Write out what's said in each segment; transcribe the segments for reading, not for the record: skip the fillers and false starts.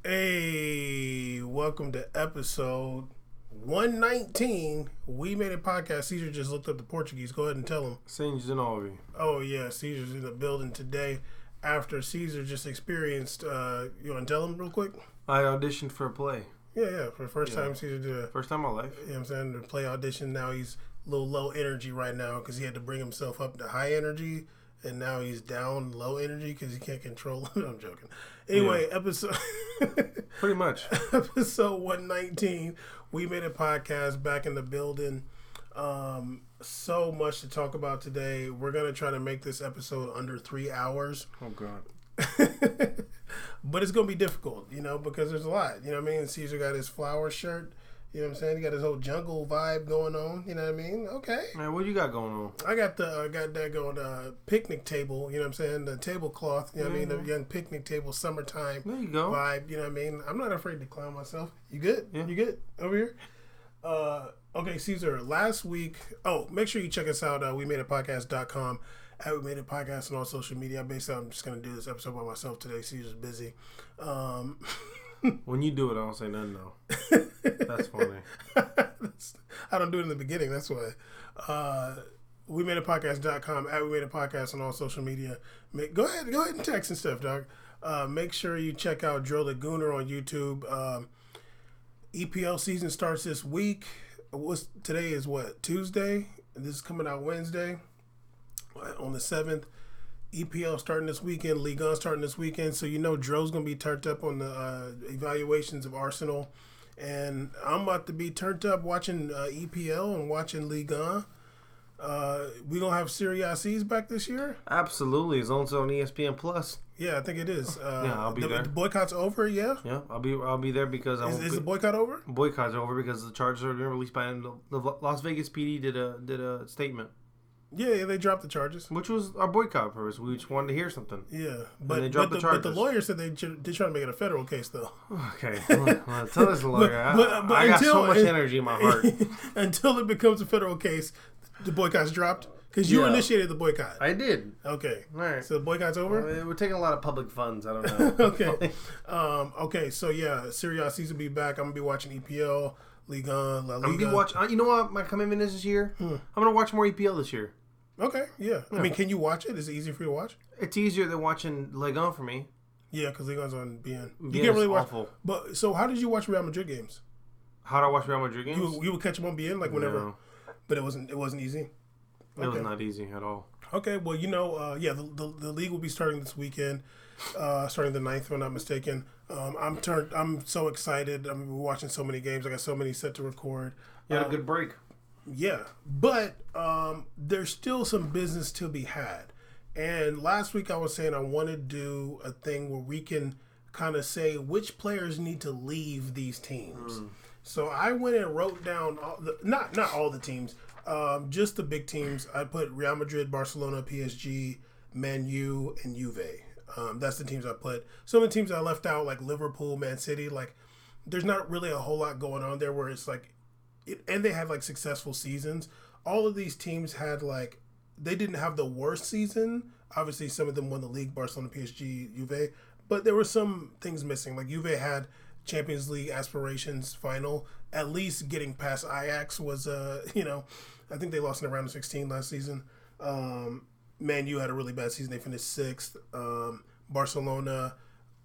Hey, welcome to episode 119. We made a podcast. Caesar just looked up the Portuguese. Go ahead and tell him. Ceez de novo. Oh, yeah. Caesar's in the building today after Caesar just experienced. You want to tell him real quick? I auditioned for a play. Yeah. For the first time, Caesar did a. First time in my life. You know what I'm saying? The play audition. Now he's a little low energy right now because he had to bring himself up to high energy. And now he's down low energy because he can't control it. I'm joking. Anyway, episode... Pretty much. Episode 119. We made a podcast back in the building. So much to talk about today. We're going to try to make this episode under 3 hours. Oh, God. But it's going to be difficult, because there's a lot. You know what I mean? Caesar got his flower shirt. You know what I'm saying? He got his whole jungle vibe going on. You know what I mean? Okay. Man, what you got going on? I got that going picnic table. You know what I'm saying? The tablecloth. You know what I mean? The young picnic table, summertime there you go. Vibe. You know what I mean? I'm not afraid to clown myself. You good? Yeah. You good over here? Okay, Caesar. Last week. Oh, make sure you check us out. WeMadeAPodcast.com. We made a podcast on all social media. Basically, I'm just gonna do this episode by myself today. Caesar's busy. When you do it, I don't say nothing though. That's funny. I don't do it in the beginning. That's why. WeMadeAPodcast.com. We made a podcast on all social media. Go ahead and text and stuff, dog. Make sure you check out Drill the Gooner on YouTube. EPL season starts this week. Today is what? Tuesday. This is coming out Wednesday on the 7th. EPL starting this weekend, Ligue 1 starting this weekend, so Dro's going to be turned up on the evaluations of Arsenal, and I'm about to be turned up watching EPL and watching Ligue 1. We going to have Serie A Ceez back this year? Absolutely. It's also on ESPN Plus. Yeah, I think it is. Yeah, I'll be there. The boycott's over, yeah? Yeah, I'll be there because Is the boycott over? Boycott's over because the charges are being released by the Las Vegas PD did a statement. Yeah, they dropped the charges. Which was our boycott purpose. We just wanted to hear something. Yeah, but they dropped the charges. But the lawyer said they're trying to make it a federal case, though. Okay, well, tell this lawyer. I got so much energy in my heart. Until it becomes a federal case, the boycott's dropped? Because you initiated the boycott. I did. Okay. All right. So the boycott's over? We're taking a lot of public funds. I don't know. Okay. Okay, so yeah, Serie A season will be back. I'm going to be watching EPL, Ligue 1, La Liga. I'm going to be watching. You know what my commitment is this year? I'm going to watch more EPL this year. Okay, yeah. I mean, can you watch it? Is it easy for you to watch? It's easier than watching Ligue 1 for me. Yeah, because Ligue 1's on BN. You can't really watch. Awful. But so, how did you watch Real Madrid games? How do I watch Real Madrid games? You would catch them on BN whenever. No. But it wasn't easy. Okay. It was not easy at all. Okay, well, the league will be starting this weekend, starting the 9th, if I'm not mistaken. I'm so excited. I'm watching so many games. I got so many set to record. You had a good break. Yeah, but there's still some business to be had. And last week I was saying I want to do a thing where we can kind of say which players need to leave these teams. So I went and wrote down not all the teams, just the big teams. I put Real Madrid, Barcelona, PSG, Man U, and Juve. That's the teams I put. Some of the teams I left out, like Liverpool, Man City, there's not really a whole lot going on there where it's and they had successful seasons. All of these teams had they didn't have the worst season. Obviously, some of them won the league, Barcelona, PSG, Juve, but there were some things missing. Juve had Champions League aspirations final. At least getting past Ajax was, I think they lost in the round of 16 last season. Man U had a really bad season. They finished 6th. Barcelona,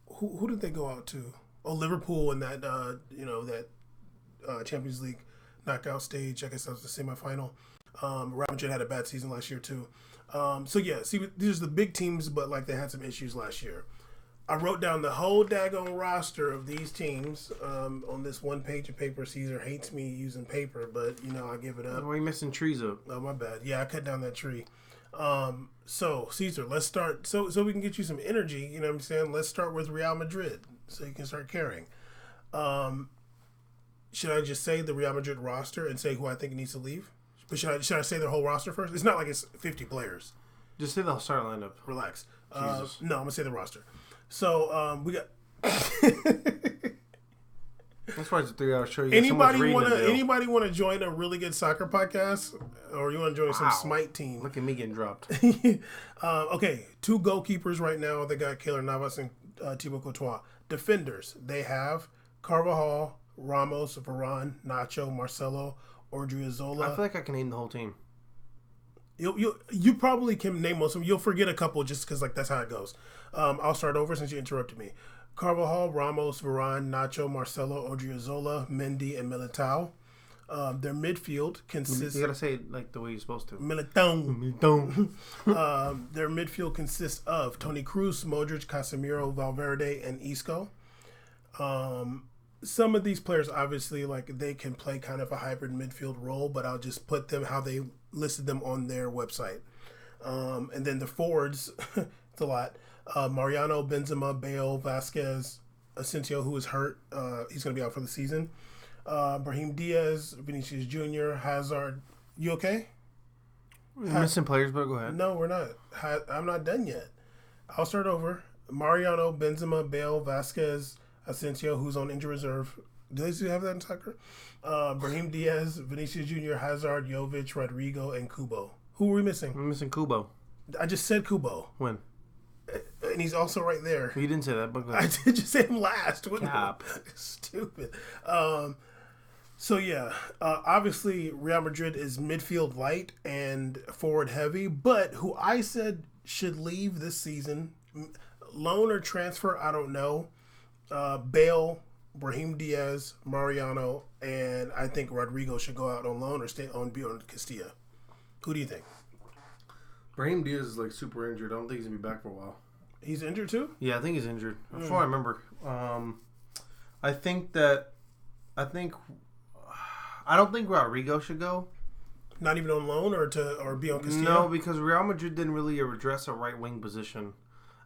who did they go out to? Oh, Liverpool in that, that Champions League knockout stage. I guess that was the semifinal. Real Madrid had a bad season last year too. These are the big teams, but they had some issues last year. I wrote down the whole daggone roster of these teams on this one page of paper. Caesar hates me using paper, but I give it up. Why are you messing trees up? Oh, my bad. Yeah, I cut down that tree. So Caesar, let's start. So we can get you some energy. You know what I'm saying? Let's start with Real Madrid, so you can start caring. Should I just say the Real Madrid roster and say who I think needs to leave? But should I say their whole roster first? It's not like it's 50 players. Just say the start lineup. Relax. No, I'm gonna say the roster. So we got. That's why it's a 3-hour show. Anybody want to join a really good soccer podcast, or you want to join some Smite team? Look at me getting dropped. Okay, 2 goalkeepers right now. They got Keylor Navas and Thibaut Courtois. Defenders, they have Carvajal, Ramos, Varane, Nacho, Marcelo, Odriozola. I feel like I can name the whole team. You probably can name most of them. You'll forget a couple just because like that's how it goes. I'll start over since you interrupted me. Carvajal, Ramos, Varane, Nacho, Marcelo, Odriozola, Mendy, and Militao. Their midfield consists... You gotta say it like the way you're supposed to. Militao. Their midfield consists of Toni Kroos, Modric, Casemiro, Valverde, and Isco. Some of these players, obviously, like they can play kind of a hybrid midfield role, but I'll just put them how they listed them on their website. And then the forwards, it's a lot. Mariano, Benzema, Bale, Vasquez, Asensio, who is hurt. He's going to be out for the season. Brahim Diaz, Vinicius Jr., Hazard. You okay? We're missing players, but go ahead. No, we're not. I'm not done yet. I'll start over. Mariano, Benzema, Bale, Vasquez, Asensio, who's on injury reserve. Do they still have that in soccer? Brahim Diaz, Vinicius Jr., Hazard, Jovic, Rodrigo, and Kubo. Who are we missing? We're missing Kubo. I just said Kubo. When? And he's also right there. You didn't say that, but go I ahead. did just say him last. Cap. Stupid. So yeah, obviously Real Madrid is midfield light and forward heavy, but who I said should leave this season, loan or transfer, I don't know. Bale, Brahim Diaz, Mariano, and I think Rodrigo should go out on loan or stay on Castilla. Who do you think? Brahim Diaz is like super injured. I don't think he's gonna be back for a while. He's injured too? Yeah, I think he's injured. Before I remember, I don't think Rodrigo should go. Not even on loan or be on Castilla? No, because Real Madrid didn't really address a right wing position.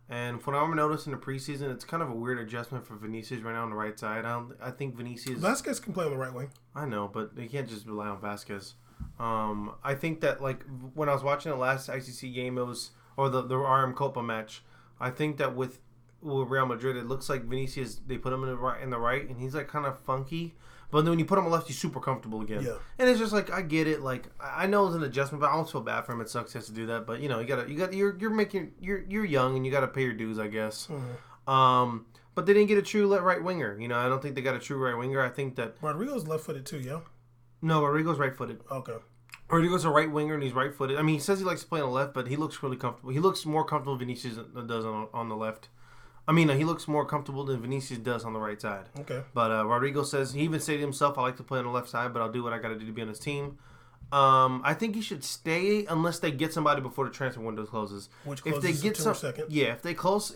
And from what I'm noticing in the preseason, it's kind of a weird adjustment for Vinicius right now on the right side. I think Vinicius... Vasquez can play on the right wing. I know, but you can't just rely on Vasquez. I think that, like, when I was watching the last ICC game, it was... Or the RM Copa match. I think that with Real Madrid, it looks like Vinicius, they put him in the right, and he's, like, kind of funky. But then when you put him on left, he's super comfortable again. Yeah. And it's just like, I get it. Like, I know it's an adjustment, but I almost feel bad for him. It sucks he has to do that. But, you know, you're young and you got to pay your dues, I guess. Mm-hmm. But they didn't get a true right winger. You know, I don't think they got a true right winger. I think that... Rodrigo's left-footed too, yeah? No, Rodrigo's right-footed. Okay. Rodrigo's a right winger and he's right-footed. I mean, he says he likes to play on the left, but he looks really comfortable. He looks more comfortable than Vinicius does on the left. I mean, he looks more comfortable than Vinicius does on the right side. Okay. But Rodrigo says, he even stated himself, I like to play on the left side, but I'll do what I got to do to be on his team. I think he should stay unless they get somebody before the transfer window closes. Which closes September 2nd. Yeah, if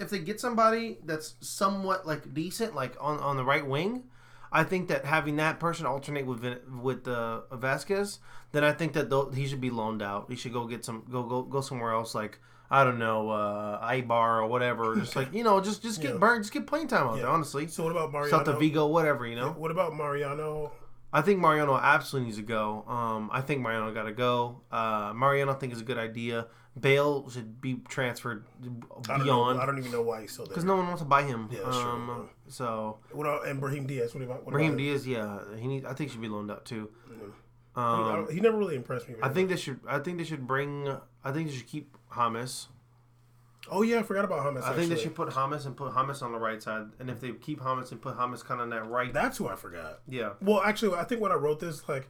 they get somebody that's somewhat like decent, like on the right wing, I think that having that person alternate with Vasquez, then I think that he should be loaned out. He should go somewhere else, like, I don't know, Ibar or whatever. Just like, you know, just get burned, just get playing time out there, honestly. So what about Mariano? Celta Vigo, whatever, you know. What about Mariano? I think Mariano absolutely needs to go. I think Mariano got to go. Mariano, I think, is a good idea. Bale should be transferred beyond. I don't even know why he's still there. Because no one wants to buy him. Yeah, that's true. So. And Brahim Diaz. What about Brahim Diaz? Yeah, I think he should be loaned out too. He never really impressed me. I think they should keep James. Oh yeah, I forgot about James. I think they should put James on the right side, and if they keep James and put James kind of on that right. That's who I forgot. Yeah. Well, actually, I think when I wrote this, like,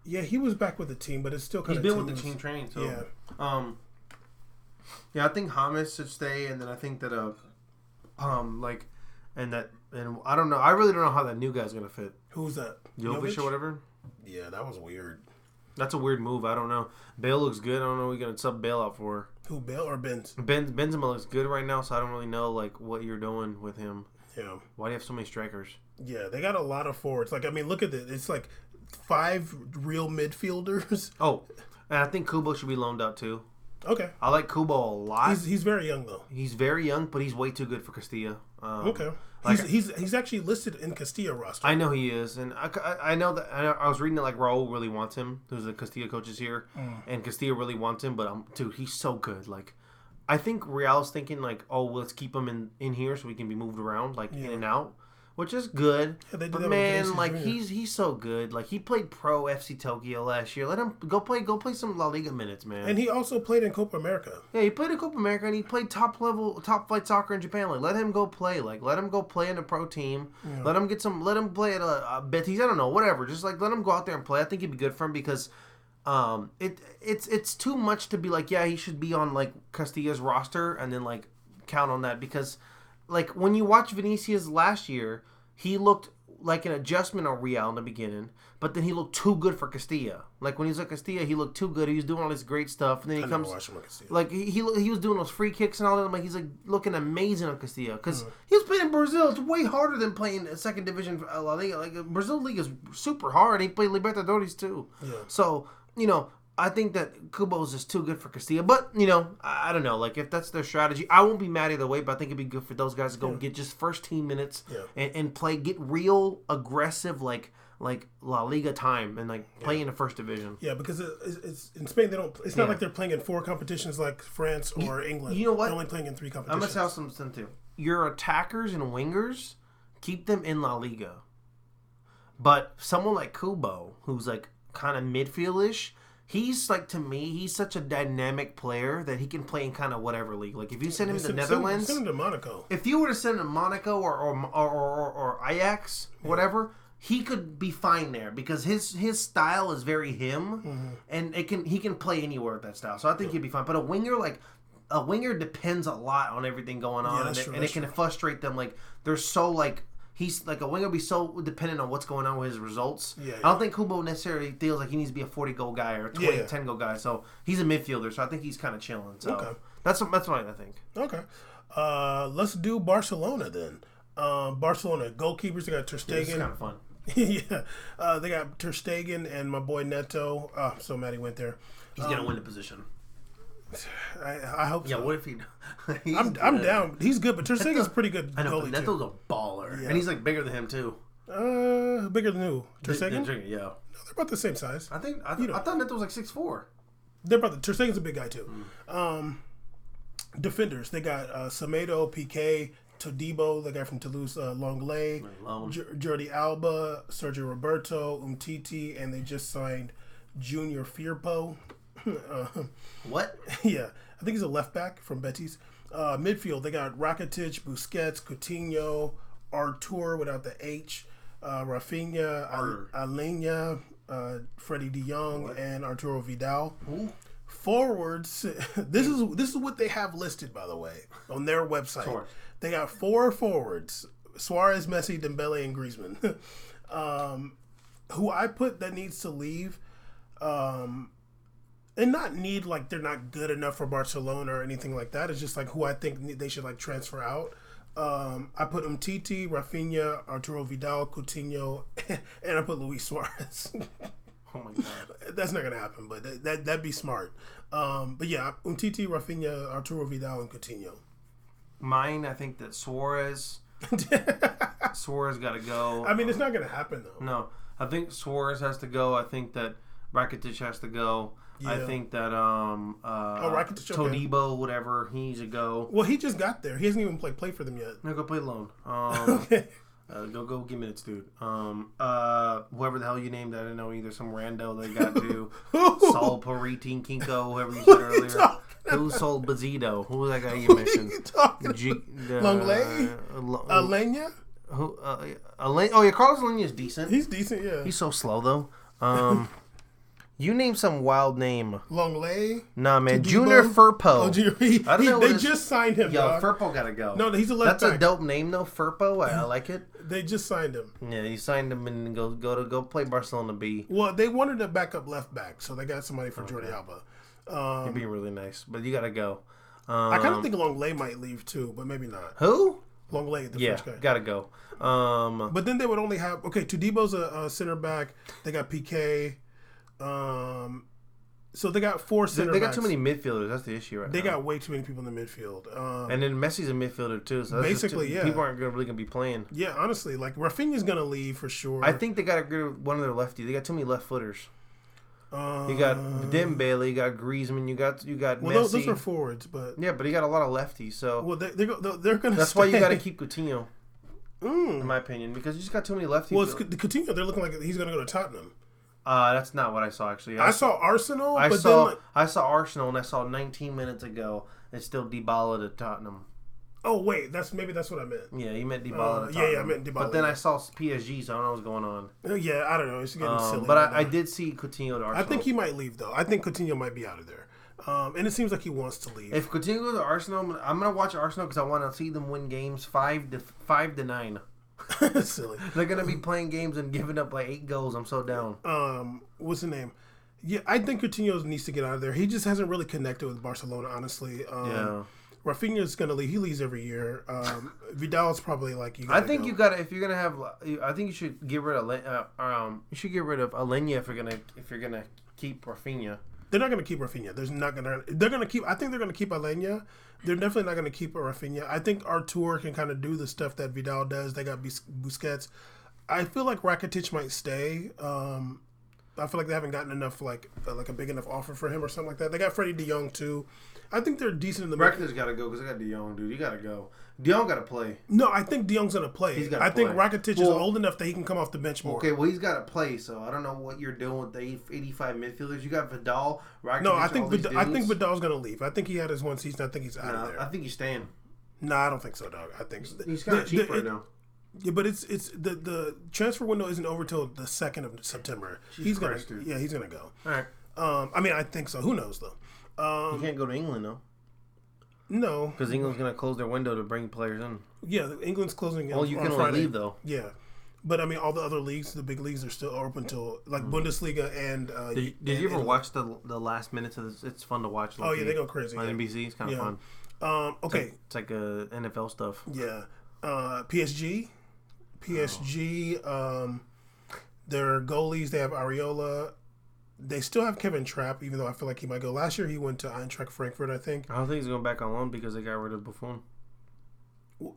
yeah, he was back with the team, but it's still kind of. He's been with the team training, so yeah. Yeah, I think James should stay, and then I think that and I don't know. I really don't know how that new guy's gonna fit. Who's that? Jovic or whatever. Yeah, that was weird. That's a weird move. I don't know. Bale looks good. I don't know what you're going to sub Bale out for. Who, Bale or Benz? Benzema looks good right now, so I don't really know like what you're doing with him. Yeah. Why do you have so many strikers? Yeah, they got a lot of forwards. Like, I mean, look at it. It's like 5 real midfielders. Oh, and I think Kubo should be loaned out too. Okay. I like Kubo a lot. He's very young, though. He's very young, but he's way too good for Castilla. Okay. He's actually listed in Castilla roster. I know he is, and I know that I was reading that like Raul really wants him, who's the Castilla coaches here, and Castilla really wants him. But dude, he's so good. Like, I think Real's thinking like, oh, well, let's keep him in here so he can be moved around like in and out. which is good. Yeah, they did but that man, with like Vinicius he's so good. Like he played pro FC Tokyo last year. Let him go play some La Liga minutes, man. and he also played in Copa America. Yeah, he played in Copa America and he played top flight soccer in Japan. Like let him go play. Like let him go play in a pro team. Yeah. Let him play at a Betis. I don't know, whatever. Just like let him go out there and play. I think it'd be good for him because it's too much to be like, yeah, he should be on like Castilla's roster and then like count on that, because like when you watch Vinicius last year, he looked like an adjustment on Real in the beginning, but then he looked too good for Castilla. Like when he was at Castilla, he looked too good. He was doing all this great stuff, and then he comes like he was doing those free kicks and all that. Like he's like looking amazing on Castilla because he was playing in Brazil. It's way harder than playing a second division La Liga. Like Brazil league is super hard. He played Libertadores too. Yeah. So I think that Kubo's is too good for Castilla. But, I don't know. Like, if that's their strategy, I won't be mad either way, but I think it'd be good for those guys to go get just first team minutes and play, get real aggressive, like La Liga time and, like, play in the first division. Yeah, because it's in Spain, it's not like they're playing in 4 competitions like France or England. You know what? They're only playing in 3 competitions. I'm going to tell something, too. Your attackers and wingers, keep them in La Liga. But someone like Kubo, who's, like, kind of midfield-ish, he's like, to me, he's such a dynamic player that he can play in kind of whatever league. Like if you send him to the Netherlands, send him to Monaco. If you were to send him to Monaco or Ajax, whatever, he could be fine there because his style is very him, and he can play anywhere with that style. So I think he'd be fine. But a winger depends a lot on everything going on, and it can frustrate them. Like they're so like. He's like a winger be so dependent on what's going on with his results. Yeah. I don't think Kubo necessarily feels like he needs to be a 40-goal guy or a 10-goal guy. So he's a midfielder, so I think he's kind of chilling. So that's what I think. Okay. Let's do Barcelona then. Barcelona goalkeepers, they got Ter Stegen. Yeah, this is kind of fun. They got Ter Stegen and my boy Neto. Oh, I'm so mad he went there. He's going to win the position. I hope so. Yeah, what if he... I'm down. He's good, but Ter Stegen's pretty good. I know, but Neto's a baller. Yeah. And he's like bigger than him, too. Bigger than who? Ter Stegen? Yeah. No, they're about the same size. I thought Neto was like 6'4". They're about Ter Stegen's a big guy, too. Defenders, they got Semedo, Piqué, Todibo, the guy from Toulouse, Longley, Jordi Alba, Sergio Roberto, Umtiti, and they just signed Junior Firpo. What? Yeah, I think he's a left back from Betis. Midfield, they got Rakitic, Busquets, Coutinho, Artur without the H, Rafinha, Alenya, Freddie De Jong, and Arturo Vidal. Ooh. Forwards, this is what they have listed, by the way, on their website. Sure. They got 4 forwards: Suarez, Messi, Dembele, and Griezmann. Who I put that needs to leave. And not need, like, they're not good enough for Barcelona or anything like that. It's just, like, who I think they should, like, transfer out. I put Umtiti, Rafinha, Arturo Vidal, Coutinho, and I put Luis Suarez. Oh, my God. That's not going to happen, but that'd be smart. But, yeah, Umtiti, Rafinha, Arturo Vidal, and Coutinho. Mine, I think that Suarez got to go. I mean, it's not going to happen, though. No. I think Suarez has to go. I think that Rakitic has to go. Yeah. I think that Todibo, whatever, he needs to go. Well, he just got there. He hasn't even play for them yet. No, go play alone. Okay. Go give minutes, dude. Whoever the hell you named, I don't know either. Some rando they got to. Sol Paritin Kinko, whoever you said earlier. Who sold Bazito? Who was that guy you mentioned? Longley? Alenya? Oh, yeah, Carlos Alenya is decent. He's decent, yeah. He's so slow, though. You name some wild name. Longley? Nah, man. Junior Firpo. They just signed him, dog. Firpo gotta go. No, he's a left back. That's a dope name, though. Firpo. I like it. They just signed him. Yeah, you signed him and go play Barcelona B. Well, they wanted a backup left back, so they got somebody for Jordi Alba. He'd be really nice, but you gotta go. I kind of think Longley might leave, too, but maybe not. Who? Longley, the French guy. Gotta go. But then they would only have... Okay, Todibo's a center back. They got Piqué. So they got 4 center backs. They got too many midfielders. That's the issue right now. They got way too many people in the midfield. And then Messi's a midfielder too. So basically, yeah. People aren't really going to be playing. Yeah, honestly. Like, Rafinha's going to leave for sure. I think they got to get rid of one of their lefties. They got too many left footers. You got Dembele, you got Griezmann, you got Messi. Those are forwards, but... Yeah, but he got a lot of lefties, so... Well, they're going to That's why you got to keep Coutinho. in my opinion, because you just got too many lefties. Well, it's Coutinho. They're looking like he's going to go to Tottenham. That's not what I saw, actually. I saw Arsenal, I but saw, then... I saw Arsenal, and I saw 19 minutes ago, it's still Dybala to Tottenham. Oh, wait. Maybe that's what I meant. Yeah, you meant Dybala to Tottenham. Yeah, I meant Dybala. But then I saw PSG, so I don't know what's going on. Yeah, I don't know. It's getting silly. But I did see Coutinho to Arsenal. I think he might leave, though. I think Coutinho might be out of there. And it seems like he wants to leave. If Coutinho goes to Arsenal, I'm going to watch Arsenal because I want to see them win games 5-9. Silly. They're going to be playing games and giving up like 8 goals. I'm so down. What's the name? Yeah, I think Coutinho needs to get out of there. He just hasn't really connected with Barcelona, honestly. Yeah. Rafinha's going to leave. He leaves every year. Vidal's probably like you. I think you got to, if you're going to have, I think you should get rid of Alenya if you're going to keep Rafinha. They're not going to keep Rafinha. They're going to keep. I think they're going to keep Alenya. They're definitely not going to keep Rafinha. I think Artur can kind of do the stuff that Vidal does. They got Busquets. I feel like Rakitic might stay. I feel like they haven't gotten enough, like a big enough offer for him or something like that. They got Freddie De Jong too. I think they're decent in the middle. Rakitic got to go because they got De Jong, dude. You got to go. De Jong got to play. No, I think De Jong's going to play. I think Rakitic is old enough that he can come off the bench more. Okay, well, he's got to play, so I don't know what you're doing with the 85 midfielders. You got Vidal, Rakitic, no, I think Vidal's going to leave. I think he had his one season. I think he's out of there. I think he's staying. No, I don't think so, dog. I think he's kind of cheap right now. Yeah, but it's the transfer window isn't over till the 2nd of September. He's gonna go. All right. I mean, I think so. Who knows though? You can't go to England though. No, because England's gonna close their window to bring players in. Yeah, England's closing. Well, you can only leave though. Yeah, but I mean, all the other leagues, the big leagues, are still open until like Bundesliga and. Did you ever watch the last minutes of this? It's fun to watch. Oh yeah, they go crazy on NBC. It's kind of fun. Okay, it's like NFL stuff. Yeah, PSG. Their goalies, they have Areola. They still have Kevin Trapp, even though I feel like he might go. Last year, he went to Eintracht Frankfurt, I think. I don't think he's going back on loan because they got rid of Buffon.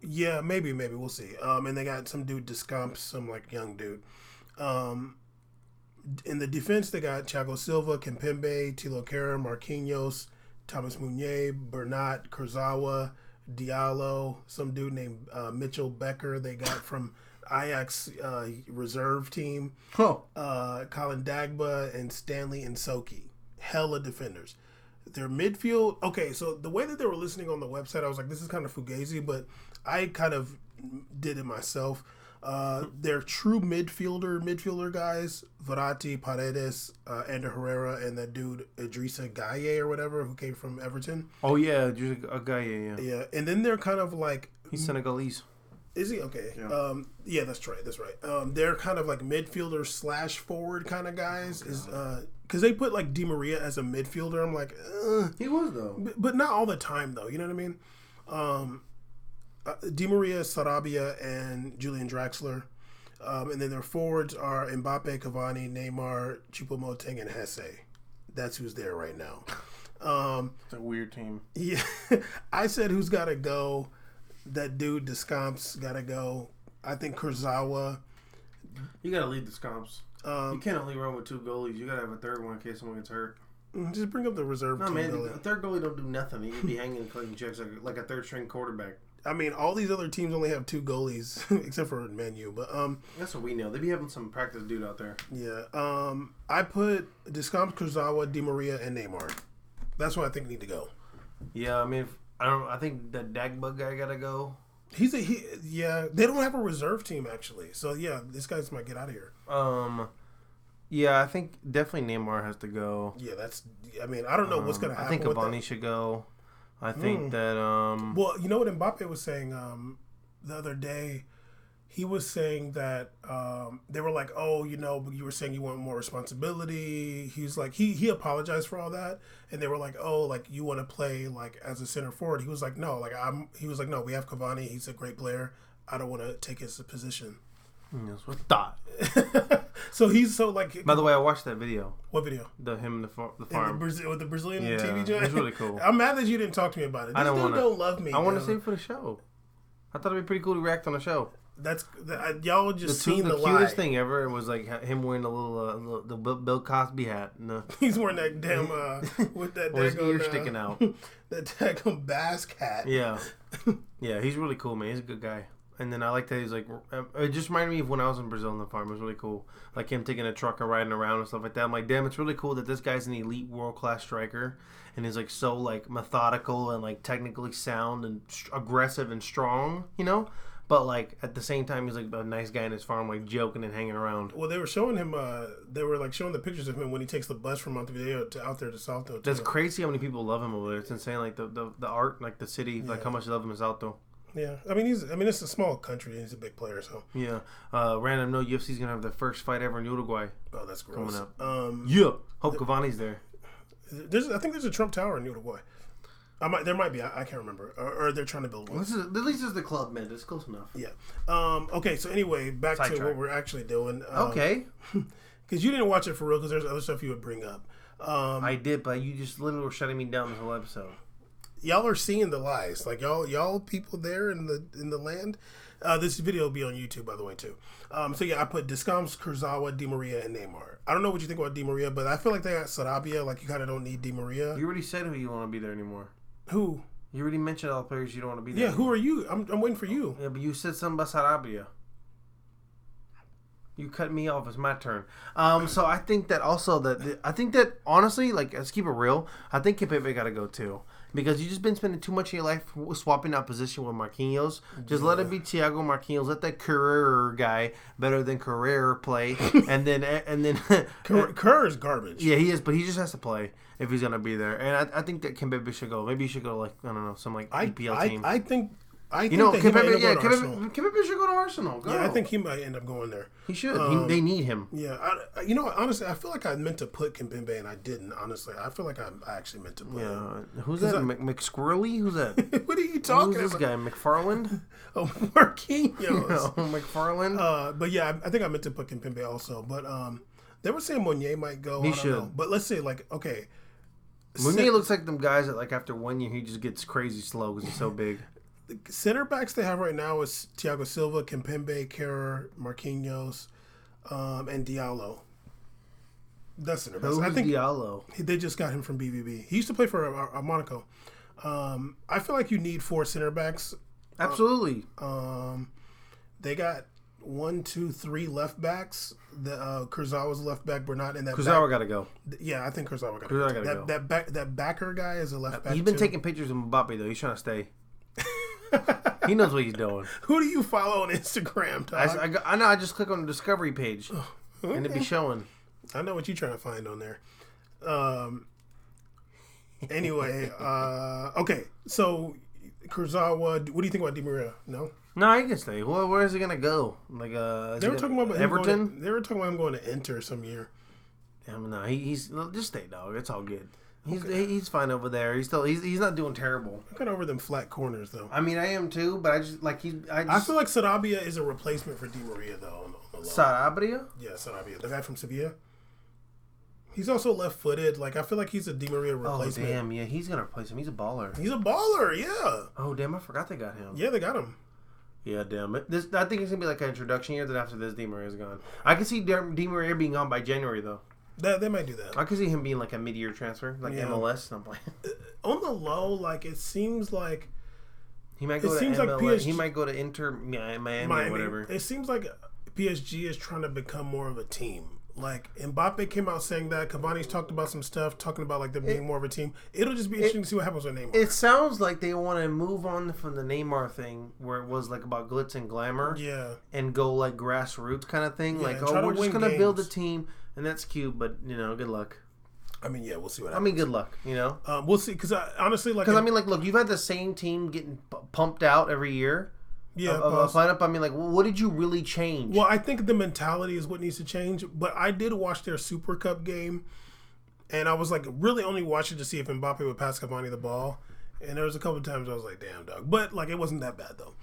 Yeah, maybe. We'll see. And they got some dude, Descamps, some like young dude. In the defense, they got Thiago Silva, Kimpembe, Tilo Kehrer, Marquinhos, Thomas Meunier, Bernat, Kurzawa, Diallo, some dude named Mitchell Becker they got from Ajax reserve team. Colin Dagba and Stanley Nsoki. Hella defenders. Their midfield, okay, so the way that they were listening on the website, I was like, this is kind of fugazi, but I kind of did it myself. Their true midfielder guys, Verratti, Paredes, Ander Herrera, and that dude Idrissa Gueye or whatever, who came from Everton. Oh yeah, Idrissa Gueye, yeah. Yeah, and then they're kind of like... He's Senegalese. Is he? Okay. Yeah, yeah, that's right. They're kind of like midfielder / forward kind of guys. Because they put like Di Maria as a midfielder. I'm like, he was though, but not all the time though. You know what I mean? Di Maria, Sarabia, and Julian Draxler. And then their forwards are Mbappe, Cavani, Neymar, Choupo-Moting, and Hesse. That's who's there right now. It's a weird team. Yeah. I said who's got to go. That dude, Descamps, got to go. I think Kurzawa. You got to lead Descamps. You can't only run with 2 goalies. You got to have a third one in case someone gets hurt. Just bring up the reserve team. No, man, a third goalie don't do nothing. He could be hanging clean checks like a third-string quarterback. I mean, all these other teams only have 2 goalies, except for Man U. But that's what we know. They be having some practice dude out there. Yeah. I put Descamps, Kurzawa, Di Maria, and Neymar. That's what I think need to go. Yeah, I mean, I think the Dagba guy gotta go. Yeah. They don't have a reserve team actually, so yeah, this guy might get out of here. Yeah, I think definitely Neymar has to go. Yeah, I mean, I don't know what's gonna happen. I think Cavani should go. I think that. Well, you know what Mbappe was saying the other day. He was saying that they were like, oh, you know, you were saying you want more responsibility. He's like, he apologized for all that, and they were like, oh, like you want to play like as a center forward. He was like, no, he was like, no, we have Cavani. He's a great player. I don't want to take his position. That's what I thought. So he's so like. By the way, I watched that video. What video? The farm. With the Brazilian TV joint? It was really cool. I'm mad that you didn't talk to me about it. This dude don't love me. I want to save it for the show. I thought it'd be pretty cool to react on the show. Y'all just seen the cutest thing ever was like him wearing the Bill Cosby hat. No. He's wearing that damn with that his ear sticking out. That daggone Basque hat. Yeah, yeah, he's really cool, man. He's a good guy. And then I like that he's like, it just reminded me of when I was in Brazil on the farm. It was really cool. Like him taking a truck and riding around and stuff like that. I'm like, damn, it's really cool that this guy's an elite world-class striker. And is like so like methodical and like technically sound and aggressive and strong, you know? But like at the same time, he's like a nice guy in his farm, like joking and hanging around. Well, they were showing him. They were like showing the pictures of him when he takes the bus from Montevideo to out there to Salto. That's crazy how many people love him over there. It's insane. Like the art, like the city, like how much they love him in Salto. Yeah, I mean it's a small country. He's a big player, so yeah. Random note: UFC's gonna have their first fight ever in Uruguay. Oh, that's gross. Coming up. Yeah. Hope Cavani's there. I think there's a Trump Tower in Uruguay. There might be. I can't remember. Or they're trying to build one. At least it's the club, man. It's close enough. Yeah. Okay. So anyway, back to what we're actually doing. Okay. Because you didn't watch it for real. Because there's other stuff you would bring up. I did, but you just literally were shutting me down this whole episode. Y'all are seeing the lies, like y'all people there in the land. This video will be on YouTube, by the way, too. So yeah, I put Descamps, Kurzawa, Di Maria, and Neymar. I don't know what you think about Di Maria, but I feel like they got Sarabia. Like you kind of don't need Di Maria. You already said who you want to be there anymore. Who? You already mentioned all the players you don't want to be there. Yeah, who are you? I'm waiting for you. Yeah, but you said something about Sarabia. You cut me off. It's my turn. So I think that also I think that honestly, like let's keep it real. I think Kimpembe got to go too. Because you just been spending too much of your life swapping out position with Marquinhos. Just let it be Thiago Marquinhos. Let that Carrera guy better than Carrera play, and then Carrera's garbage. Yeah, he is, but he just has to play if he's gonna be there. And I think that Kimpembe should go. Maybe he should go like I don't know some like EPL team. I think Kimpembe should go to Arsenal. Go. Yeah, I think he might end up going there. He should. They need him. Yeah, honestly, I feel like I meant to put Kimpembe and I didn't. Honestly, I feel like I actually meant to put him. Who's that? McSquirrely? Who's that? What are you talking about? Who's this guy? McFarland? Oh, Marquinhos. McFarland. But yeah, I think I meant to put Kimpembe also. But they were saying Meunier might go. He should. But let's say like okay. Meunier looks like them guys that like after 1 year he just gets crazy slow because he's so big. The center backs they have right now is Thiago Silva, Kimpembe, Kehrer, Marquinhos, and Diallo. That's center backs. I think Diallo. They just got him from BVB. He used to play for Monaco. I feel like you need 4 center backs. Absolutely. They got 1, 2, 3 left backs. Kurzawa's left back. Bernat and that. Kurzawa got to go. Yeah, I think Kurzawa got to go. That backer guy is a left back. He's been taking pictures of Mbappe though. He's trying to stay. He knows what he's doing. Who do you follow on Instagram, Todd? I know. I just click on the discovery page, and it'd be showing. I know what you're trying to find on there. Anyway, okay. So Kurzawa, what do you think about Di Maria? No, he can stay. Well, where is he gonna go? Like they were talking about Everton. They were talking about him going to Inter some year. Yeah, no, he's just stay, dog. It's all good. He's fine over there. He's not doing terrible. I'm kind of over them flat corners though. I mean, I am too, but I feel like Sarabia is a replacement for Di Maria though. Sarabia? Yeah, Sarabia, the guy from Sevilla. He's also left-footed. Like I feel like he's a Di Maria replacement. Oh damn, yeah, he's gonna replace him. He's a baller. He's a baller, yeah. Oh damn, I forgot they got him. Yeah, they got him. Yeah, damn it. I think it's gonna be like an introduction year. Then after this, Di Maria's gone. I can see Di Maria being gone by January though. They might do that. I could see him being like a mid-year transfer, like MLS. And I'm like, on the low, like it seems like he might go to MLS. Like PSG, he might go to Inter Miami or whatever. It seems like PSG is trying to become more of a team. Like Mbappe came out saying that. Cavani's talked about some stuff, talking about like them being more of a team. It'll just be interesting to see what happens with Neymar. It sounds like they want to move on from the Neymar thing, where it was like about glitz and glamour, and go like grassroots kind of thing. Like, we're just gonna build a team. And that's cute, but good luck. I mean, yeah, we'll see what happens. I mean, good luck. We'll see. Because honestly, like, look, you've had the same team getting pumped out every year. Yeah, of lineup. I mean, like, what did you really change? Well, I think the mentality is what needs to change. But I did watch their Super Cup game, and I was like, really only watching to see if Mbappe would pass Cavani the ball. And there was a couple of times I was like, damn, dog. But like, it wasn't that bad though.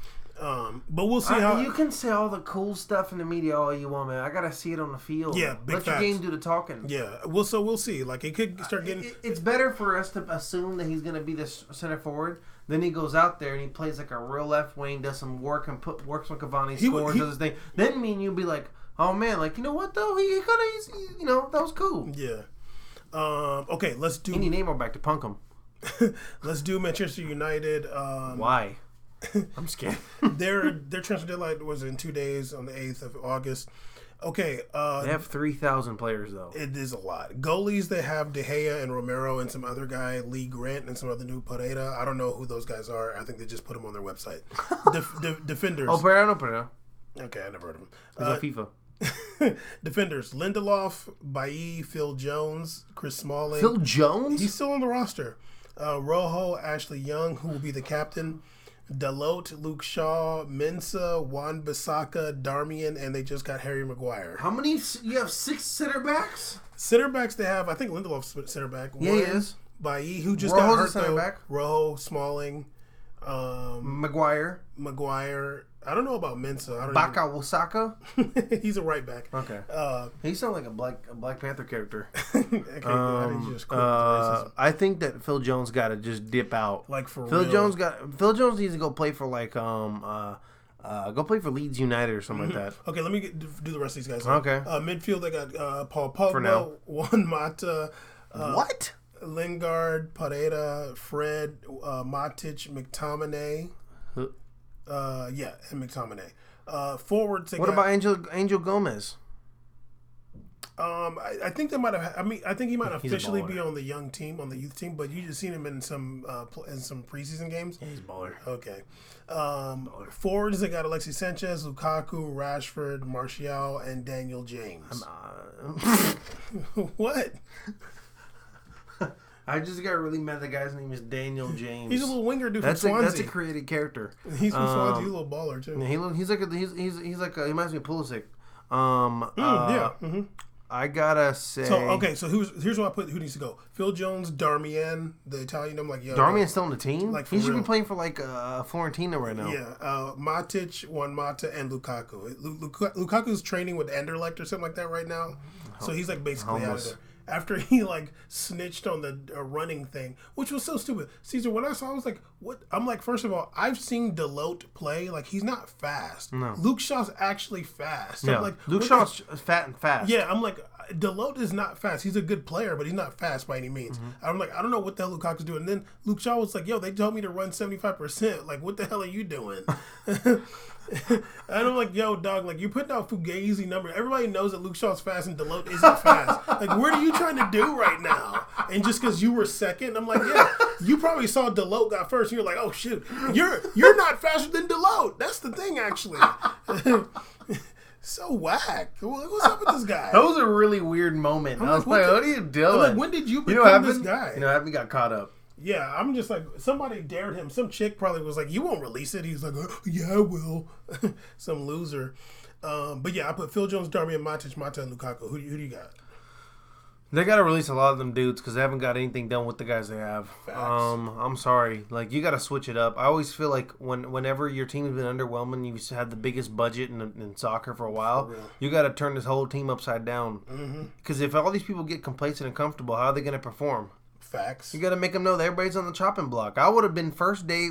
But we'll see how you can say all the cool stuff in the media all you want, man. I gotta see it on the field. Yeah, big let facts. Your game do the talking. Yeah, we'll see. Like it could start getting. It's better for us to assume that he's gonna be the center forward. Then he goes out there and he plays like a real left wing, does some work and works on Cavani, scores, does his thing. Then me and you'll be like, oh man, like you know what though, he that was cool. Yeah. Okay, let's do. He need Neymar back to punk him. Let's do Manchester United. Why? I'm scared. Their transfer deadline was in 2 days on the 8th of August. Okay. They have 3,000 players, though. It is a lot. Goalies, they have De Gea and Romero and some other guy, Lee Grant, and some other new Pereira. I don't know who those guys are. I think they just put them on their website. Defenders. Oh, Pereira. Okay, I never heard of him. He's on FIFA. Defenders: Lindelof, Bailly, Phil Jones, Chris Smalling. Phil Jones? He's still on the roster. Rojo, Ashley Young, who will be the captain. Dalot, Luke Shaw, Mensah, Juan Bissaka, Darmian, and they just got Harry Maguire. How many? You have 6 center backs? Center backs they have, I think Lindelof's center back. Yeah, he is. Bailly, who just Rojo's got hurt, a center back. Rojo, Smalling, Maguire. I don't know about Mensah. Wasaka. He's a right back. Okay. He sounds like a Black Panther character. Okay, I think that Phil Jones got to just dip out. Like for Phil real. Phil Jones needs to go play for like go play for Leeds United or something like that. Okay, let me do the rest of these guys. Okay. Midfield, they got Paul Pogba, For now. Juan Mata, What? Lingard, Pereira, Fred, Matic, McTominay. And McTominay. Forwards. What about Angel Gomez? I think they might have. I think he might He's a officially baller. be on the youth team, but you just seen him in some preseason games. Yeah, he's a baller. Okay. Forwards, they got Alexis Sanchez, Lukaku, Rashford, Martial, and Daniel James. What? I just got really mad. The guy's name is Daniel James. He's a little winger dude from Swansea. That's a created character. He's from Swansea. He's a little baller too. He reminds me of Pulisic. I gotta say. So here's what I put. Who needs to go? Phil Jones, Darmian, the Italian. I'm like, yo, Darmian's still on the team. Like, for he should real. be playing for like Fiorentina right now. Yeah, Matic, Juan Mata, and Lukaku. Lukaku's training with Anderlecht or something like that right now. So he's like basically out of there. After he like snitched on the running thing, which was so stupid. Caesar, when I saw, I was like, "What?" I'm like, first of all, I've seen Dalot play. Like, he's not fast. No. Luke Shaw's actually fast. Yeah. I'm like, Luke Shaw's fat and fast. Yeah, I'm like, Dalot is not fast. He's a good player, but he's not fast by any means. Mm-hmm. I'm like, I don't know what the hell Lukaku's doing. And then Luke Shaw was like, yo, they told me to run 75%. Like, what the hell are you doing? And I'm like, yo, dog, like, you're putting out Fugazi number. Everybody knows that Luke Shaw's fast and Dalot isn't fast. Like, what are you trying to do right now? And just because you were second, I'm like, yeah, you probably saw Dalot got first. And you're like, oh, shoot, you're not faster than Dalot. That's the thing, actually. So whack. What's up with this guy? That was a really weird moment. I was like, what are you doing? I'm like, when did you become this guy? You know, I got caught up. Yeah, I'm just like, somebody dared him. Some chick probably was like, you won't release it. He's like, yeah, I will. Some loser. But yeah, I put Phil Jones, Darmian, Matic, Mata, and Lukaku. Who do you got? They got to release a lot of them dudes because they haven't got anything done with the guys they have. Facts. I'm sorry. Like, you got to switch it up. I always feel like whenever your team has been underwhelming, you've had the biggest budget in soccer for a while, you got to turn this whole team upside down. Because if all these people get complacent and comfortable, how are they going to perform? Facts. You got to make them know that everybody's on the chopping block. I would have been first day.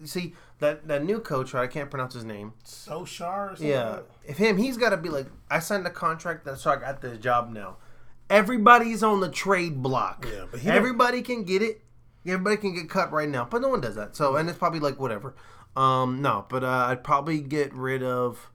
See, that new coach, right? I can't pronounce his name. Soshar or something? Yeah. If he's got to be like, I signed a contract, so I got this job now. Everybody's on the trade block. Yeah, but everybody can get it. Everybody can get cut right now, but no one does that. So, and it's probably like whatever. I'd probably get rid of.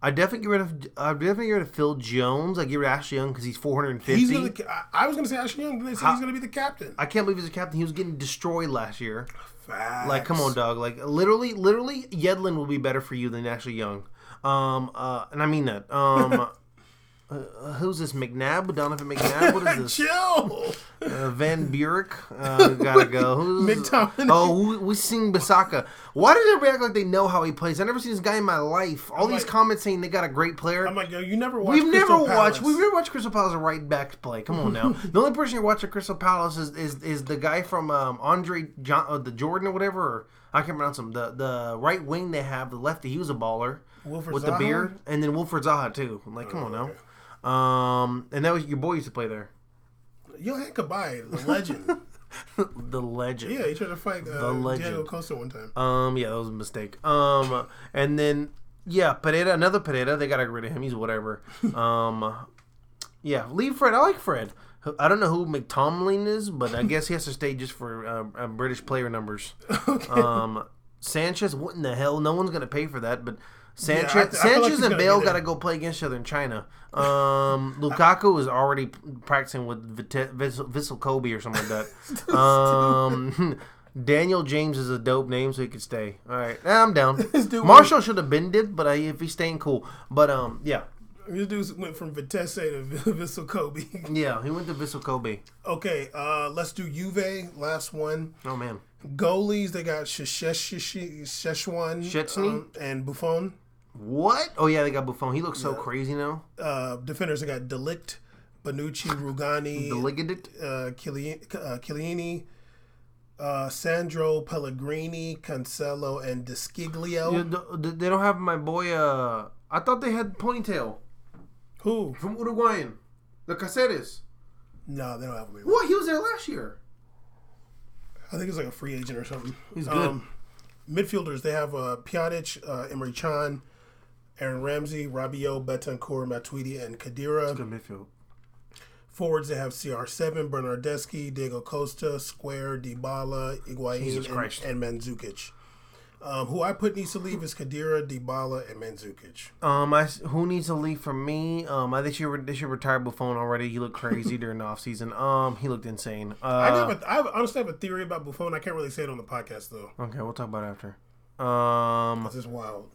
I'd definitely get rid of Phil Jones. I'd get rid of Ashley Young because he's 450. I was gonna say Ashley Young, but they said he's gonna be the captain. I can't believe he's a captain. He was getting destroyed last year. Facts. Like, come on, dog. Like, literally, Yedlin will be better for you than Ashley Young. And I mean that. Who's this? McNabb? Donovan McNabb? What is this? Chill. Van Burek? Gotta go. Who's McTominay. Oh, we sing Bissaka. Why does everybody act like they know how he plays? I never seen this guy in my life. All these comments saying they got a great player. I'm like, yo, you never watched We've never watched Crystal Palace right back play. Come on now. The only person you watch at Crystal Palace is the guy from Andre the Jordan or whatever. Or, I can't pronounce him. The right wing they have, the lefty, he was a baller. Wilfred with Zaha? the beard. And then Wilfred Zaha too. I'm like, come on now. And that was your boy used to play there. Johan Cabaye, the legend. The legend. Yeah, he tried to fight Diego Costa one time. Yeah, that was a mistake. And then another Pereira. They got to get rid of him. He's whatever. Leave Fred. I like Fred. I don't know who McTomlin is, but I guess he has to stay just for British player numbers. Okay. Sanchez, what in the hell? No one's gonna pay for that, but Sanchez, I feel like Sanchez and Bale got to go play against each other in China. Lukaku is already practicing with Vissel Kobe or something like that. Daniel James is a dope name, so he could stay. All right, I'm down. Marshall should have been did, but if he's staying, cool. But yeah. This dude went from Vitesse to Vissel Kobe. Yeah, he went to Vissel Kobe. Okay, let's do Juve. Last one. Oh man. Goalies, they got Szczesny and Buffon. What? Oh yeah, they got Buffon. He looks so crazy now. Defenders, they got Delict, Bonucci, Rugani, Chiellini, Sandro, Pellegrini, Cancelo, and Desciglio. Yeah, they don't have my boy. I thought they had Ponytail. Who? From Uruguayan. The Caceres. No, they don't have him. What? He was there last year. I think he's like a free agent or something. He's good. Midfielders, they have Pjanic, Emre Can, Aaron Ramsey, Rabiot, Betancourt, Matuidi, and Khedira. That's good midfield. Forwards, they have CR7, Bernardeschi, Diego Costa, Square, Dybala, Higuain, and Mandzukic. Who I put needs to leave is Khedira, Dybala, and Mandzukic. Who needs to leave for me? I think they should retire Buffon already. He looked crazy during the offseason. He looked insane. I honestly have a theory about Buffon. I can't really say it on the podcast though. Okay, we'll talk about it after. This is wild.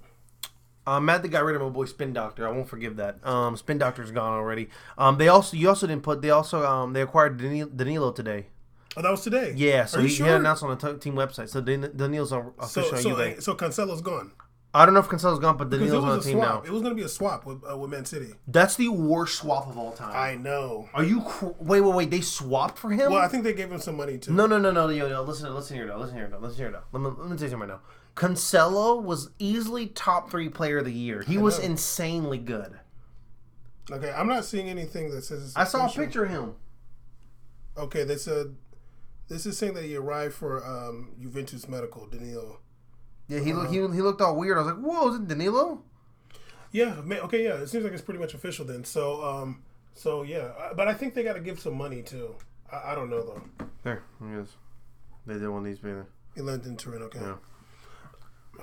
I'm mad they got rid of my boy Spin Doctor. I won't forgive that. Spin Doctor's gone already. They acquired Danilo today. Oh, that was today? Yeah, so he had announced on the team website. So Danilo's official on Juve. So Cancelo's gone? I don't know if Cancelo's gone, but Danilo's on the team now. It was going to be a swap with Man City. That's the worst swap of all time. I know. Are you... Wait. They swapped for him? Well, I think they gave him some money, too. No. Yo, listen here, though. Let me tell you something right now. Cancelo was easily top 3 player of the year. He was insanely good. Okay, I'm not seeing anything that says... I saw a picture of him. Okay, they said... This is saying that he arrived for Juventus Medical, Danilo. Yeah, he looked all weird. I was like, whoa, is it Danilo? Yeah, okay, yeah. It seems like it's pretty much official then. So yeah. But I think they got to give some money, too. I don't know, though. There, he is. They did one of these, baby. He lent in Turin, okay. Yeah.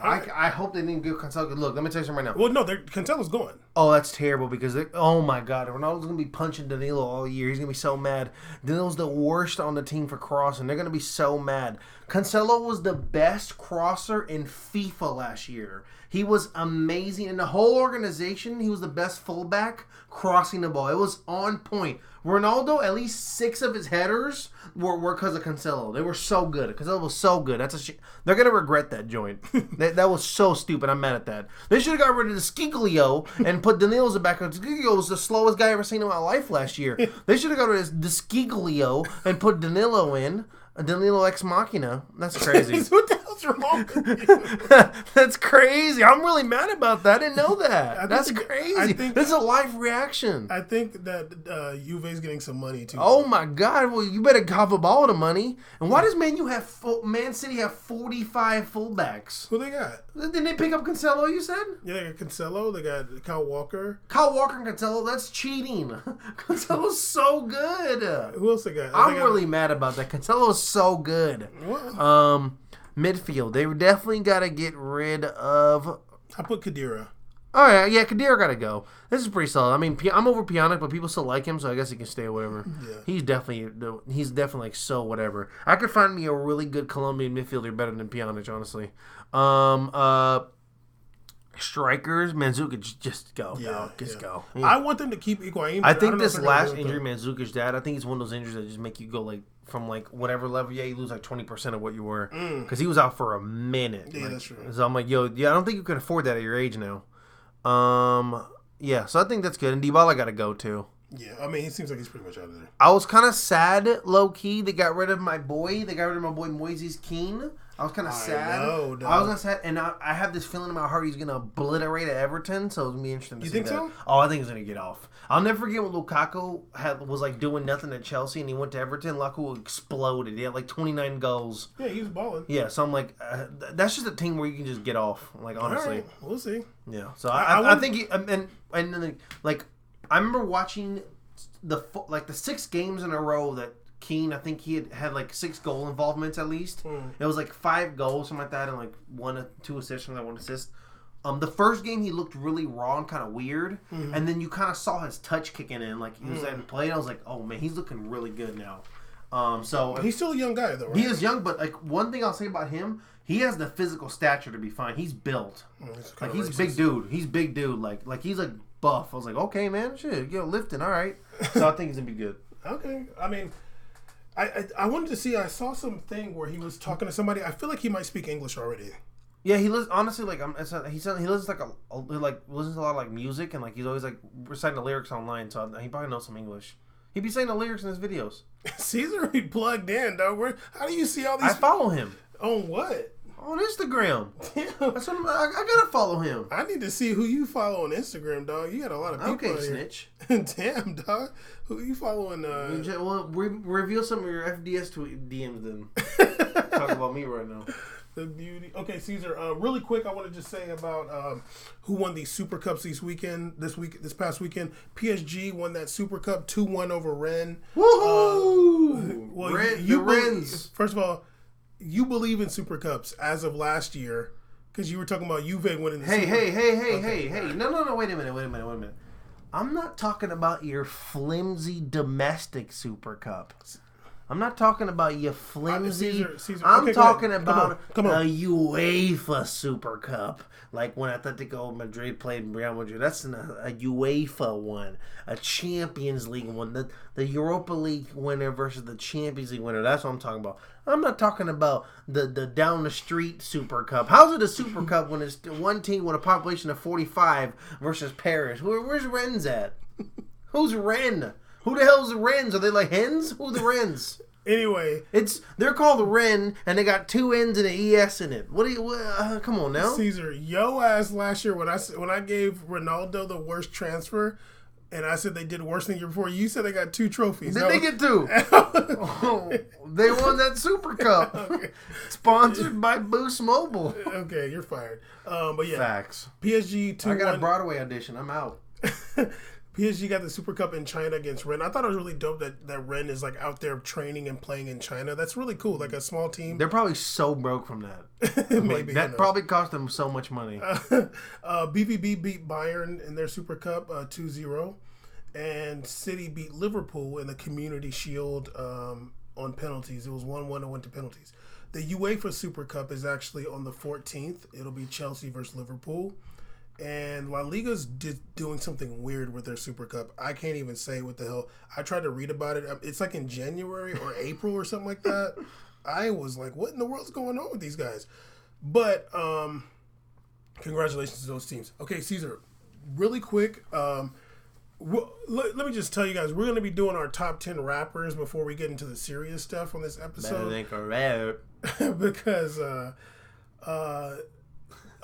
I hope they didn't give Cancelo. Look, let me tell you something right now. Well, no, Cancelo's going. Oh, that's terrible because oh my God, Ronaldo's gonna be punching Danilo all year. He's gonna be so mad. Danilo's the worst on the team for crossing. They're gonna be so mad. Cancelo was the best crosser in FIFA last year. He was amazing in the whole organization. He was the best fullback crossing the ball. It was on point. Ronaldo, at least 6 of his headers were because of Cancelo. They were so good. Cancelo was so good. They're gonna regret that joint. that was so stupid. I'm mad at that. They should have got rid of the Desciglio and put Danilo as a backup. Desciglio was the slowest guy I ever seen in my life last year. They should have got rid of Desciglio and put Danilo in. Danilo ex machina. That's crazy. What the hell's wrong with you? That's crazy. I'm really mad about that. I didn't know that. That's crazy. This is a live reaction. I think that Juve's getting some money too. Oh my God! Well, you better have a ball of money. And why does Man City have 45 fullbacks? Who they got? Didn't they pick up Cancelo? You said? Yeah, they got Cancelo. They got Kyle Walker. Kyle Walker and Cancelo. That's cheating. Cancelo's so good. Who else they got? I'm really mad about that. Cancelo's so good. What? Midfield. They definitely got to get rid of... I put Khedira. Oh, yeah, Khedira got to go. This is pretty solid. I mean, I'm over Pjanic, but people still like him, so I guess he can stay or whatever. Yeah. He's definitely like so whatever. I could find me a really good Colombian midfielder better than Pjanic, honestly. Strikers, Mandzukic, just go. Yeah, go. Yeah. I want them to keep Higuain. I think this last injury Mandzukic had, I think it's one of those injuries that just make you go like from like whatever level, you lose like 20% of what you were. Because he was out for a minute. Yeah, that's true. So I'm like, I don't think you can afford that at your age now. Yeah, so I think that's good. And Dybala got to go too. Yeah, I mean, he seems like he's pretty much out of there. I was kind of sad, low-key. They got rid of my boy. Moises Keane. I was kind of sad. I was kind of sad, and I have this feeling in my heart he's going to obliterate at Everton, so it's going to be interesting to see that. You think so? Oh, I think he's going to get off. I'll never forget when Lukaku was like doing nothing at Chelsea, and he went to Everton. Lukaku exploded. He had like 29 goals. Yeah, he was balling. Yeah, so I'm like, that's just a team where you can just get off, like, honestly. All right, we'll see. Yeah, so I think, and then, like, I remember watching the 6 games in a row that Keane. I think he had like 6 goal involvements at least. It was like 5 goals, something like that, and like 1 or 2 assists, and 1 assist. The first game he looked really raw and kind of weird, and then you kind of saw his touch kicking in, like he was in play. And I was like, oh man, he's looking really good now. So he's still a young guy though, right? He is young, but like one thing I'll say about him, he has the physical stature to be fine. He's built, he's a big dude. He's big dude, like he's like buff. I was like, okay, man, shit, lifting, all right. So I think he's gonna be good. Okay, I mean, I wanted to see. I saw something where he was talking to somebody. I feel like he might speak English already. Yeah, he listens honestly like he listens like listens to a lot of like music, and like he's always like reciting the lyrics online. So he probably knows some English. He'd be saying the lyrics in his videos. Caesar be plugged in, dog. How do you see all these? I follow him on what? On Instagram. That's what I gotta follow him. I need to see who you follow on Instagram, dog. You got a lot of people. Okay, snitch. Damn, dog. Who you following? Well, reveal some of your FDS DMs then. Talk about me right now. The beauty. Okay, Caesar. Really quick, I want to just say about who won the Super Cups this past weekend. PSG won that Super Cup 2-1 over Rennes. Woohoo! Well, the Rennes. First of all, you believe in Super Cups as of last year because you were talking about Juve winning the Super Cup. Hey. No, wait a minute. I'm not talking about your flimsy domestic Super Cup. I'm not talking about your flimsy. Caesar. I'm okay, talking about come on. a UEFA Super Cup. Like when Atletico Madrid played Real Madrid. That's a UEFA one. A Champions League one. The Europa League winner versus the Champions League winner. That's what I'm talking about. I'm not talking about the down the street Super Cup. How's it a Super Cup when it's one team with a population of 45 versus Paris? Where's Rennes at? Who's Rennes? Who the hell's the Rennes? Are they like hens? Who are the Rennes? Anyway, they're called the Rennes, and they got 2 N's and an ES in it. Come on now, Caesar. Yo ass last year when I gave Ronaldo the worst transfer, and I said they did worse than the year before. You said they got 2 trophies. Did they get 2? They won that Super Cup. Okay. Sponsored by Boost Mobile. Okay, you're fired. But yeah, facts. PSG 2-1. I got a Broadway audition. I'm out. PSG got the Super Cup in China against Rennes. I thought it was really dope that Rennes is like out there training and playing in China. That's really cool. Like a small team. They're probably so broke from that. Maybe that probably cost them so much money. BVB beat Bayern in their Super Cup 2-0, and City beat Liverpool in the Community Shield on penalties. It was 1-1 and went to penalties. The UEFA Super Cup is actually on the 14th. It'll be Chelsea versus Liverpool. And La Liga's doing something weird with their Super Cup. I can't even say what the hell. I tried to read about it. It's like in January or April or something like that. I was like, what in the world's going on with these guys? But congratulations to those teams. Okay, Caesar, really quick. Let me just tell you guys, we're going to be doing our top 10 rappers before we get into the serious stuff on this episode. Better than rap. Because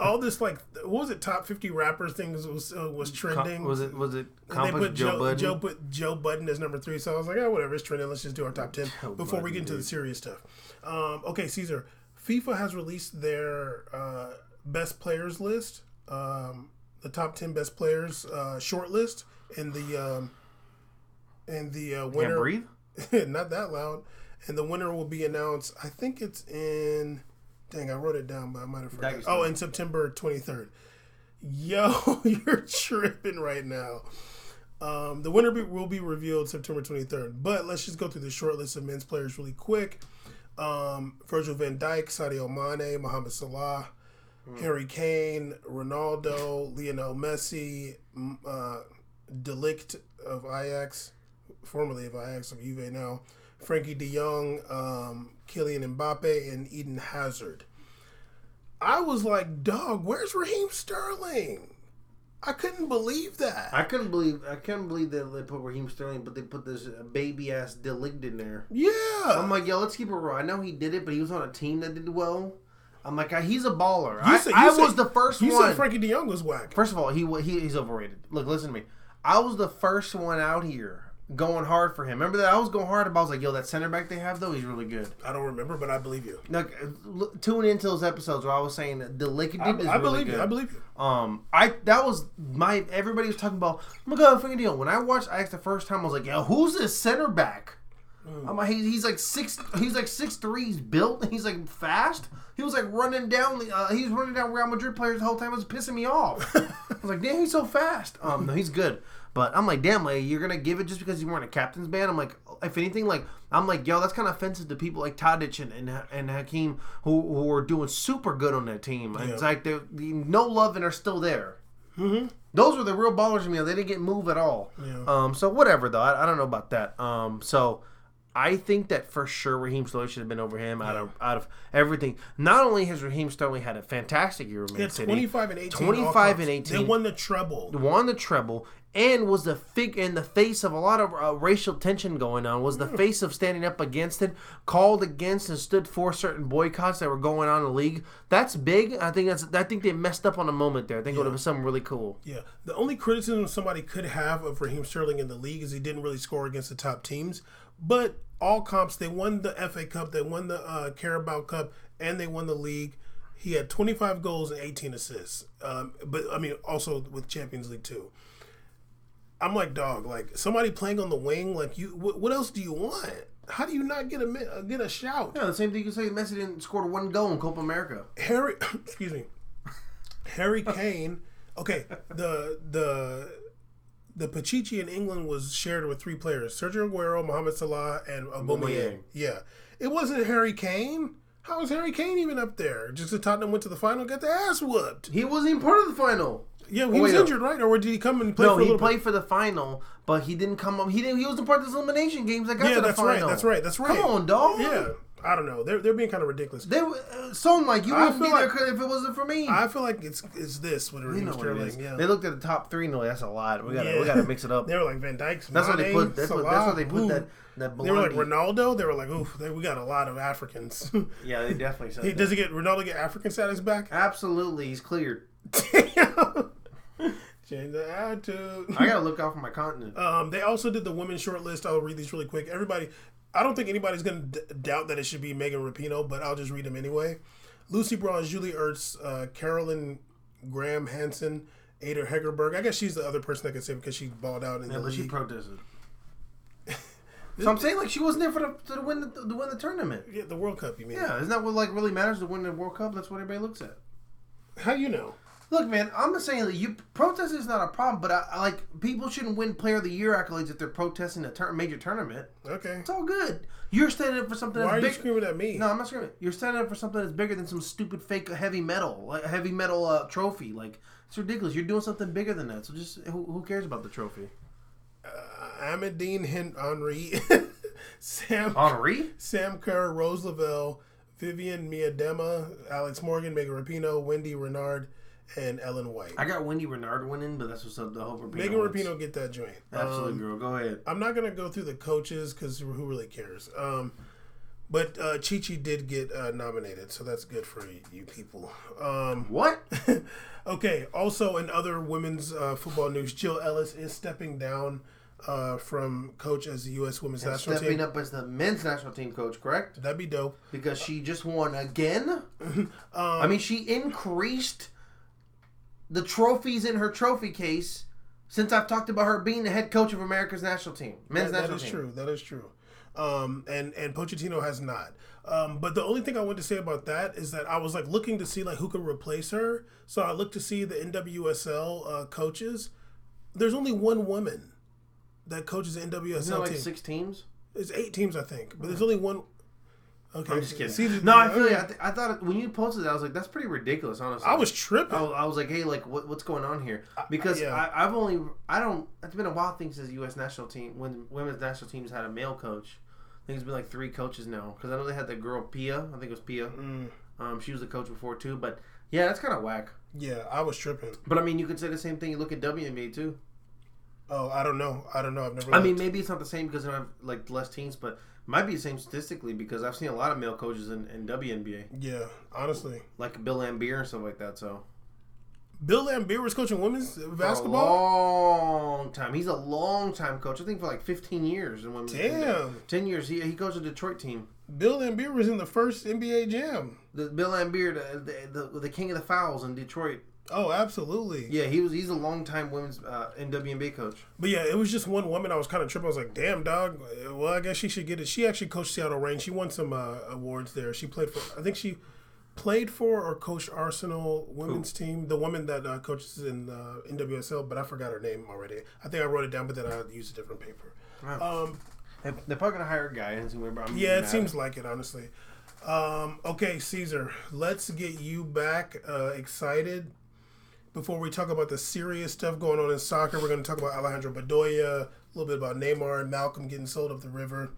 all this, like, what was it? Top 50 rappers things was trending. Was it? And they put Joe Budden as number 3. So I was like, whatever, it's trending. Let's just do our top 10 before we get into the serious stuff. Okay, Caesar, FIFA has released their best players list, the top 10 best players shortlist, and the winner. Can't breathe? Not that loud. And the winner will be announced. I think it's in. Dang, I wrote it down, but I might have forgotten. Oh, in September 23rd. Yo, you're tripping right now. The winner will be revealed September 23rd. But let's just go through the short list of men's players really quick. Virgil van Dijk, Sadio Mane, Mohamed Salah, Harry Kane, Ronaldo, Lionel Messi, De Ligt of Ajax, formerly of Ajax, of Juve now, Frankie de Jong, Kylian Mbappe, and Eden Hazard. I was like, dog, where's Raheem Sterling? I couldn't believe that. I couldn't believe that they put Raheem Sterling, but they put this baby ass De Ligt in there. Yeah. I'm like, yo, let's keep it real. I know he did it, but he was on a team that did well. I'm like, he's a baller. I was the first one. You said Frankie de Jong was whack. First of all, he's overrated. Look, listen to me. I was the first one out here going hard for him. Remember that? I was going hard about, I was like, yo, that center back they have, though, he's really good. I don't remember, but I believe you. Look, tune into those episodes where I was saying that the Lick is really good. I believe you. That was everybody was talking about, oh my God, Frankie de Jong. When I watched Ajax the first time, I was like, yo, who's this center back? I'm like, he's like 6'3", he's built, and he's like fast. He was like running down Real Madrid players the whole time. It was pissing me off. I was like, damn, he's so fast. No, he's good. But I'm like, damn, like, you're gonna give it just because you weren't a captain's band? I'm like, if anything, like, I'm like, yo, that's kind of offensive to people like Tadic and Hakeem who are doing super good on that team. And it's like they're no love and are still there. Mm-hmm. Those were the real ballers to me. They didn't get moved at all. Yeah. So whatever though, I don't know about that. So I think that for sure Raheem Sterling should have been over him out of everything. Not only has Raheem Sterling had a fantastic year with Man City, 25 and 18. 25 and 18. They won the treble. And was the in the face of a lot of racial tension going on. Was the face of standing up against it, called against and stood for certain boycotts that were going on in the league. That's big. I think they messed up on a moment there. I think it would have been something really cool. Yeah. The only criticism somebody could have of Raheem Sterling in the league is he didn't really score against the top teams. But all comps, they won the FA Cup, they won the Carabao Cup, and they won the league. He had 25 goals and 18 assists. But I mean, also with Champions League too. I'm like, dog, like somebody playing on the wing, like you. What else do you want? How do you not get a shout? Yeah, the same thing you can say. Messi didn't score one goal in Copa America. Harry Kane. Okay, the Pichichi in England was shared with 3 players: Sergio Aguero, Mohamed Salah, and Aubameyang. Yeah, it wasn't Harry Kane. How was Harry Kane even up there? Just that Tottenham went to the final, got their ass whooped. He wasn't even part of the final. Yeah, he was injured, right? Or did he come and play for a little bit? No, he played for the final, but he didn't come up. He wasn't part of those elimination games that got to the final. That's right. Come on, dog. Yeah. I don't know. They're being kind of ridiculous. They Song like you wouldn't be there if it wasn't for me. I feel like it's this with Raheem Sterling. Yeah. They looked at the top 3 and they're like, that's a lot. We gotta mix it up. They were like Van Dijk's. That's what they put. That's what they put that. They were like Ronaldo. They were like, oof, we got a lot of Africans. Yeah, they definitely said. Does Ronaldo get African status back? Absolutely, he's cleared. Damn. Change the attitude. I gotta look out for my continent. They also did the women's shortlist. I'll read these really quick. I don't think anybody's gonna doubt that it should be Megan Rapinoe, but I'll just read them anyway. Lucy Bronze, Julie Ertz, Carolyn Graham Hansen, Ada Hegerberg. I guess she's the other person that can say because she balled out in the league. But she protested. So I'm saying like she wasn't there to win the tournament. Yeah, the World Cup. You mean? Yeah, isn't that what like really matters to win the World Cup? That's what everybody looks at. How you know? Look, man, I'm not saying that protesting is not a problem, but I like people shouldn't win Player of the Year accolades if they're protesting a major tournament. Okay, it's all good. You're standing up for something. Why that's are you screaming at me? No, I'm not screaming. You're standing up for something that's bigger than some stupid fake heavy metal trophy. Like it's ridiculous. You're doing something bigger than that. So just who cares about the trophy? Amadine Henry, Sam Kerr, Rose Lavelle, Vivian Miedema, Alex Morgan, Megan Rapinoe, Wendy Renard, and Ellen White. I got Wendy Renard winning, but that's what's up. The whole Megan Rapinoe get that joint. Absolutely, girl. Go ahead. I'm not gonna go through the coaches because who really cares? But Chi-Chi did get nominated, so that's good for you people. What? Okay. Also, in other women's football news, Jill Ellis is stepping down from coach as the U.S. Women's National Team. Stepping up as the men's national team coach, correct? That'd be dope. Because she just won again. I mean, she increased the trophies in her trophy case since I've talked about her being the head coach of America's national team, men's national team. That is true. And Pochettino has not. But the only thing I want to say about that is that I was like looking to see like who could replace her. So I looked to see the NWSL coaches. There's only one woman that coaches the NWSL Isn't it like team. 6 teams? It's 8 teams, I think. But there's only one. Okay, I'm just kidding. No, I feel like I thought when you posted that, I was like, that's pretty ridiculous, honestly. I was tripping. I was like, hey, like, what's going on here? Because it's been a while since the U.S. national team, when women's national teams had a male coach. I think it's been like 3 coaches now. Because I know they had that girl, Pia. I think it was Pia. She was the coach before, too. But, yeah, that's kind of whack. Yeah, I was tripping. But, I mean, you could say the same thing. You look at WNBA, too. Oh, I don't know. I've never looked. I mean, maybe it's not the same because they have, like, less teams, but it might be the same statistically because I've seen a lot of male coaches in WNBA. Yeah, honestly. Like Bill Lambier and stuff like that, so. Bill Lambier was coaching women's basketball? For a long time. He's a long-time coach. I think for like 15 years. In women's. Damn. 10 years. He coached a Detroit team. Bill Lambier was in the first NBA Jam. Bill Lambier, the king of the fouls in Detroit. Oh, absolutely. Yeah, he's a longtime women's NWNBA coach. But yeah, it was just one woman I was kind of tripping. I was like, damn, dog. Well, I guess she should get it. She actually coached Seattle Reign. She won some awards there. She played for, I think she played for or coached Arsenal women's team. The woman that coaches in NWSL, but I forgot her name already. I think I wrote it down, but then I used a different paper. Wow. They're probably going to hire a guy. Yeah, it seems like it, honestly. Okay, Caesar, let's get you back excited. Before we talk about the serious stuff going on in soccer, we're going to talk about Alejandro Bedoya, a little bit about Neymar and Malcolm getting sold up the river.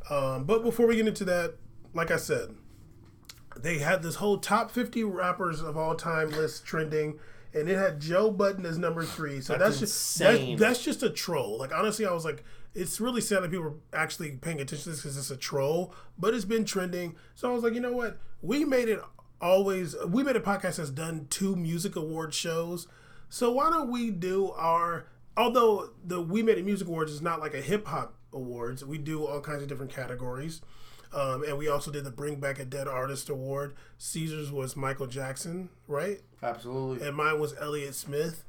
But before we get into that, like I said, they had this whole top 50 rappers of all time list trending, and it had Joe Budden as number 3. So that's just insane. That's just a troll. Like, honestly, I was like, it's really sad that people are actually paying attention to this because it's a troll, but it's been trending. So I was like, you know what? We made a podcast that's done 2 music award shows. So why don't we do although the We Made It Music Awards is not like a hip hop awards, we do all kinds of different categories. And we also did the Bring Back a Dead Artist Award. Caesar's was Michael Jackson, right? Absolutely. And mine was Elliott Smith.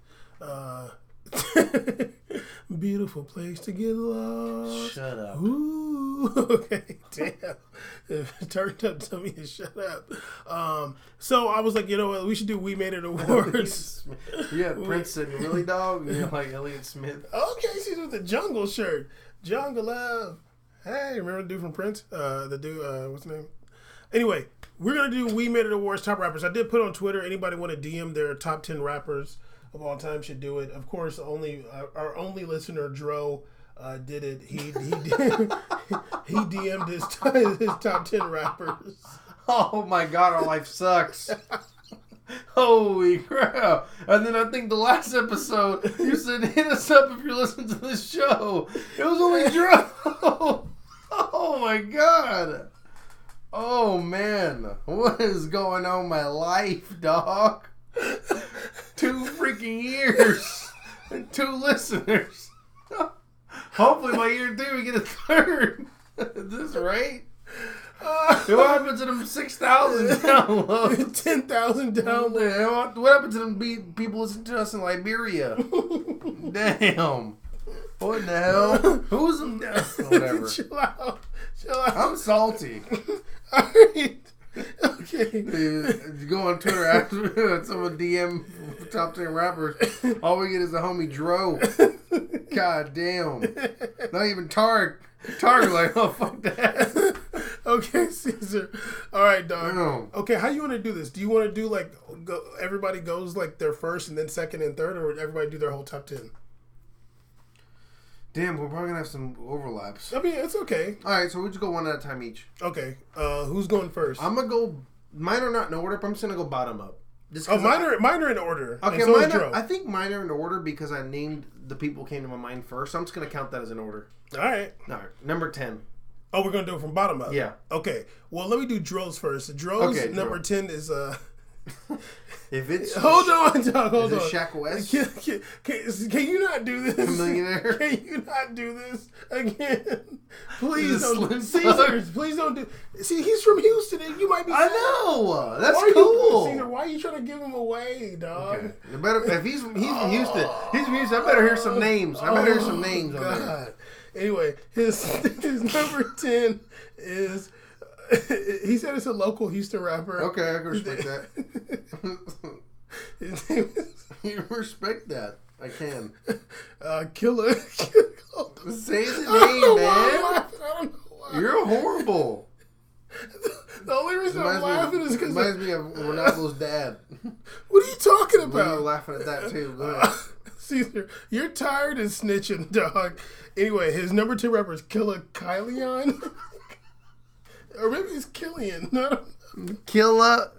Beautiful place to get lost. Shut up. Ooh, okay, damn. It turned up to me to shut up. So I was like, you know what? We should do We Made It Awards. Yeah, Prince and Willie Dog. You know, like Elliott Smith. Okay, she's with the jungle shirt. Jungle Love. Hey, remember the dude from Prince? The dude, what's his name? Anyway, we're going to do We Made It Awards top rappers. I did put on Twitter, anybody want to DM their top 10 rappers of all time should do it. Of course, our only listener, Dro, did it. He DM'd his top 10 rappers. Oh my God, our life sucks. Holy crap. And then I think the last episode, you said, hit us up if you're listening to this show. It was only Dro. Oh my God. Oh man. What is going on in my life, dog? 2 freaking years and 2 listeners. Hopefully by year 3 we get a 3rd. At this rate. What happened to them 6,000 downloads? 10,000 downloads. What happened to them people listening to us in Liberia? Damn. What in the hell? Who's them? Whatever. Chill out. I'm salty. Alright. Okay. You go on Twitter after someone DM top 10 rappers. All we get is the homie Dro. God damn. Not even Tarek. Tarek like, oh fuck that. Okay, Caesar. All right, dog. No. Okay, how you want to do this? Do you want to do everybody goes like their first and then second and third, or everybody do their whole top 10? Damn, we're probably gonna have some overlaps. I mean, it's okay. All right, so we'll just go one at a time each. Okay. Who's going first? I'm gonna go. Mine are not in order, but I'm just gonna go bottom up. Mine are in order. Okay, so I think mine are in order because I named the people who came to my mind first. So I'm just gonna count that as an order. All right. Number 10. Oh, we're gonna do it from bottom up. Yeah. Okay. Well, let me do Dro's first. Dro's number 10 is If it's hold on, dog. Hold on. Shaq West. Can you not do this? A millionaire. Can you not do this again? Please This is don't. Slim Caesar, please don't do. See, he's from Houston, and you might be. I know. That's why cool. Caesar, why are you trying to give him away, dog? Okay. If he's from Houston, he's from Houston. I better hear some names. I better hear some names. God. Anyway, his number 10 is. He said it's a local Houston rapper. Okay, I can respect that. His name is... You respect that. I can. Killer. Say the name, man. I don't know why. You're horrible. The only reason I'm laughing is because... Reminds me of Ronaldo's dad. What are you talking about? We were laughing at that, too. Go ahead. Caesar, you're tired of snitching, dog. Anyway, his number 2 rapper is Killer Kylian. Or maybe it's Killian. No. Killa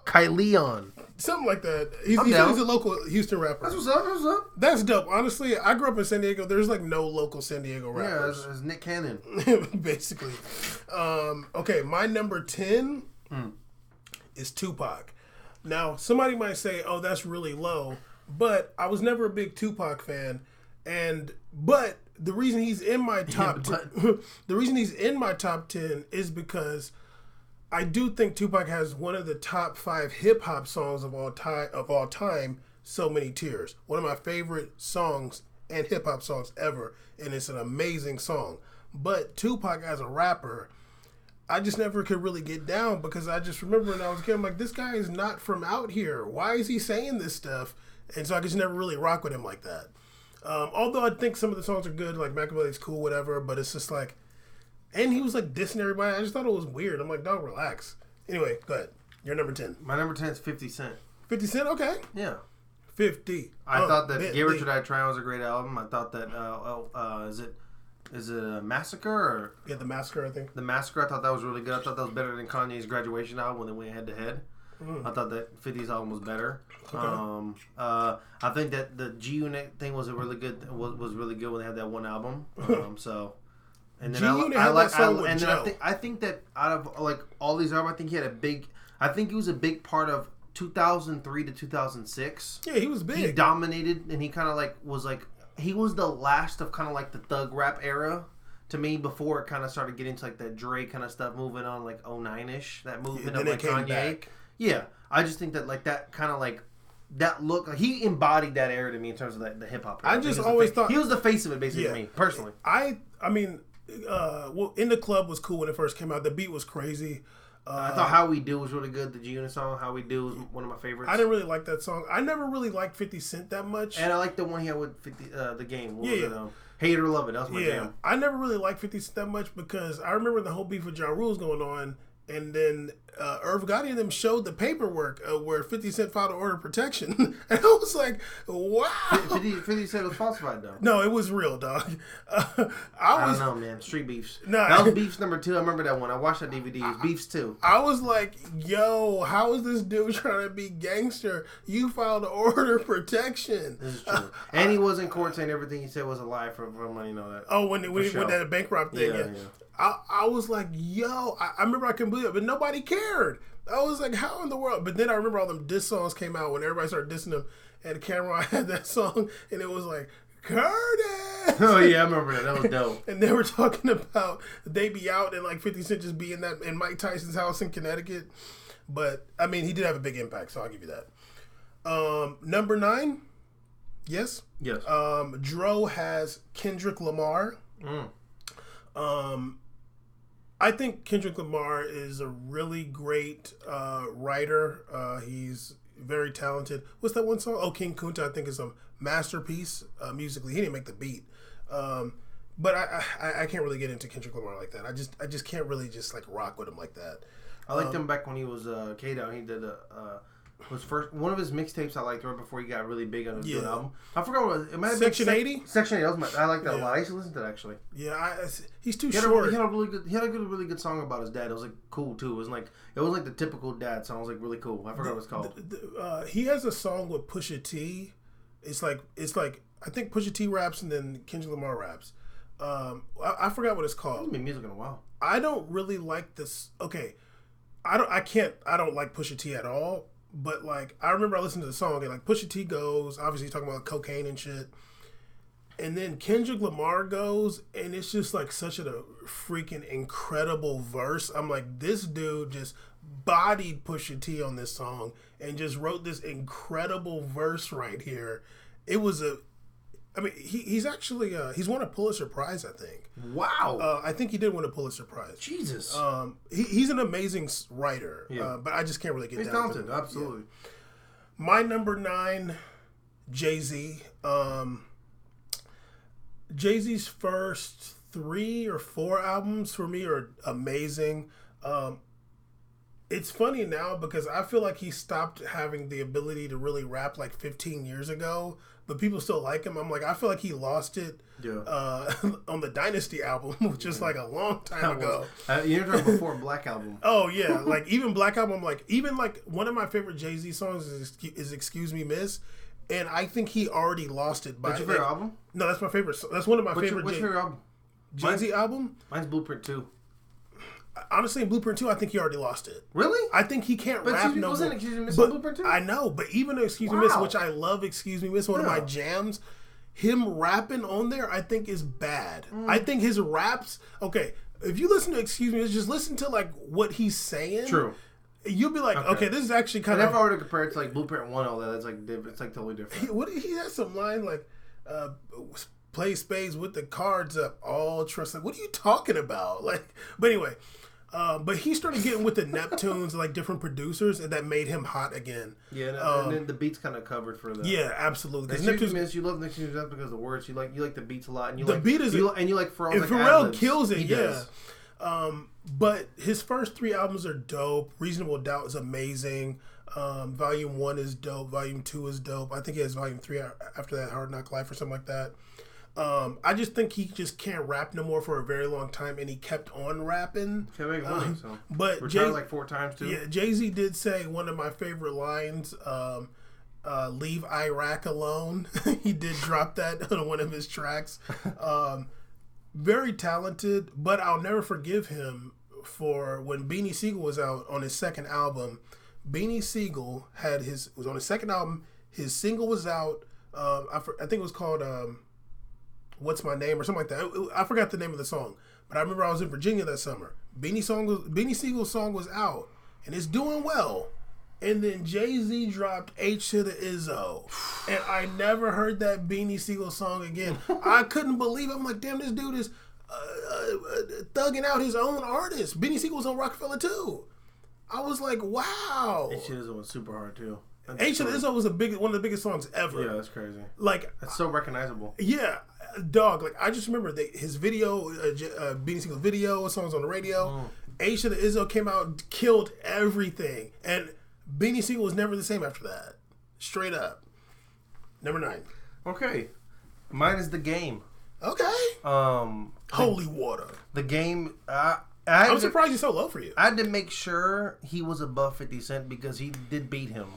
Kylian. Something like that. He said he's a local Houston rapper. That's what's up. That's dope. Honestly, I grew up in San Diego. There's like no local San Diego rappers. Yeah, it's Nick Cannon. Basically. Okay, my number 10 is Tupac. Now, somebody might say, oh, that's really low. But I was never a big Tupac fan. But the reason he's in my top 10 is because I do think Tupac has one of the top 5 hip hop songs of all time. So Many Tears. One of my favorite songs and hip hop songs ever, and it's an amazing song. But Tupac as a rapper, I just never could really get down because I just remember when I was a kid, I'm like, this guy is not from out here. Why is he saying this stuff? And so I just never really rock with him like that. Although I think some of the songs are good, like Machiavelli's cool, whatever, but it's just like, and he was like dissing everybody. I just thought it was weird. I'm like, dog, relax. Anyway, go ahead. You're number 10. My number 10 is 50 Cent. 50 Cent? Okay. Yeah. 50. I thought that Get Rich or Die Trying was a great album. I thought that, is it a Massacre? Or Yeah, The Massacre, I think. The Massacre, I thought that was really good. I thought that was better than Kanye's Graduation album when they went head to head. I thought that 50's album was better. Okay. I think that the G-Unit thing was really good when they had that one album. And then I think that out of like all these albums, I think he was a big part of 2003 to 2006. Yeah, he was big. He dominated, and he kind of he was the last of kind of like the thug rap era to me before it kind of started getting to like that Dre kind of stuff moving on like 09-ish, that movement of like Kanye. Back. Yeah, I just think that like that kind of like that look, like, he embodied that era to me in terms of the hip hop. I just always thought he was the face of it, basically, to me personally. I mean, In the Club was cool when it first came out. The beat was crazy. I thought How We Do was really good. The G-Unit song, How We Do, was one of my favorites. I didn't really like that song. I never really liked 50 Cent that much. And I like the one he had with 50, the Game. Hate It or Love It. That was my jam. I never really liked 50 Cent that much because I remember the whole beef with Ja Rule was going on. And then Irv Gotti and them showed the paperwork where 50 Cent filed an order of protection. And I was like, wow. 50 Cent was falsified, though. No, it was real, dog. I don't know, man. Street beefs. Nah. That was Beefs number 2. I remember that one. I watched that DVD. It was Beefs 2. I was like, yo, how is this dude trying to be gangster? You filed an order of protection. This is true. And he was in court saying everything he said was a lie for money, you know that. Oh, when he went that bankrupt thing, yeah. I was like, yo, I remember I couldn't believe it, but nobody cared. I was like, how in the world? But then I remember all them diss songs came out when everybody started dissing them, and Cameron had that song, and it was like, Curtis! Oh, yeah, I remember that. That was dope. And they were talking about they be out and like 50 Cent just be in Mike Tyson's house in Connecticut. But, I mean, he did have a big impact, so I'll give you that. Number 9, yes? Yes. Dro has Kendrick Lamar. I think Kendrick Lamar is a really great writer. He's very talented. What's that one song? Oh, King Kunta, I think, is a masterpiece musically. He didn't make the beat. But I can't really get into Kendrick Lamar like that. I just can't really just like rock with him like that. I liked him back when he was K-Down. He did one of his mixtapes I liked right before he got really big on his new album. I forgot what it was. It might have Section been 80? Section 80. I like that a lot. I used to listen to that actually. Yeah, he's too short. He had a really good song about his dad. It was like cool too. It was like the typical dad song. It was like really cool. I forgot what it's called. He has a song with Pusha T. It's like I think Pusha T raps and then Kendrick Lamar raps. I forgot what it's called. I haven't been music in a while. I don't really like this. Okay, I don't like Pusha T at all. But like I remember I listened to the song and like Pusha T goes, obviously talking about cocaine and shit. And then Kendrick Lamar goes, and it's just like such a freaking incredible verse. I'm like, this dude just bodied Pusha T on this song and just wrote this incredible verse right here. It was he's actually he's won a Pulitzer Prize, I think. Wow. I think he did win a Pulitzer Prize. Jesus. He's an amazing writer. Yeah. But I just can't really get down. He's talented, absolutely. Yeah. My number 9, Jay-Z. Jay-Z's first 3 or 4 albums for me are amazing. It's funny now because I feel like he stopped having the ability to really rap like 15 years ago, but people still like him. I'm like, I feel like he lost it on the Dynasty album, which is like a long time ago. You're talking before Black Album. Oh, yeah. Like even Black Album, like even like one of my favorite Jay-Z songs is Excuse Me Miss. And I think he already lost it by... What's your favorite album? No, that's my favorite. That's one of my favorite... What's your favorite album? Jay-Z album? Mine's Blueprint 2. Honestly, in Blueprint 2, I think he already lost it. Really? I think he can't rap no more. Wasn't Excuse Me Miss on Blueprint 2? I know, but even though Excuse Me Miss, which I love Excuse Me Miss, one of my jams, him rapping on there, I think is bad. I think his raps... Okay, if you listen to Excuse Me, just listen to like what he's saying. True. You'll be like, okay, this is actually kind of. And if I were to compare it to like Blueprint 1, all that, it's like totally different. He has some line like, play spades with the cards up, all trust. Like, what are you talking about? Like, but anyway, but he started getting with the Neptunes, like different producers, and that made him hot again. Yeah, and then the beats kind of covered for that. Yeah, absolutely. Neptunes, you love Neptunes just because of the words. You like the beats a lot, and you the like beat is and you like Pharrell's like Pharrell kills it. He does. But his first 3 albums are dope. Reasonable Doubt is amazing. Volume 1 is dope. Volume 2 is dope. I think he has Volume 3 after that, Hard Knock Life or something like that. I just think he just can't rap no more for a very long time, and he kept on rapping. Can't make money, so. But retired like 4 times too. Yeah, Jay-Z did say one of my favorite lines, leave Iraq alone. He did drop that on one of his tracks. Very talented, but I'll never forgive him for when Beanie Siegel was out on his second album. Beanie Siegel was on his second album. His single was out. I think it was called What's My Name or something like that. I forgot the name of the song, but I remember I was in Virginia that summer. Beanie Siegel's song was out, and it's doing well. And then Jay-Z dropped H to the Izzo. And I never heard that Beanie Siegel song again. I couldn't believe it. I'm like, damn, this dude is thugging out his own artist. Beanie Siegel was on Rockefeller too. I was like, wow. H to the Izzo was super hard too. H to the Izzo was one of the biggest songs ever. Yeah, that's crazy. Like, that's so recognizable. Yeah, dog. Like, I just remember his video, Beanie Siegel's video, songs on the radio. H to the Izzo came out, killed everything. And Beanie Siegel was never the same after that. Straight up. Number 9. Okay. Mine is The Game. Okay. Holy water. The Game. I'm surprised he's so low for you. I had to make sure he was above 50 Cent because he did beat him.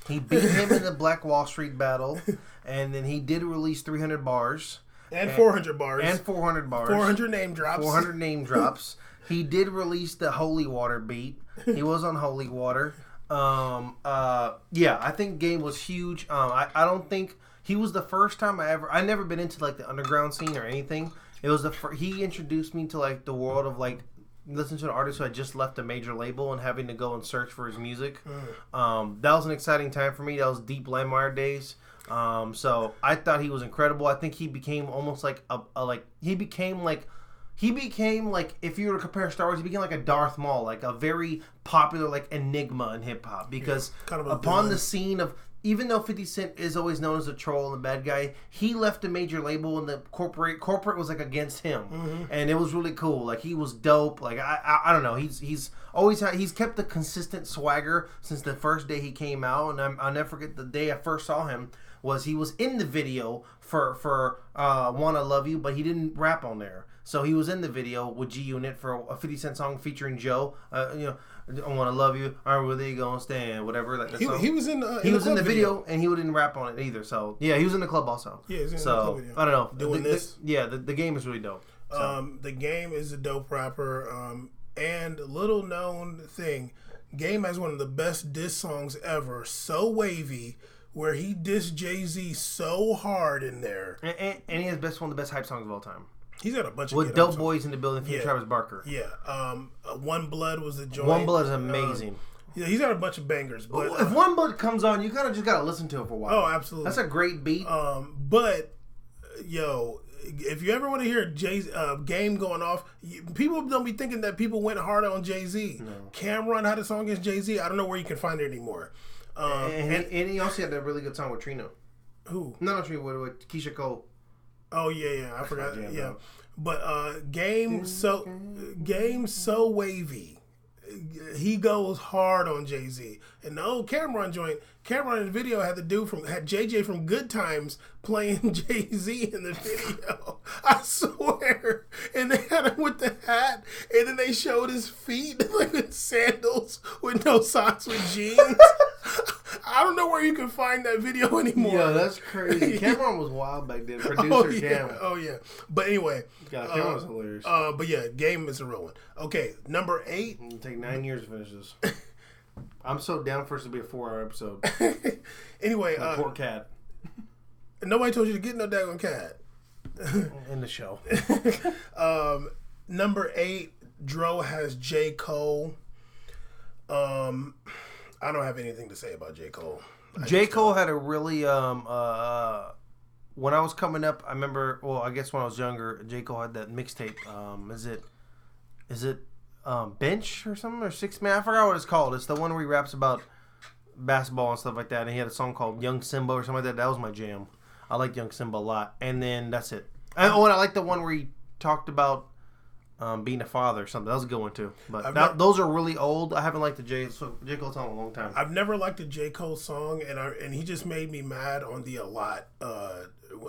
He beat him in the Black Wall Street battle, and then he did release 300 bars. And 400 bars. And 400 bars. 400 name drops. 400 name drops. He did release the Holy Water beat. He was on Holy Water. Yeah, I think Game was huge. I don't think he was the first time I never been into like the underground scene or anything. It was he introduced me to like the world of like listening to an artist who had just left a major label and having to go and search for his music. That was an exciting time for me. That was deep LimeWire days. So I thought he was incredible. I think he became almost like he became like if you were to compare Star Wars, he became like a Darth Maul, like a very popular like enigma in hip hop because kind of upon the scene of, even though 50 Cent is always known as a troll and a bad guy, he left a major label and the corporate was like against him, and it was really cool. Like he was dope. Like I don't know. He's kept the consistent swagger since the first day he came out, and I'll never forget the day I first saw him. He was in the video for Wanna Love You, but he didn't rap on there. So he was in the video with G-Unit for a 50 Cent song featuring Joe. I Wanna Love You, or Where They Gonna Stand, whatever. Like that song. He was in the video, and he didn't rap on it either. So yeah, he was in the club also. Yeah, he was in the club video. I don't know. Doing this. The Game is really dope. So. The Game is a dope rapper. And little known thing, Game has one of the best diss songs ever. So Wavy, where he dissed Jay-Z so hard in there. And he has one of the best hype songs of all time. He's got a bunch of with dope boys in the building for Travis Barker. Yeah. One Blood was the joint. One Blood is amazing. Yeah, he's got a bunch of bangers. But if One Blood comes on, you kind of just got to listen to it for a while. Oh, absolutely. That's a great beat. But, if you ever want to hear Game going off, people don't be thinking that people went hard on Jay-Z. No. Cameron had a song against Jay-Z. I don't know where you can find it anymore. And he also had a really good song with Trina. Who? No, Trina, with Keisha Cole. Oh yeah, I forgot. Yeah, but Game so wavy. He goes hard on Jay-Z. And the old Cameron joint, Cameron in the video had JJ from Good Times playing Jay-Z in the video. I swear. And they had him with the hat, and then they showed his feet like in sandals with no socks with jeans. I don't know where you can find that video anymore. Yeah, that's crazy. Cameron was wild back then. Producer Jam. Oh yeah. But anyway. God, Cameron was hilarious. But yeah, Game is a real one. Okay, number 8. It'll take 9 years to finish this. I'm so down for it to be a 4-hour episode. Anyway, poor cat. Nobody told you to get no daggone cat. In the show. Number 8, Dro has J. Cole. I don't have anything to say about J. Cole. J. Cole had a really when I was coming up, I remember. Well, I guess when I was younger, J. Cole had that mixtape. Is it Bench or something, or Six Man? I forgot what it's called. It's the one where he raps about basketball and stuff like that. And he had a song called Young Simba or something like that. That was my jam. I like Young Simba a lot. And then that's it. And I like the one where he talked about being a father or something. That was a good one too. But those are really old. I haven't liked the J. Cole song in a long time. I've never liked the J. Cole song, and he just made me mad on the A Lot,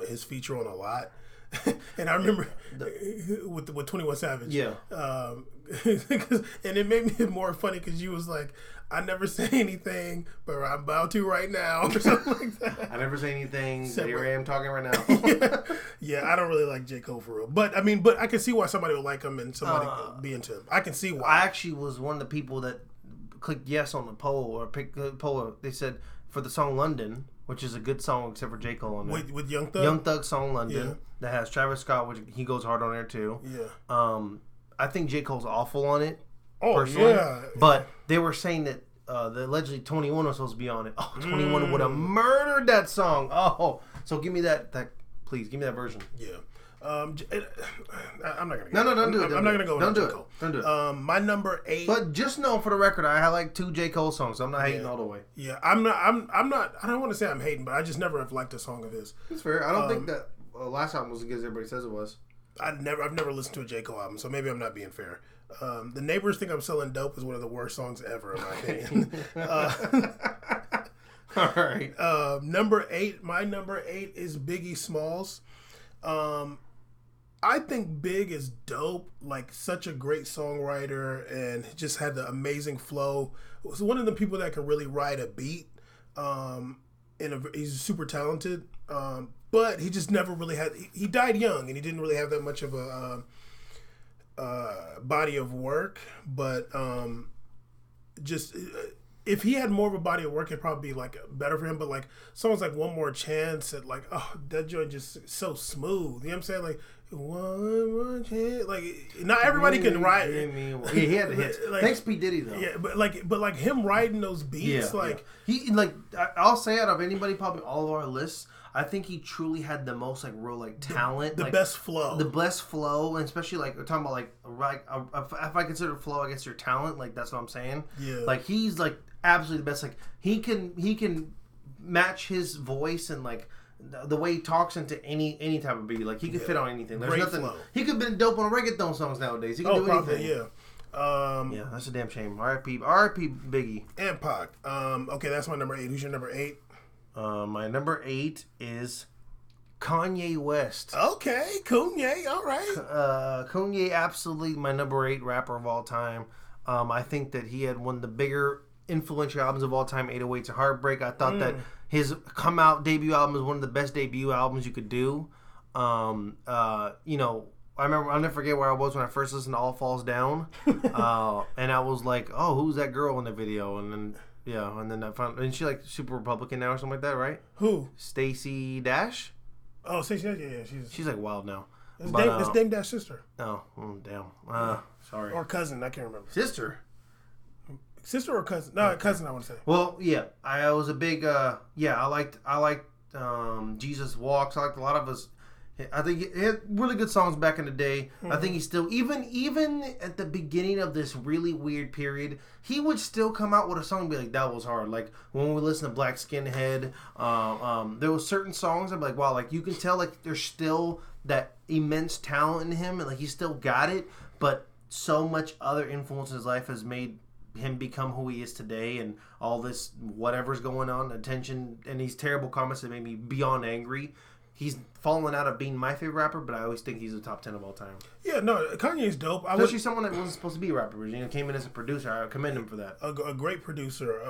his feature on A Lot. And I remember with 21 Savage. Yeah. And it made me more funny because you was like, I never say anything, but I'm about to right now, or something like that. I never say anything, but here I am talking right now. Yeah, I don't really like J. Cole for real. But I can see why somebody would like him and somebody be into him. I can see why. I actually was one of the people that clicked yes on the poll or picked the poll. They said for the song London, which is a good song except for J. Cole on there. With Young Thug? Young Thug's song London that has Travis Scott, which he goes hard on there too. Yeah. I think J. Cole's awful on it. Oh, personally. yeah. But they were saying that allegedly 21 was supposed to be on it. Oh, 21 would have murdered that song. Oh, so give me that. Please give me that version. Yeah. I'm not gonna. No, don't do it. I'm not gonna go. Don't do it. Don't do it. My number 8. But just know for the record, I have like 2 J. Cole songs. So I'm not hating all the way. Yeah, I'm not. I don't want to say I'm hating, but I just never have liked a song of his. That's fair. I don't think that last album was as good as everybody says it was. I've never listened to a J. Cole album, so maybe I'm not being fair. The Neighbors Think I'm Selling Dope is one of the worst songs ever, in my opinion. All right. Number 8. My number 8 is Biggie Smalls. I think Big is dope, like such a great songwriter, and just had the amazing flow. Was one of the people that can really ride a beat. He's super talented, but he just never really had. He died young, and he didn't really have that much of a body of work. But just if he had more of a body of work, it'd probably be like better for him. But like songs like One More Chance, and like that joint just so smooth. You know what I'm saying? Like one more chance. Like not everybody can ride. Yeah, he had the hits. Like, thanks P Diddy though. Yeah, but like him riding those beats, he like I'll say out of anybody, probably all of our lists, I think he truly had the most like real like talent, the best flow, and especially like we're talking about like if I consider flow, I guess your talent, like that's what I'm saying. Yeah, like he's like absolutely the best. Like he can match his voice and like the way he talks into any type of beat. Like he could fit on anything. There's nothing. Flow. He could have been dope on reggaeton songs nowadays. He can do anything. Yeah. That's a damn shame. R.I.P. Biggie and Pac. Okay, that's my number 8. Who's your number 8? My number 8 is Kanye West. Okay, Kanye. All right. Kanye, absolutely my number 8 rapper of all time. I think that he had one of the bigger influential albums of all time, 808s and Heartbreak. I thought that his come out debut album is one of the best debut albums you could do. I remember, I'll never forget where I was when I first listened to All Falls Down. And I was like, oh, who's that girl in the video? And then I found, isn't she like super Republican now or something like that, right? Who? Stacey Dash? Oh, Stacey Dash, yeah. She's like wild now. It's Dame Dash's sister. Oh, damn. Sorry. Or cousin, I can't remember. Sister or cousin? No, cousin, I want to say. Well, yeah, I was a big, I liked Jesus Walks. I liked a lot of his. I think he had really good songs back in the day. Mm-hmm. I think he still, even at the beginning of this really weird period, he would still come out with a song and be like, that was hard. Like, when we listen to Black Skinhead, there was certain songs I'm like, wow, like, you can tell, like, there's still that immense talent in him, and, like, he still got it, but so much other influence in his life has made him become who he is today, and all this whatever's going on, attention, and these terrible comments that made me beyond angry. He's fallen out of being my favorite rapper, but I always think he's a top 10 of all time. Yeah, no, Kanye's dope. Especially someone that wasn't supposed to be a rapper. Came in as a producer. I commend him for that. A great producer.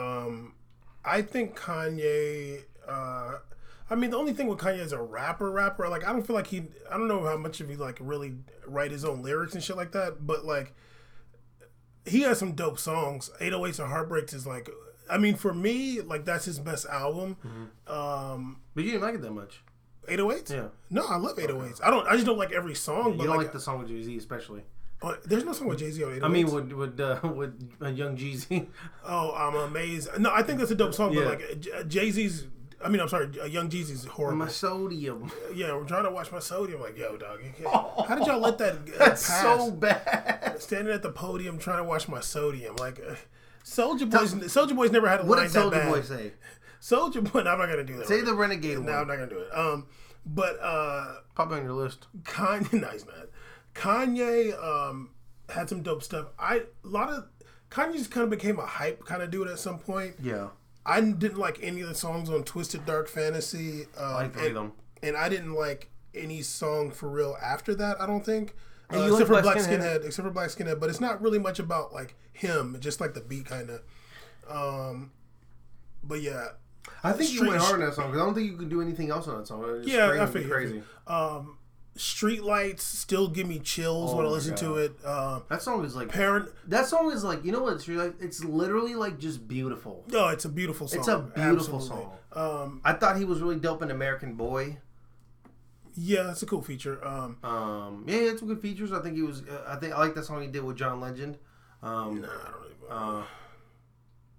I think Kanye... the only thing with Kanye is a rapper, like, I don't feel like I don't know how much of he, like, really write his own lyrics and shit like that, but, like, he has some dope songs. 808s and Heartbreaks is, like... for me, like, that's his best album. Mm-hmm. But you didn't like it that much. 808s? Yeah. No, I love 808s. I just don't like every song. You don't like the song with Jay-Z especially. Oh, there's no song with Jay-Z on 808s. I mean, with Young Jeezy. Oh, I'm amazed. No, I think that's a dope song, but like Jay-Z's. I mean, I'm sorry, Young Jeezy's horrible. My sodium. Yeah, we're trying to watch my sodium. Like, yo, dog, how did y'all let that That's pass? so bad. Standing at the podium trying to watch my sodium. Like, Soulja Boy's never had a line that bad. What did Soulja Boy say? Soulja Boy, no, I'm not gonna do that. Say the Renegade one. No, I'm not gonna do it. But pop on your list. Kanye, no, he's not. Kanye had some dope stuff. Kanye just kind of became a hype kind of dude at some point. Yeah. I didn't like any of the songs on Twisted Dark Fantasy. I like three of them. And I didn't like any song for real after that, I don't think. Except for Black Skinhead. But it's not really much about like him, just like the beat kind of. But yeah. I think you went hard on that song because I don't think you could do anything else on that song. Yeah, I feel crazy. Streetlights still give me chills when I listen to it. That song is like That song is like, you know what? It's literally like just beautiful. No, it's a beautiful song. It's a beautiful song. I thought he was really dope in American Boy. Yeah, that's a cool feature. Yeah, he had some good features. I think he was. I like that song he did with John Legend. Nah, I don't know.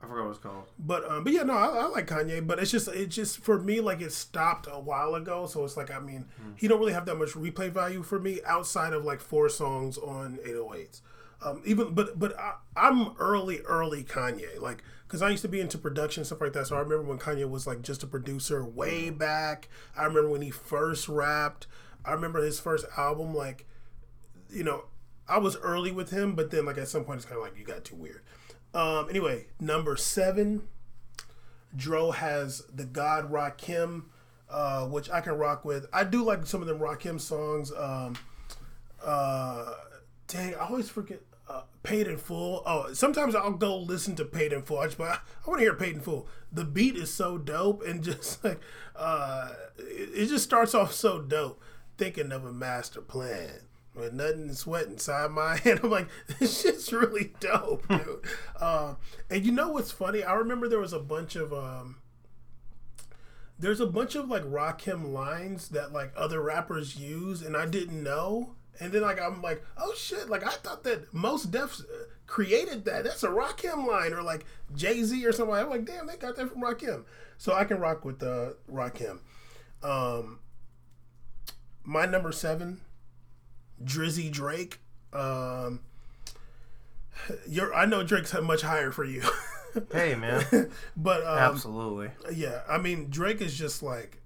I forgot what it's called. But yeah, no, I like Kanye, but it's just for me, like it stopped a while ago, so it's like, I mean, he don't really have that much replay value for me outside of like 4 songs on 808s. I'm early Kanye, like, because I used to be into production stuff like that, so I remember when Kanye was like just a producer way back. I remember when he first rapped. I remember his first album, like, you know, I was early with him, but then like at some point it's kind of like you got too weird. Anyway, number 7, Dro has the God Rakim, which I can rock with. I do like some of them Rakim songs. Dang, I always forget Paid in Full. Oh, sometimes I'll go listen to Paid in Full. I want to hear Paid in Full. The beat is so dope, and just like it just starts off so dope. Thinking of a master plan. With nothing and sweat inside my head. I'm like, this shit's really dope, dude. And you know what's funny? I remember there was a bunch of like Rakim lines that like other rappers use, and I didn't know. And then like I'm like, oh shit! Like I thought that Mos Def created that. That's a Rakim line, or like Jay-Z or something. I'm like, damn, they got that from Rakim. So I can rock with Rakim. My number 7. Drizzy Drake. I know Drake's much higher for you. Hey man, but absolutely. Yeah, I mean Drake is just like,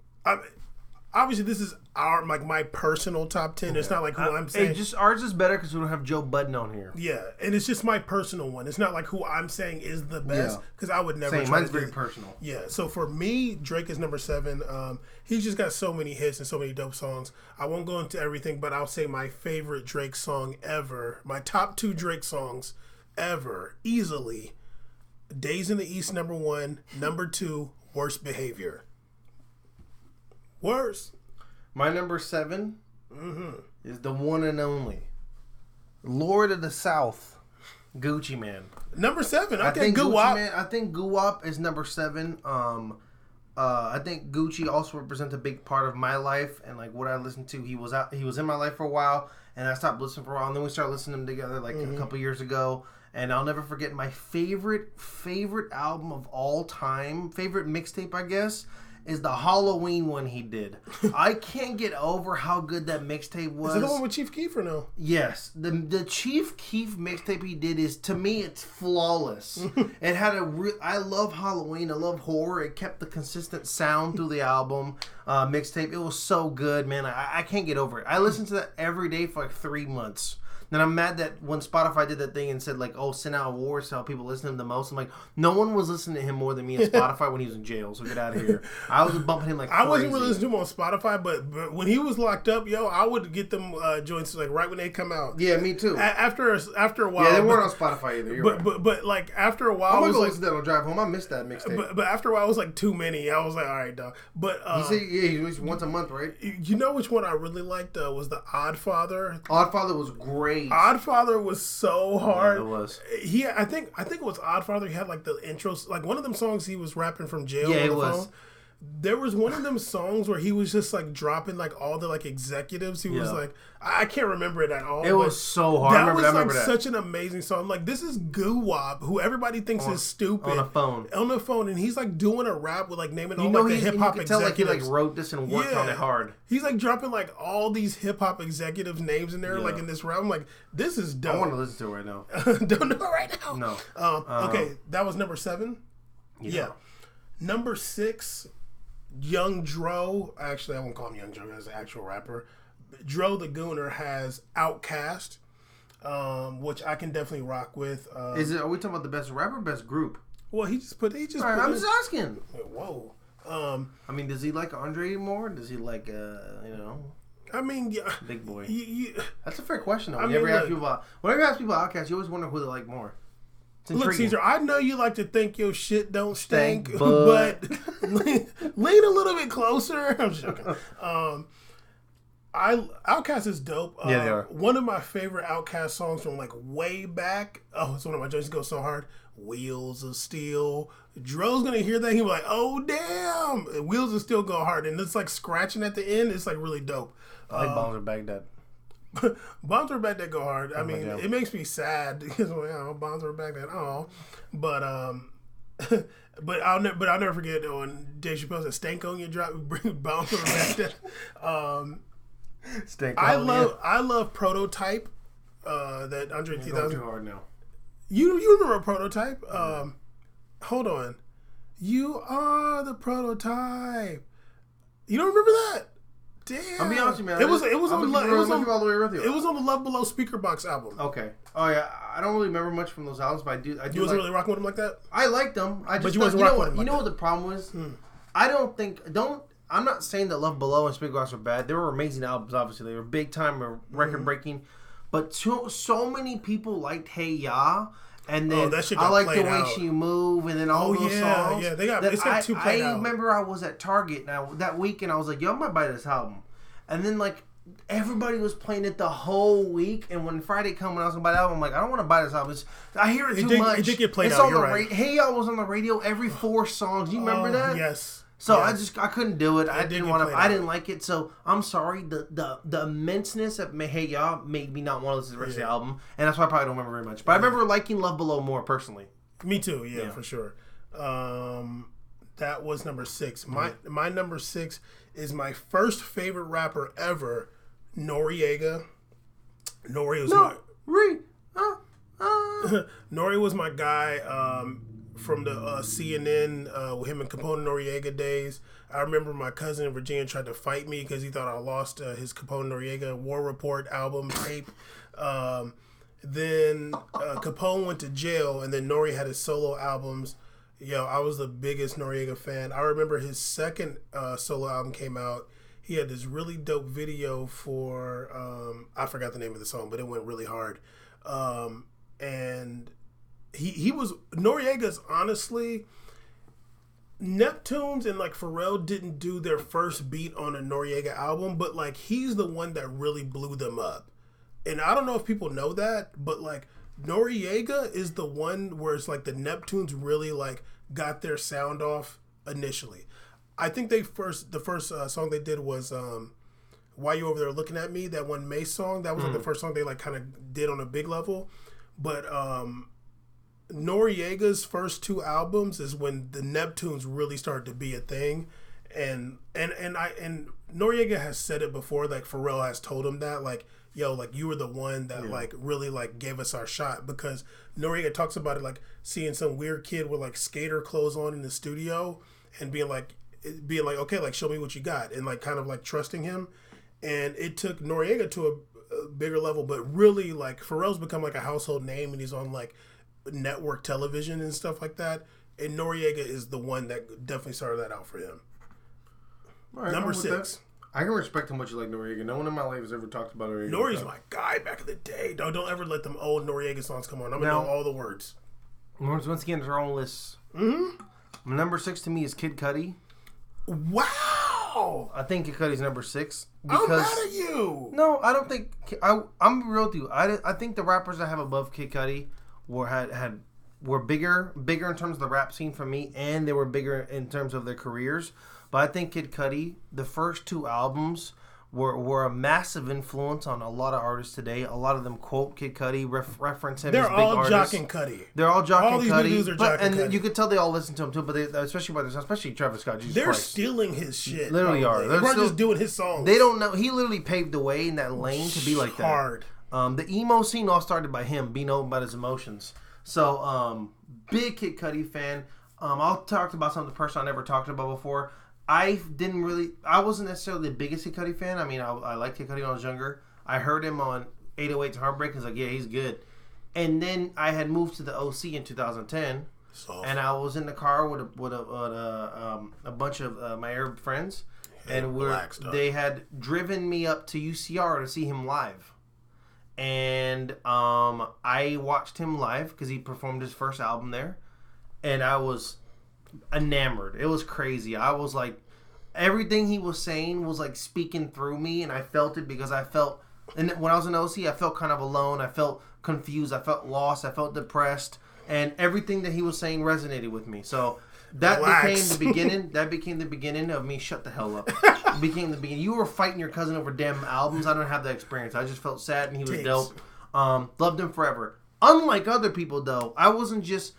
obviously this is my personal top 10. It's not like who I'm saying. Just ours is better because we don't have Joe Budden on here. Yeah, and it's just my personal one. It's not like who I'm saying is the best because I would never. Mine's very personal. Yeah, so for me, Drake is number 7. He's just got so many hits and so many dope songs. I won't go into everything, but I'll say my favorite Drake song ever, my top 2 Drake songs ever, easily. Days in the East, number 1. Number 2, Worst Behavior. Worst. My number 7 is the one and only Lord of the South, Gucci Man. Number 7. Okay, I think Guwap. Man. I think Guwap is number 7. I think Gucci also represents a big part of my life and like what I listened to. He was in my life for a while, and I stopped listening for a while, and then we started listening to them together like a couple years ago. And I'll never forget my favorite album of all time, favorite mixtape, I guess, is the Halloween one he did. I can't get over how good that mixtape was. Is it the one with Chief Keef or no? Yes. The Chief Keef mixtape he did is, to me, it's flawless. It had I love Halloween. I love horror. It kept the consistent sound through the album mixtape. It was so good, man. I can't get over it. I listened to that every day for like 3 months. And I'm mad that when Spotify did that thing and said, like, oh, send out awards to how people listen to him the most. I'm like, no one was listening to him more than me on Spotify when he was in jail, so get out of here. I was bumping him like crazy. I wasn't really listening to him on Spotify, but when he was locked up, I would get them joints like right when they come out. Yeah, me too. After a while. Yeah, they weren't on Spotify either. You're right. But like after a while, I'm gonna go listen to that on drive home. I missed that mixtape. But after a while, it was like too many. I was like, all right, dog. But you say he released once a month, right? You know which one I really liked was the Oddfather. Oddfather was great. Oddfather was so hard. Yeah, it was. I think it was Oddfather. He had like the intros, like one of them songs he was rapping from jail. Yeah, on the it was. phone. There was one of them songs where he was just like dropping like all the like executives. He was like, I can't remember it at all. It was so hard. That was like such an amazing song. Like, this is Goo Wop, who everybody thinks is stupid. On the phone. And he's like doing a rap with like naming all like the hip hop executives. Tell like he like wrote this and worked on it hard. He's like dropping like all these hip hop executives' names in there, like in this rap. I'm like, this is dope. I want to listen to it right now. Don't know it right now. No. Okay, that was number 7. Yeah. Number 6. Young Dro, actually I won't call him Young Dro, he's an actual rapper. Dro the Gooner has Outkast, which I can definitely rock with. Are we talking about the best rapper or best group? Well, I'm just asking. Whoa. I mean, does he like Andre more? Does he like, I mean, yeah. Big Boy. That's a fair question, though. Whenever you ask people about Outkast, you always wonder who they like more. Look, Caesar, I know you like to think your shit don't stink, but lean a little bit closer. I'm joking. Outkast is dope. Yeah, they are. One of my favorite Outkast songs from like way back. Oh, it's one of my joints. Go so hard. Wheels of Steel. Dro's gonna hear that. He'll be like, "Oh damn!" Wheels of Steel go hard, and it's like scratching at the end. It's like really dope. I like Bombs Are Baghdad. Bombs Are Baghdad go hard. I mean, it makes me sad because Bombs Are Baghdad. Oh, but I'll never forget when Dave Chappelle said "Stank on your drop." Bring Bombs Are Baghdad. I love Prototype. That Andre 3000. Too hard now. You remember Prototype? Hold on. You are the prototype. You don't remember that? Damn. I'll be honest with you, man. It was on the Love Below Speaker Box album. Okay. Oh yeah, I don't really remember much from those albums, but I do. You wasn't really rocking with them like that. I liked them. But you wasn't rocking with them. You know what the problem was? I'm not saying that Love Below and Speaker Box were bad. They were amazing albums. Obviously, they were big time, record breaking. But so many people liked Hey Ya. And then I Like the Way She Move, and then all those songs. Yeah, it's got 2 played out. I remember I was at Target that week, and I was like, "Yo, I might buy this album." And then like everybody was playing it the whole week, and when Friday came when I was gonna buy the album, I'm like, "I don't want to buy this album. I hear it too much." It did get played out. You're right. Hey Ya was on the radio every 4 songs. You remember that? Yes. So I couldn't do it. I didn't want to. I didn't like it. So I'm sorry. The immenseness of Hey Ya made me not want to listen to the rest of the album, and that's why I probably don't remember very much. But I remember liking Love Below more personally. Me too. Yeah, for sure. That was number 6. My number 6 is my first favorite rapper ever, Noriega. Nori was my guy. From the CNN with him and Capone Noriega days. I remember my cousin in Virginia tried to fight me because he thought I lost his Capone Noriega War Report album tape. Then Capone went to jail, and then Nori had his solo albums. Yo, I was the biggest Noriega fan. I remember his second solo album came out. He had this really dope video for, I forgot the name of the song, but it went really hard. And he was Noriega's honestly. Neptunes and like Pharrell didn't do their first beat on a Noriega album, but like he's the one that really blew them up. And I don't know if people know that, but like Noriega is the one where it's like the Neptunes really like got their sound off initially. I think the first song they did was Why You Over There Looking At Me, that one Mace song. That was like the first song they like kind of did on a big level. But Noriega's first 2 albums is when the Neptunes really started to be a thing, and Noriega has said it before. Like Pharrell has told him that, like, yo, like you were the one that like really like gave us our shot, because Noriega talks about it like seeing some weird kid with like skater clothes on in the studio and being like okay, like show me what you got, and like kind of like trusting him, and it took Noriega to a bigger level. But really, like Pharrell's become like a household name, and he's on like network television and stuff like that, and Noriega is the one that definitely started that out for him. Right, number 6. I can respect how much you like Noriega. No one in my life has ever talked about Noriega. Nori's my guy back in the day. Don't ever let them old Noriega songs come on. I'm gonna know all the words. Once again, it's our own list. Number 6 to me is Kid Cudi. Wow. I think Kid Cudi's number 6. I'm mad at you. No, I don't think. I'm real with you. I think the rappers I have above Kid Cudi were bigger in terms of the rap scene for me, and they were bigger in terms of their careers. But I think Kid Cudi, the first 2 albums were a massive influence on a lot of artists today. A lot of them quote Kid Cudi, reference him They're as big all artists. Jock and Cudi. They're all Jock all and these Cudi. new dudes are Jock and Cudi. You could tell they all listen to him too, but especially Travis Scott. Jesus They're Christ. stealing his shit. Literally probably. are. They're just doing his songs. They don't know. He literally paved the way in that lane to be like that. Hard. The emo scene all started by him being open about his emotions. So, big Kid Cudi fan. I'll talk about something the person I never talked about before. I wasn't necessarily the biggest Kid Cudi fan. I mean, I liked Kid Cudi when I was younger. I heard him on 808's Heartbreak. I was like, yeah, he's good. And then I had moved to the OC in 2010. And I was in the car with a bunch of my Arab friends. And they had driven me up to UCR to see him live. And I watched him live because he performed his first album there. And I was enamored. It was crazy. I was like, everything he was saying was like speaking through me, and I felt it because I felt, and when I was in OC, I felt kind of alone. I felt confused. I felt lost. I felt depressed, and everything that he was saying resonated with me. So that became the beginning. That became the beginning of me. Shut the hell up. It became the beginning. You were fighting your cousin over damn albums. I don't have that experience. I just felt sad, and he was dope. Loved him forever. Unlike other people, though, I wasn't just.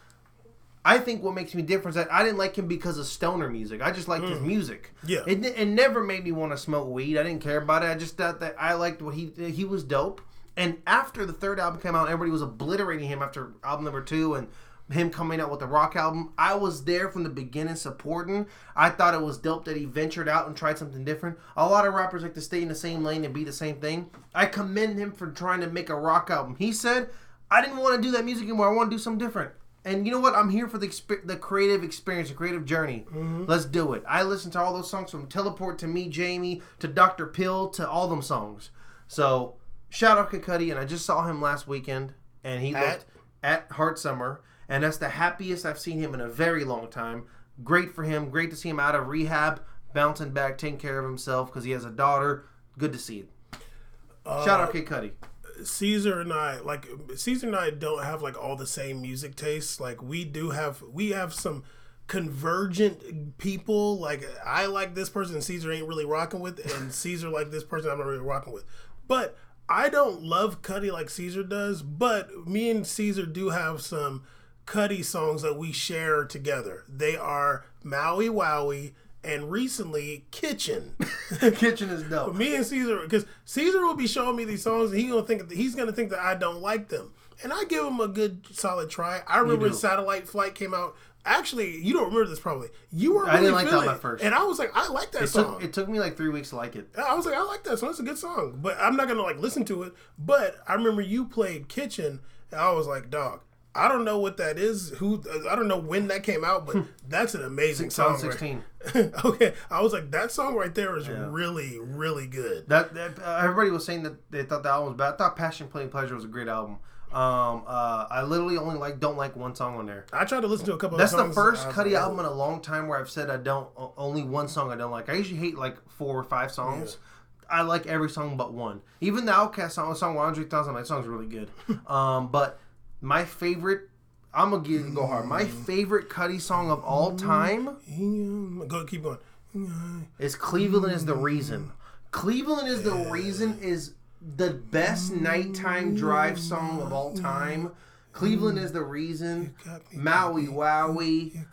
I think what makes me different is that I didn't like him because of stoner music. I just liked his music. Yeah. It never made me want to smoke weed. I didn't care about it. I just thought that I liked what he was dope. And after the third album came out, everybody was obliterating him after album number 2 and him coming out with the rock album. I was there from the beginning supporting. I thought it was dope that he ventured out and tried something different. A lot of rappers like to stay in the same lane and be the same thing. I commend him for trying to make a rock album. He said, I didn't want to do that music anymore. I want to do something different. And you know what? I'm here for the creative experience, the creative journey. Mm-hmm. Let's do it. I listened to all those songs from Teleport to Me, Jamie, to Dr. Pill, to all them songs. So, shout out Kid Cudi, and I just saw him last weekend, and he looked at Heart Summer, and that's the happiest I've seen him in a very long time. Great for him. Great to see him out of rehab, bouncing back, taking care of himself, because he has a daughter. Good to see it. Shout out Kid Cudi. Caesar and I don't have like all the same music tastes. Like we have some convergent people. Like I like this person and Caesar ain't really rocking with, and Caesar like this person I'm not really rocking with. But I don't love Cudi like Caesar does, but me and Caesar do have some Cudi songs that we share together. They are Maui Wowie and recently Kitchen. Kitchen is dope. But me and Caesar, because Caesar will be showing me these songs and he's gonna think that I don't like them. And I give him a good solid try. I remember when Satellite Flight came out. Actually, you don't remember this probably. You weren't really I didn't like that at first. And I was like, I like that song. It took me like 3 weeks to like it. I was like, I like that song. It's a good song. But I'm not gonna like listen to it. But I remember you played Kitchen and I was like, dog, I don't know what that is. I don't know when that came out, but that's an amazing song. 2016. Right? Okay, I was like, that song right there is really, really good. That everybody was saying that they thought the album was bad. I thought Passion Play Pleasure was a great album. I literally only don't like one song on there. I tried to listen to a couple. That's of songs. the first Cudi album in a long time where I've said only one song I don't like. I usually hate like 4 or 5 songs. Yeah. I like every song but one. Even the Outkast song 100,000, that song's really good. But my favorite, I'm gonna go hard. My favorite Cudi song of all time. Keep going. Is Cleveland Is the Reason. Cleveland Is the Reason is the best nighttime drive song of all time. Cleveland Is the Reason. Maui Wowie.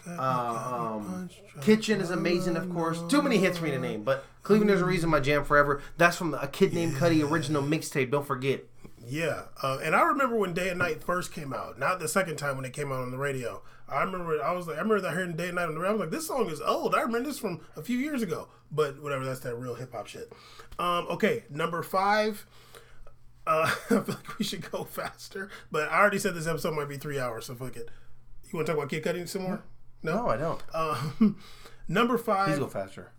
Kitchen is amazing, of course. Too many hits for me to name, but Cleveland Is the Reason, my jam forever. That's from A Kid Named Cudi original mixtape. Don't forget. Yeah, and I remember when Day and Night first came out. Not the second time when it came out on the radio. I remember that hearing Day and Night on the radio. I was like, this song is old. I remember this from a few years ago. But whatever, that's that real hip hop shit. Okay, number 5. I feel like we should go faster. But I already said this episode might be 3 hours, so fuck it. You want to talk about Kid Cudi some more? No, I don't. Number 5. Please go faster.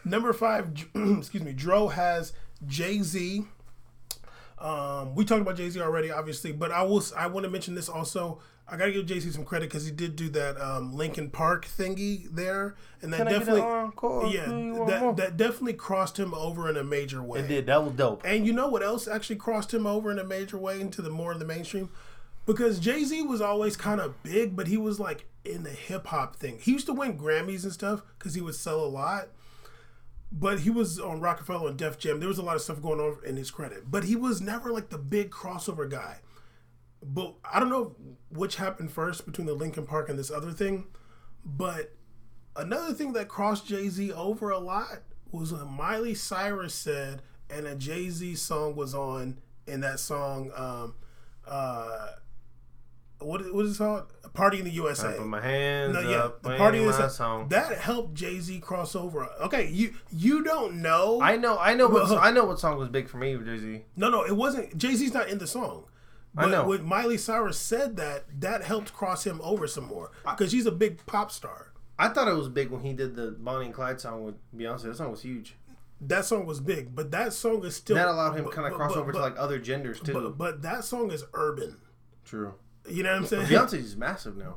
Number 5, excuse me, Dro has Jay-Z. We talked about Jay-Z already, obviously, but I want to mention this also. I gotta give Jay-Z some credit because he did do that Linkin Park thingy there, and that that definitely crossed him over in a major way. It did. That was dope. And you know what else actually crossed him over in a major way into the more of the mainstream? Because Jay-Z was always kind of big, but he was like in the hip hop thing. He used to win Grammys and stuff because he would sell a lot. But he was on Rockefeller and Def Jam. There was a lot of stuff going on in his credit. But he was never like the big crossover guy. But I don't know which happened first between the Linkin Park and this other thing. But another thing that crossed Jay-Z over a lot was when Miley Cyrus said, and a Jay-Z song was on in that song, what is it called? Party in the USA. I put my hands up. The Party in the USA song. That helped Jay-Z cross over. Okay, you don't know. I know what song was big for me with Jay-Z. No, it wasn't. Jay-Z's not in the song. But I know. When Miley Cyrus said that helped cross him over some more because she's a big pop star. I thought it was big when he did the Bonnie and Clyde song with Beyonce. That song was huge. That song was big, but that song is still... That allowed him kind of cross over to like other genders too. But that song is urban. True. You know what I'm saying? But Beyonce's massive now.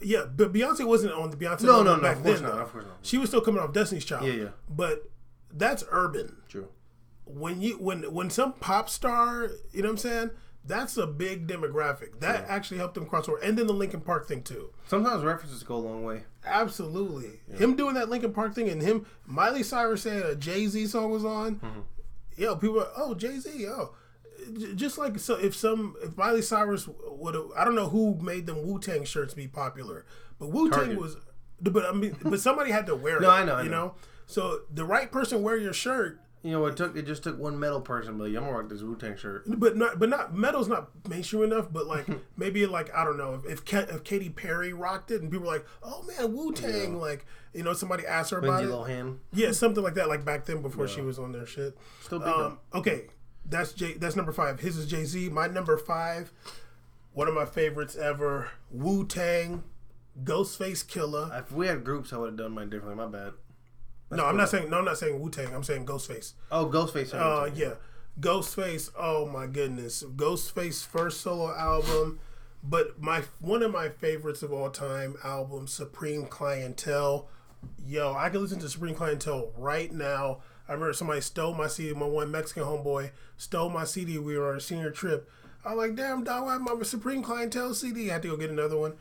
Yeah, but Beyonce wasn't on the Beyonce. No, back of course then, not. Of course not. She was still coming off Destiny's Child. Yeah. But that's urban. True. When some pop star, you know what I'm saying? That's a big demographic. That actually helped them cross over. And then the Linkin Park thing too. Sometimes references go a long way. Absolutely. Yeah. Him doing that Linkin Park thing and Miley Cyrus saying a Jay-Z song was on. Mm-hmm. Yo, people are, oh, Jay-Z, oh. Just like so if Miley Cyrus would have, I don't know who made them Wu-Tang shirts be popular, but Wu-Tang was, but somebody had to wear it. I know. You know? So the right person wear your shirt. You know, it just took one metal person, but I'm gonna rock this Wu-Tang shirt. But not metal's not mainstream enough. But like maybe like I don't know if Katy Perry rocked it and people were like, oh man, Wu-Tang, like you know somebody asked her about Lindsay Lohan. Yeah, something like that. Like back then before she was on their shit. Still big though. Okay, that's number 5. His is Jay-Z. My number 5, one of my favorites ever, Wu-Tang, Ghostface Killer. If we had groups, I would have done mine differently. My bad. I'm not saying Wu-Tang. I'm saying Ghostface. Oh, Ghostface. Yeah. Ghostface, oh my goodness. Ghostface first solo album, but one of my favorites of all time albums, Supreme Clientele. Yo, I can listen to Supreme Clientele right now. I remember somebody stole my CD, my one Mexican homeboy stole my CD. We were on a senior trip. I was like, damn dog, I have my Supreme Clientele CD. I had to go get another one.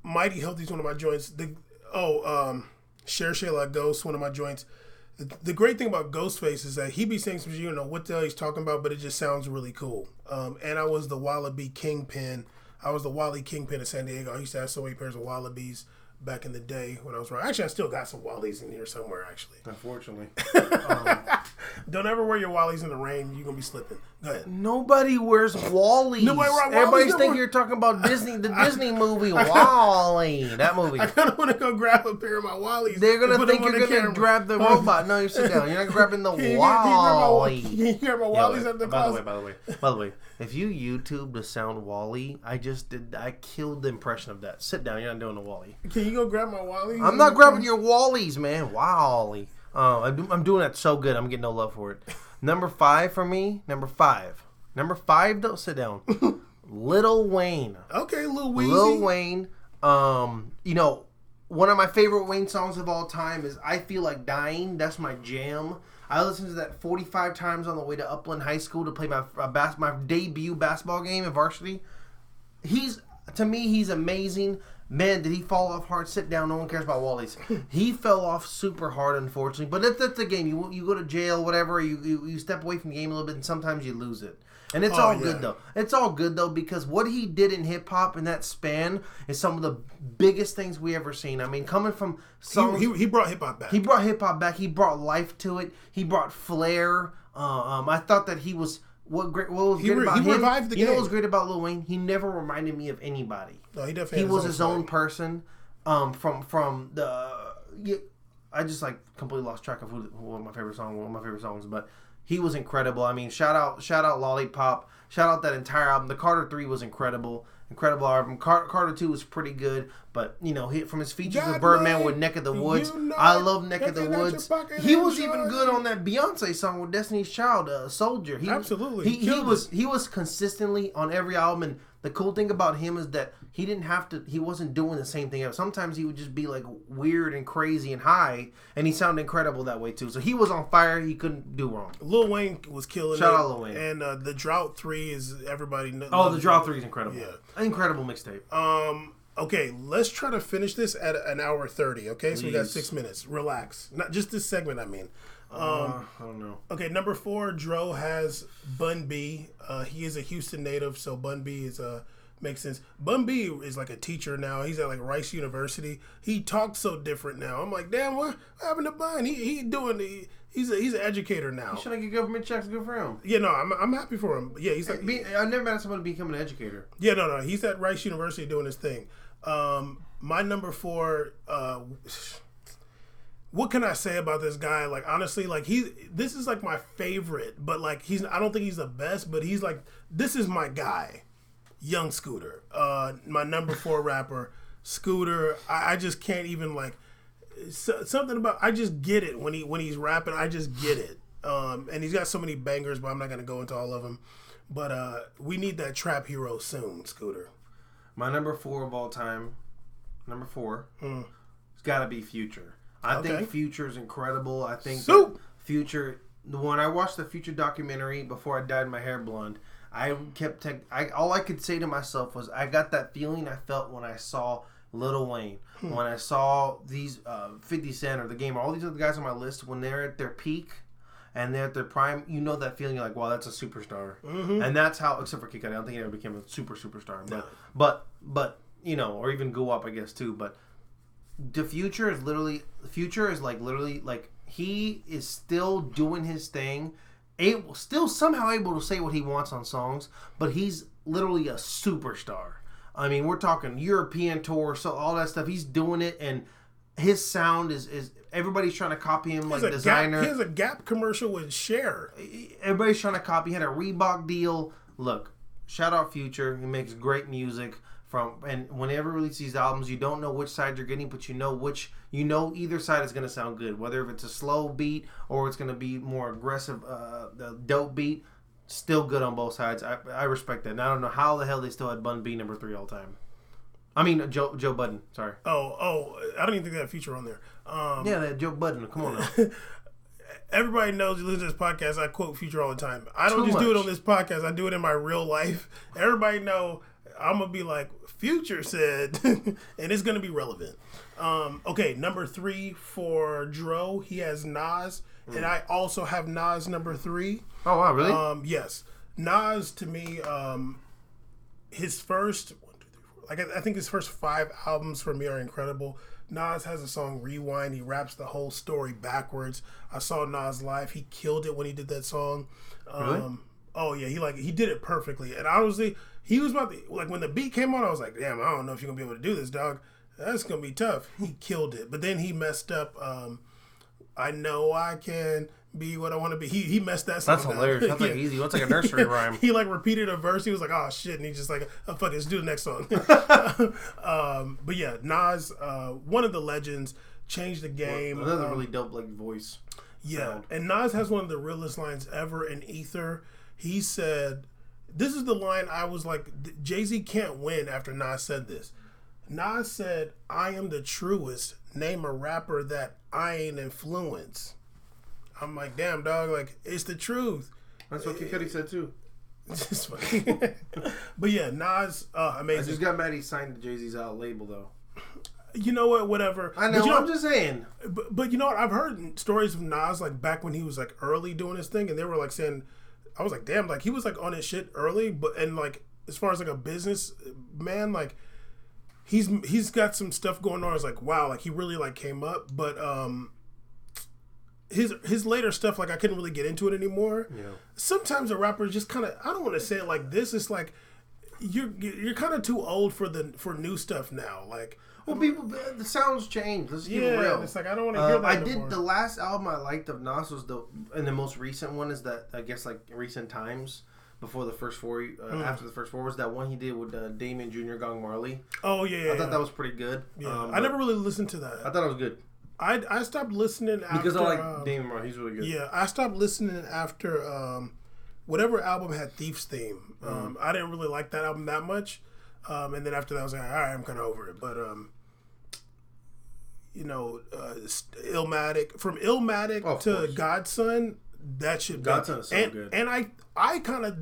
Mighty Healthy's one of my joints. Share Like Ghost, one of my joints. The great thing about Ghostface is that he be saying some shit, you don't know what the hell he's talking about, but it just sounds really cool. And I was the Wallaby Kingpin. I was the Wally Kingpin of San Diego. I used to have so many pairs of Wallabies back in the day when I was right. Actually, I still got some Wallies in here somewhere, actually. Unfortunately. Don't ever wear your Wallies in the rain. You're going to be slipping. Go ahead. Nobody wears Wallies. Nobody wears Wallies. Everybody's thinking you're talking about Disney, the Disney movie, Wall-E. That movie. I kind of want to go grab a pair of my Wallies. They're going to think you're going to grab the robot. No, you sit down. You're not grabbing the Wall-E. Can you grab my Wallies at the closet? By the way, if you YouTube the sound Wall-E, I killed the impression of that. Sit down. You're not doing the Wall-E. Can you go grab my Wallies? I'm not grabbing your Wallies, man. Wall-E. I'm doing that so good. I'm getting no love for it. Number 5 for me. Number 5. Don't sit down. Lil Wayne. Okay, Lil Weezy. Lil Wayne. You know, one of my favorite Wayne songs of all time is "I Feel Like Dying." That's my jam. I listened to that 45 times on the way to Upland High School to play my debut basketball game at varsity. To me, he's amazing. Man, did he fall off hard? Sit down. No one cares about Wallies. He fell off super hard, unfortunately. But that's the game. You go to jail, whatever. You step away from the game a little bit, and sometimes you lose it. And it's good, though. It's all good, though, because what he did in hip-hop in that span is some of the biggest things we ever seen. I mean, coming from songs... He brought hip-hop back. He brought hip-hop back. He brought life to it. He brought flair. I thought that he was... What was great about him? Revived the game. You know what was great about Lil Wayne? He never reminded me of anybody. No, he definitely. He was his own person. From the. I just like completely lost track of one of my favorite songs, but he was incredible. I mean, shout out Lollipop. Shout out that entire album. The Carter 3 was incredible album. Carter 2 was pretty good, but you know, from his features with Birdman with Neck of the Woods. I love Neck of the Woods. He was even good on that Beyonce song with Destiny's Child, Soldier. Absolutely. He was consistently on every album, and the cool thing about him is that he wasn't doing the same thing. Sometimes he would just be like weird and crazy and high, and he sounded incredible that way too. So he was on fire. He couldn't do wrong. Lil Wayne was killing Shout it. out Lil Wayne. And the Drought 3 is everybody knows. Oh, the Drought 3 is incredible. Yeah. Incredible mixtape. Okay, let's try to finish this at an hour 30, okay? Please. So we got 6 minutes. Relax. Not just this segment, I mean. I don't know. Okay, number 4, Dro has Bun B. He is a Houston native, so Bun B is makes sense. Bun B is like a teacher now. He's at like Rice University. He talks so different now. I'm like, damn, what happened to Bun? He's an educator now. He's trying to get government checks. Good for him. Yeah, no, I'm happy for him. Yeah, he's like I've never met someone become an educator. Yeah, no, he's at Rice University doing his thing. My number 4. What can I say about this guy? Like, honestly, like this is like my favorite, but like I don't think he's the best, but he's like, this is my guy, Young Scooter. My number 4 rapper, Scooter. I just can't even like something about. I just get it when he's rapping. I just get it. And he's got so many bangers, but I'm not gonna go into all of them. But we need that trap hero soon, Scooter. My number 4 of all time, it's got to be Future. I think Future is incredible. I think Future. When I watched the Future documentary before I dyed my hair blonde, I kept all I could say to myself was, I got that feeling I felt when I saw Lil Wayne, when I saw these 50 Cent or The Game, all these other guys on my list, when they're at their peak and they're at their prime. You know that feeling. You're like, wow, that's a superstar. And that's how, except for Kid Cudi, I don't think he ever became a superstar. But you know, or even Go Up, I guess too. But the Future is literally he is still doing his thing, still somehow able to say what he wants on songs, but he's literally a superstar. I mean, we're talking European tour, so all that stuff. He's doing it, and his sound is everybody's trying to copy him, like designer. He has a Gap commercial with Cher. Everybody's trying to copy. He had a Reebok deal. Look, shout out Future. He makes great music. And whenever he releases these albums, you don't know which side you're getting, but you know either side is going to sound good. Whether if it's a slow beat or it's going to be more aggressive, the dope beat, still good on both sides. I respect that. And I don't know how the hell they still had Bun B number 3 all time. I mean Joe Budden. Sorry. Oh, I don't even think they had Future on there. Yeah, that Joe Budden. Come on now. Everybody knows you listen to this podcast. I quote Future all the time. I don't just do it on this podcast. I do it in my real life. Everybody know. I'm going to be like, Future said, and it's going to be relevant. Okay, number 3 for Dro, he has Nas, and I also have Nas number 3. Oh, wow, really? Yes. Nas, to me, his first, I think his first 5 albums for me are incredible. Nas has a song, Rewind. He raps the whole story backwards. I saw Nas live. He killed it when he did that song. Really? Oh, yeah, he did it perfectly. And honestly, he was about to, like, when the beat came on, I was like, damn, I don't know if you're going to be able to do this, dog. That's going to be tough. He killed it. But then he messed up, I know I can be what I want to be. He messed that song That's hilarious. That's like easy. That's like a nursery rhyme. He, like, repeated a verse. He was like, oh, shit. And he just like, oh, fuck it, let's do the next song. But, yeah, Nas, one of the legends, changed the game. Well, another really dope, like, voice. Yeah. Sound. And Nas has one of the realest lines ever in Ether. He said... This is the line I was like, Jay-Z can't win after Nas said this. Nas said, I am the truest. Name a rapper that I ain't influence. I'm like, damn, dog, like, it's the truth. That's what Kid Cudi said, too. It's just funny. But yeah, Nas, amazing. I just got mad he signed Jay-Z's out label, though. You know what, whatever. I know, I'm just saying. But you know what, I've heard stories of Nas, like, back when he was, like, early doing his thing, and they were, like, saying... I was like, damn, like he was like on his shit early, and like as far as like a business man, like he's got some stuff going on. I was like, wow, like he really like came up, but his later stuff, like I couldn't really get into it anymore. Yeah. Sometimes a rapper just kind of, I don't want to say it like this. It's like you're kind of too old for new stuff now. Like, well, people, the sounds change. Let's keep it real. It's like I don't want to hear that anymore. The last album I liked of Nas was and the most recent one is that, I guess, like recent times before the first 4, after the first 4 was that one he did with Damien Jr. Gong Marley. Oh yeah, I thought that was pretty good. Yeah, I never really listened to that. I thought it was good. I stopped listening after because I like Damien Marley. He's really good. Yeah, I stopped listening after whatever album had Thief's theme. I didn't really like that album that much. And then after that, I was like, all right, I'm kind of over it. But, Illmatic. From Illmatic to Godson, that should be. Godson is so good. And I kind of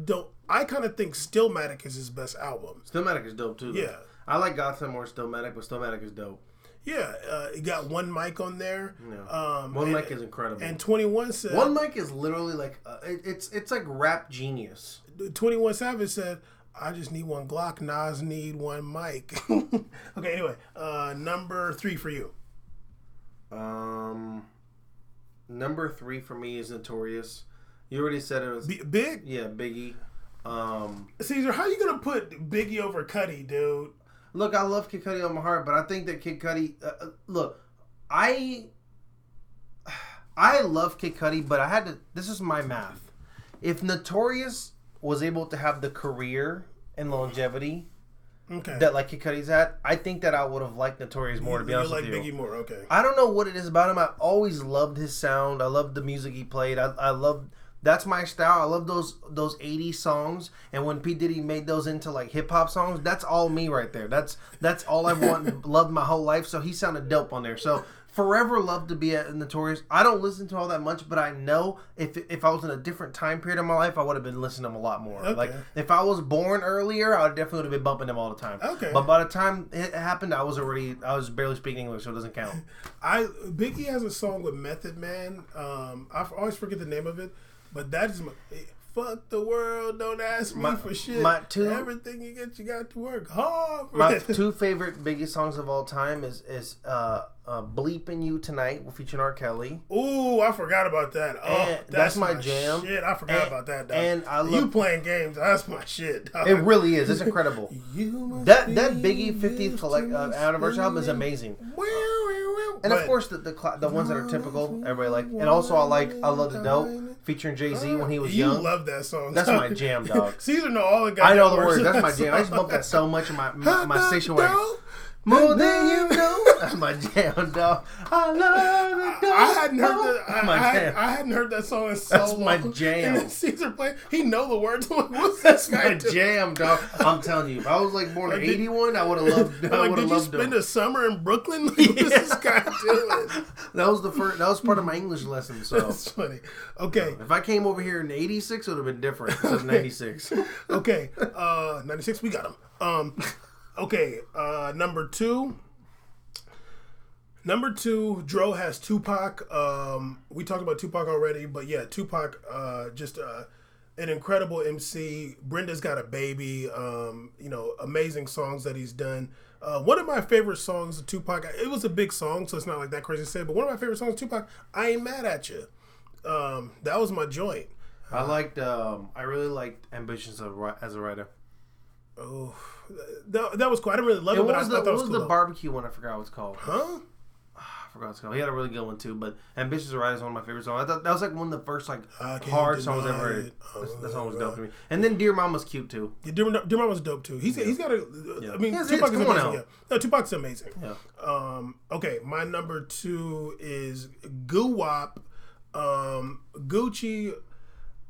think Stillmatic is his best album. Stillmatic is dope, too. Yeah. I like Godson more Stillmatic, but Stillmatic is dope. Yeah, he got One Mic on there. Yeah. One Mic is incredible. And 21 said... One Mic is literally like... it's like rap genius. 21 Savage said... I just need one Glock. Nas need one mic. Okay, anyway. Number 3 for you. Number 3 for me is Notorious. You already said it was... Big? Yeah, Biggie. Caesar, how you going to put Biggie over Cudi, dude? Look, I love Kid Cudi on my heart, but I think that Kid Cudi... look, I love Kid Cudi, but I had to... This is my math. If Notorious was able to have the career and longevity that like Kid Cudi's had, I think that I would have liked Notorious more, to be honest with you. You like Biggie more, okay. I don't know what it is about him. I always loved his sound. I loved the music he played. I love... That's my style. I love those 80s songs, and when P. Diddy made those into like hip hop songs, that's all me right there. That's all I loved my whole life. So he sounded dope on there. So forever loved to be a Notorious. I don't listen to all that much, but I know if I was in a different time period of my life, I would have been listening to him a lot more. Okay. Like if I was born earlier, I definitely would have been bumping him all the time. Okay. But by the time it happened, I was barely speaking English, so it doesn't count. Biggie has a song with Method Man. I always forget the name of it. But that is my... Fuck the world, don't ask me for shit. Everything you get, you got to work hard. My 2 favorite Biggie songs of all time is Bleepin' You Tonight, featuring R. Kelly. Ooh, I forgot about that. Oh, that's my jam. Shit, I forgot about that, dog. And I love... You playing games, that's my shit, dog. It really is. It's incredible. that Biggie 50th anniversary album is amazing. And of course, the ones that are typical, everybody like. And also, I Love the Dope, featuring Jay-Z when he was young. You love that song. That's my jam, dog. Caesar know all the guys. I know the words. That's my jam. I used to bump that so much in my station wagon. More than you know. That's my jam, dog. I love the dog. I hadn't heard that song in so long. That's my jam. And then Caesar played. He know the words. Like, what's That's this guy my doing? Jam, dog. I'm telling you, if I was like born in '81, I would have loved. Did you spend a summer in Brooklyn? Like, what's this guy doing? That was part of my English lesson. So that's funny. Okay, if I came over here in '86, it would have been different. Instead of '96. Okay, '96, we got him. Okay, number 2. Number 2, Dro has Tupac. We talked about Tupac already, but yeah, Tupac, just an incredible MC. Brenda's Got a Baby. Amazing songs that he's done. One of my favorite songs of Tupac. It was a big song, so it's not like that crazy to say. But one of my favorite songs of Tupac, I Ain't Mad at You. That was my joint. I really liked Ambitions as a writer. Oh, that was cool. I didn't really love it, but I thought that was cool. What was the barbecue one? I forgot what it's called. Huh? I forgot what it's called. He had a really good one too, but Ambitious as a Writer is one of my favorite songs. I thought that was like one of the first like hard songs I've ever heard. That song was dope to me. And then Dear Mama's cute too. Yeah, Dear Mama's dope too. He's got a. I mean, Tupac is amazing. Yeah. No, Tupac's amazing. Yeah. Okay, my number 2 is Goo Wop, Gucci.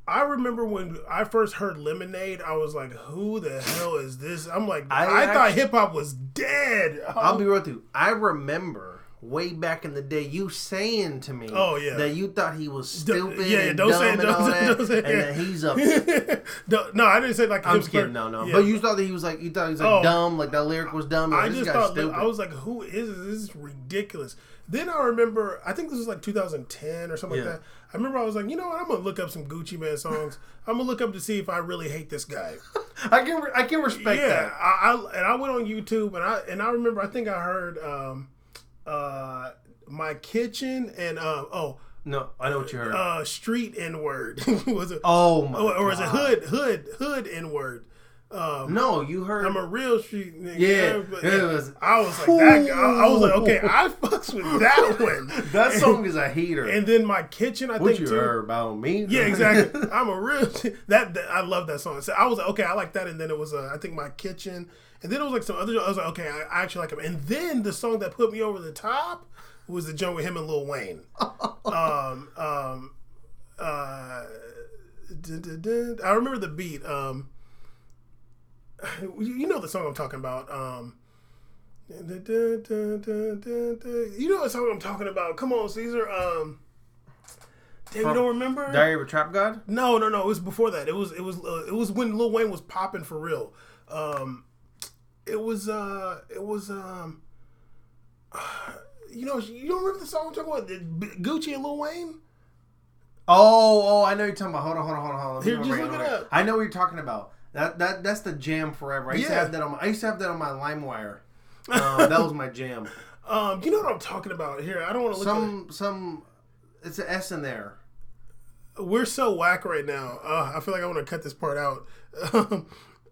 I remember when I first heard Lemonade, I was like, who the hell is this? I'm like, I thought hip-hop was dead. I'll be real with you. I rember way back in the day you saying to me that you thought he was stupid and dumb and all that, and that he's up. No, I didn't say like I'm just kidding. No. Yeah. But you thought that he was like, dumb, like that lyric was dumb. I just thought, I was like, who is this? This is ridiculous. Then I remember, I think this was like 2010 or something like that. I remember I was like, you know what? I'm gonna look up some Gucci Mane songs. I'm gonna look up to see if I really hate this guy. I can respect that. I went on YouTube and I remember I think I heard My Kitchen and no, I know what you heard. Street N-word. Was it? Oh my God. Or was it hood N-word? No, you heard. I'm a real street nigga. Yeah, I was like that guy. I was like, okay, I fucks with that one. That song is a heater. And then My Kitchen, I think what you heard about me? Yeah, exactly. I'm a real that I love that song. So I was like, okay, I like that. And then it was I think My Kitchen, and then it was like some other. I was like, okay, I actually like him. And then the song that put me over the top was the joint with him and Lil Wayne. I remember the beat. You know the song I'm talking about. You know what song I'm talking about. Come on, Caesar. Damn, you don't remember? Diary of a Trap God? No. It was before that. It was when Lil Wayne was popping for real. You don't remember the song I'm talking about? Gucci and Lil Wayne? Oh, I know you're talking about. Hold on. Here, just look it up. I know what you're talking about. That's the jam forever. I used to have that on my LimeWire. That was my jam. You know what I'm talking about here. I don't want to look some. It's an S in there. We're so whack right now. I feel like I want to cut this part out.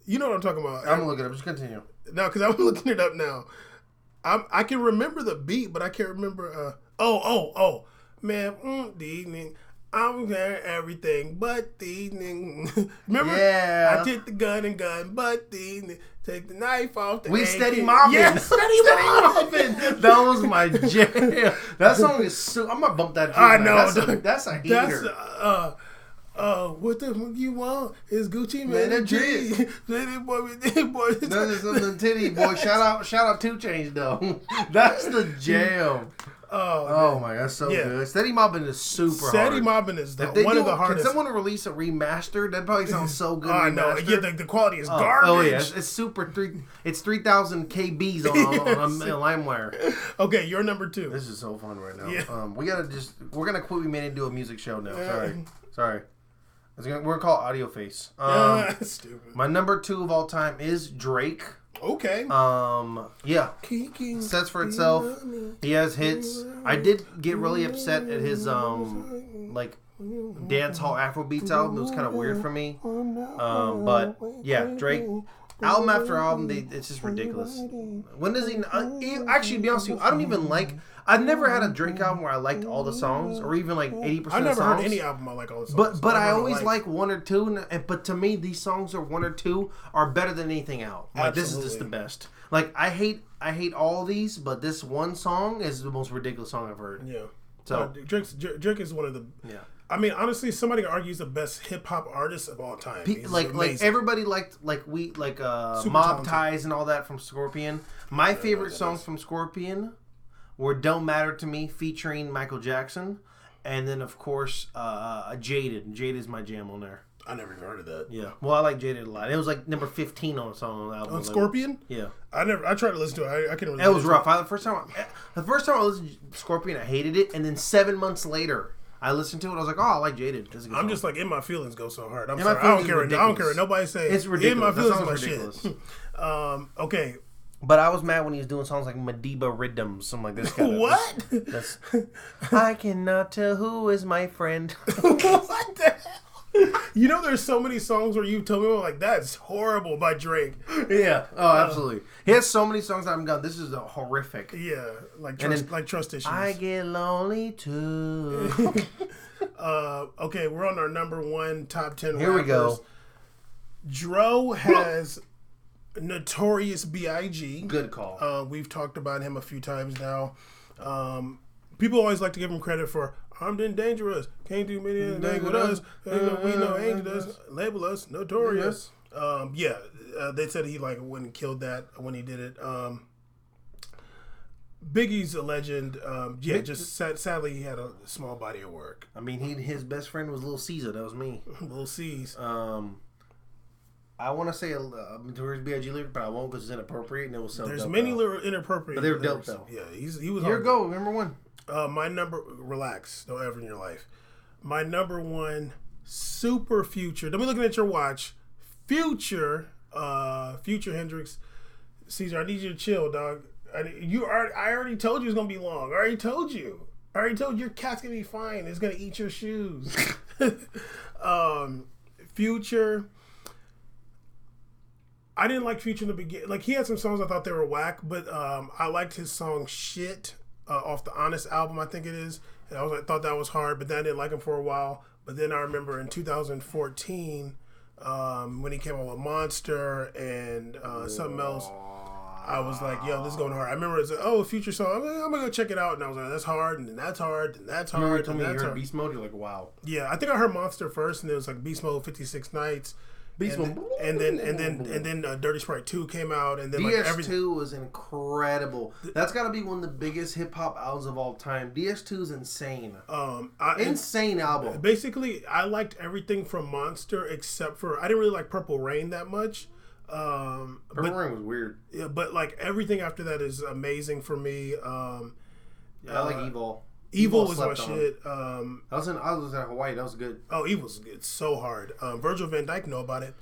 You know what I'm talking about. I'm gonna look it up. Just continue. No, because I'm looking it up now. I can remember the beat, but I can't remember. Man, the evening. I'm wearing everything but the evening. Remember? Yeah. I took the gun, but the evening. Take the knife off the We AK. steady mobbing. Yeah, steady mobbing. That was my jam. That song is so. I'm gonna bump that. I know. That's a heater. What the fuck you want? Is Gucci Man, man that G. boy. That's something titty boy. Shout out 2 Chainz though. That's the jam. Oh my, that's so good. Steady Mobbin' is super hard. Steady Mobbin' is one of the hardest. Can someone release a remaster? That probably sounds so good. I know. Yeah, the quality is garbage. Oh yeah, it's super. It's 3,000 KBs on LimeWire. Okay, you're number 2. This is so fun right now. Yeah. We're gonna quit. We made it do a music show now. Sorry. We're gonna call it Audio Face. Stupid. My number 2 of all time is Drake. Okay. Yeah. Sets for itself. He has hits. I did get really upset at his like dance hall Afrobeats album. It was kind of weird for me. But yeah, Drake. Album after album, it's just ridiculous. When does he? Actually, to be honest with you, I don't even like. I've never had a Drake album where I liked all the songs, or even like 80% of the songs. I've never heard any album I like all the songs. But I always like 1 or 2. But to me, these songs are 1 or 2 are better than anything out. Like this is just the best. Like I hate all these, but this one song is the most ridiculous song I've heard. Yeah. So Drake is one of the. Yeah. I mean, honestly, somebody can argue he's the best hip hop artist of all time. Like everybody liked Mob Ties and all that from Scorpion. My favorite songs from Scorpion were "Don't Matter to Me" featuring Michael Jackson, and then of course "Jaded." Jaded is my jam on there. I never even heard of that. Yeah, well, I like Jaded a lot. It was like number 15 on a song on the album. On Scorpion? Yeah. I tried to listen to it. I couldn't really. It was rough. The first time I listened to Scorpion, I hated it, and then 7 months later, I listened to it. I was like, "Oh, I like Jaded." I'm just like, "In My Feelings" go so hard. I'm sorry. I don't care what nobody say. It's ridiculous. "In My Feelings" is my ridiculous. Shit. Okay. But I was mad when he was doing songs like Madiba Rhythms, something like this. What? I cannot tell who is my friend. What the hell? You know, there's so many songs where you told me, like, that's horrible by Drake. Yeah. Oh, absolutely. He has so many songs that I'm going, this is horrific. Yeah. Like trust issues. I get lonely too. Okay, we're on our number 1 top 10 Here rappers. we go. Dro has Notorious B.I.G. Good call. We've talked about him a few times now. People always like to give him credit for armed and dangerous. Can't do many things with us. We know angels. Label us notorious. They said he went and killed that when he did it. Biggie's a legend. Sadly he had a small body of work. I mean, his best friend was Lil Caesar. That was me. Lil Ceez. I want to say Notorious B.I.G. lyric, but I won't because it's inappropriate and it was so. There's many inappropriate, but they were dope though. Yeah, he was. Here go, number 1. My number. Relax. Don't ever in your life. My number 1, super Future. Don't be looking at your watch. Future Hendrix. Caesar, I need you to chill, dog. I already told you it's gonna be long. I already told you your cat's gonna be fine. It's gonna eat your shoes. Future. I didn't like Future in the beginning. Like, he had some songs I thought they were whack, but I liked his song "Shit" off the Honest album, I think it is. And I thought that was hard, but then I didn't like him for a while. But then I remember in 2014 when he came out with Monster and something else. I was like, yo, this is going hard. I remember it's like, oh, Future song. I'm going to go check it out. And I was like, that's hard, and then that's hard, and that's hard. You heard Beast Mode, you're like, wow. Yeah, I think I heard Monster first, and it was like Beast Mode 56 Nights. Beast Mode. And then Dirty Sprite 2 came out. And then DS2 was incredible. That's got to be one of the biggest hip-hop albums of all time. DS2 is insane. Insane album. Basically, I liked everything from Monster except for, I didn't really like Purple Rain that much. Purple Rain was weird. Yeah, but like everything after that is amazing for me. I like Evil. Evil was my shit. I was in Hawaii. That was good. Oh, Evil's good. So hard. Virgil van Dijk know about it.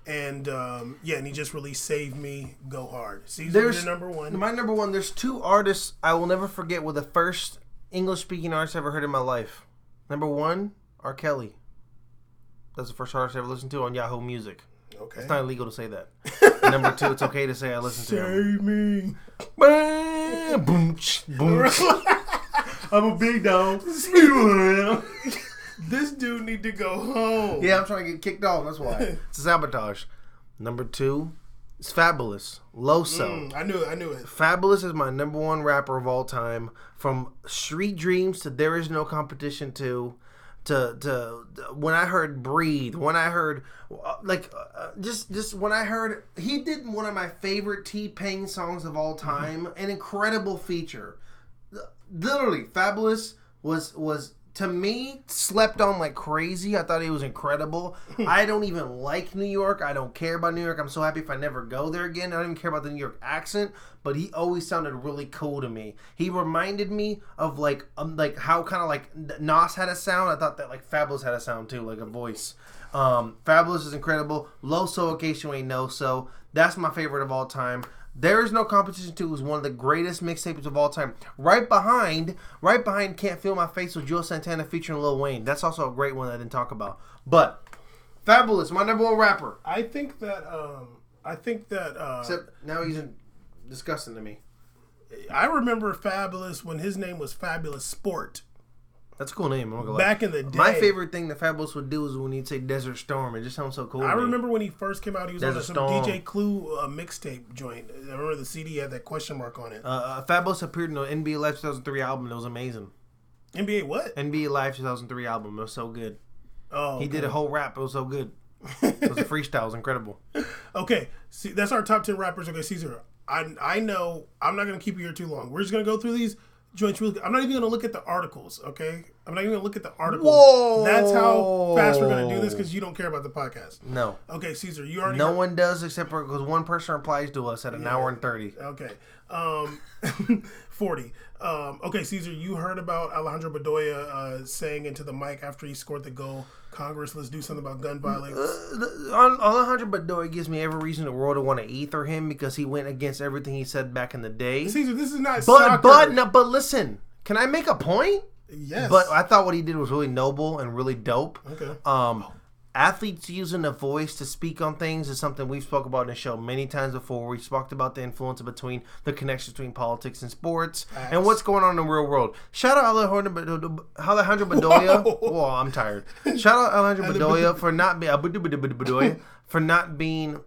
And and he just released Save Me, Go Hard. Ceez, your number one. My number one, there's two artists I will never forget were the first English-speaking artists I ever heard in my life. Number one, R. Kelly. That's the first artist I ever listened to on Yahoo Music. Okay. It's not illegal to say that. Number two, it's okay to say I listened to him. Save me. Boom, boom. I'm a big dog. This dude need to go home. Yeah, I'm trying to get kicked off. That's why. It's a sabotage. Number two is Fabulous. Loso. I knew it. Fabulous is my number one rapper of all time. From Street Dreams to There Is No Competition to when I heard Breathe, when I heard just when I heard, he did one of my favorite T-Pain songs of all time, an incredible feature. Literally, Fabulous was to me slept on like crazy. I thought he was incredible. I don't even like New York. I don't care about New York. I'm so happy if I never go there again. I don't even care about the New York accent, but he always sounded really cool to me. He reminded me of like how kind of like Nas had a sound. I thought that like Fabulous had a sound too, like a voice. Fabulous is incredible. Loso, in case you ain't know, so that's my favorite of all time. There Is No Competition 2 is one of the greatest mixtapes of all time. Right behind Can't Feel My Face with Joe Santana featuring Lil Wayne. That's also a great one that I didn't talk about. But Fabulous, my number one rapper. I think that except now he's disgusting to me. I remember Fabulous when his name was Fabulous Sport. That's a cool name. I'm not gonna Back lie. in the day. My favorite thing that Fabulous would do is when he'd say Desert Storm. It just sounds so cool. I remember when he first came out, he was Desert on some Storm. DJ Clue mixtape joint. I remember the CD had that question mark on it. Fabulous appeared in the NBA Live 2003 album. It was amazing. NBA what? NBA Live 2003 album. It was so good. Oh, okay. He did a whole rap. It was so good. It was a freestyle. It was incredible. Okay, see, that's our top 10 rappers. Okay, Caesar, I know I'm not going to keep you here too long. We're just going to go through these joints really. I'm not even going to look at the articles, okay? I'm not even going to look at the articles. Whoa! That's how fast we're going to do this because you don't care about the podcast. No. Okay, Caesar, you already... No one does except for because one person replies to us at an hour and 30. Okay. 40. Okay, Caesar, you heard about Alejandro Bedoya saying into the mic after he scored the goal, Congress, let's do something about gun violence. Alejandro Bedoya gives me every reason in the world to want to ether him because he went against everything he said back in the day. Caesar, this is not soccer. But listen, can I make a point? Yes. But I thought what he did was really noble and really dope. Okay. Athletes using a voice to speak on things is something we've spoke about in the show many times before. We've talked about the influence between the connection between politics and sports and what's going on in the real world. Shout out Alejandro Bedoya. Whoa, I'm tired. Shout out Alejandro Bedoya for not being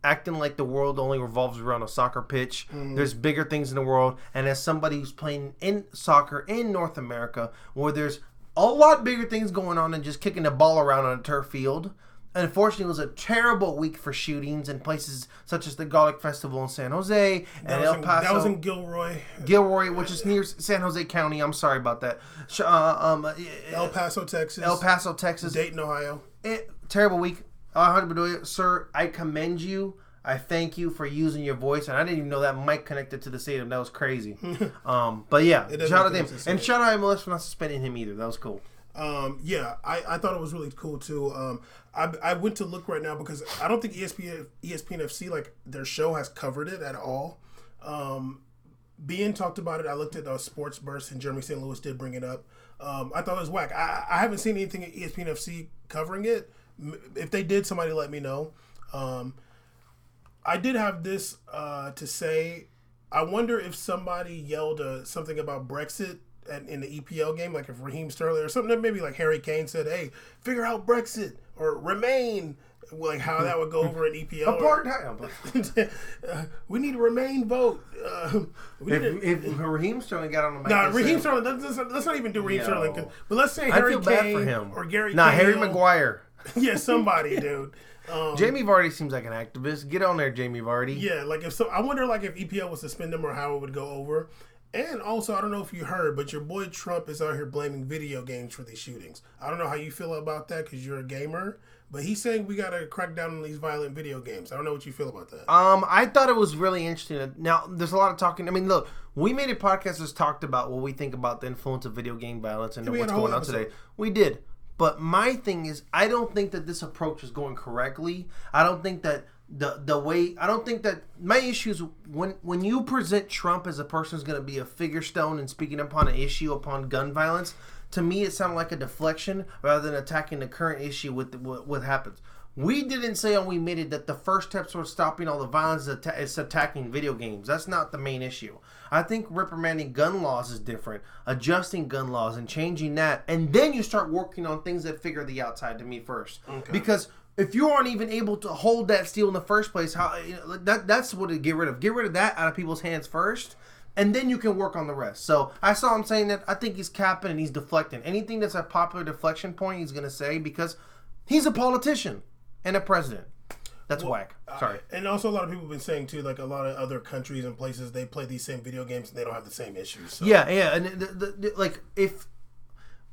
acting like the world only revolves around a soccer pitch. There's bigger things in the world, and as somebody who's playing in soccer in North America, where there's a lot bigger things going on than just kicking the ball around on a turf field. Unfortunately, it was a terrible week for shootings in places such as the Garlic Festival in San Jose and El Paso. That was in Gilroy. Gilroy, which is near San Jose County. I'm sorry about that. El Paso, Texas. El Paso, Texas. Dayton, Ohio. Terrible week. Alejandro Bedoya, sir, I commend you. I thank you for using your voice, and I didn't even know that mic connected to the stadium. That was crazy. But yeah, shout out to him, and shout out to MLS for not suspending him either. That was cool. Yeah, I thought it was really cool too. I went to look right now because I don't think ESPN FC, like their show, has covered it at all. Bean talked about it. I looked at Sports Burst, and Jeremy St. Louis did bring it up. I thought it was whack. I haven't seen anything at ESPN FC covering it. If they did, somebody let me know. I did have this to say. I wonder if somebody yelled something about Brexit in the EPL game, like if Raheem Sterling or something that maybe like Harry Kane said, hey, figure out Brexit or Remain. like how that would go over at EPL. Apartheid. We need a Remain vote. If Raheem Sterling got on the back, Raheem Sterling. Let's not even do Raheem Sterling. But let's say Harry Kane or Gary. Harry Maguire. Yeah, somebody, dude. Jamie Vardy seems like an activist. Get on there, Jamie Vardy. Yeah, like I wonder like if EPL would suspend him or how it would go over. And also, I don't know if you heard, but your boy Trump is out here blaming video games for these shootings. I don't know how you feel about that because you're a gamer, but he's saying we got to crack down on these violent video games. I don't know what you feel about that. I thought it was really interesting. Now, there's a lot of talking. I mean, look, we made a podcast that's talked about what we think about the influence of video game violence and what's going on today. We did. But my thing is, I don't think that this approach is going correctly. I don't think that my issue is when you present Trump as a person who's going to be a figure stone and speaking upon an issue upon gun violence, to me it sounded like a deflection rather than attacking the current issue with what happens. We didn't say when we made it that the first steps towards stopping all the violence is attacking video games. That's not the main issue. I think reprimanding gun laws is different, adjusting gun laws and changing that, and then you start working on things that figure the outside to me first. Okay. Because if you aren't even able to hold that steel in the first place, that's what to get rid of. Get rid of that out of people's hands first, and then you can work on the rest. So I saw him saying that. I think he's capping and he's deflecting. Anything that's a popular deflection point, he's going to say because he's a politician and a president. That's whack. Sorry. And also a lot of people have been saying, too, like a lot of other countries and places, they play these same video games and they don't have the same issues. So. Yeah. And like if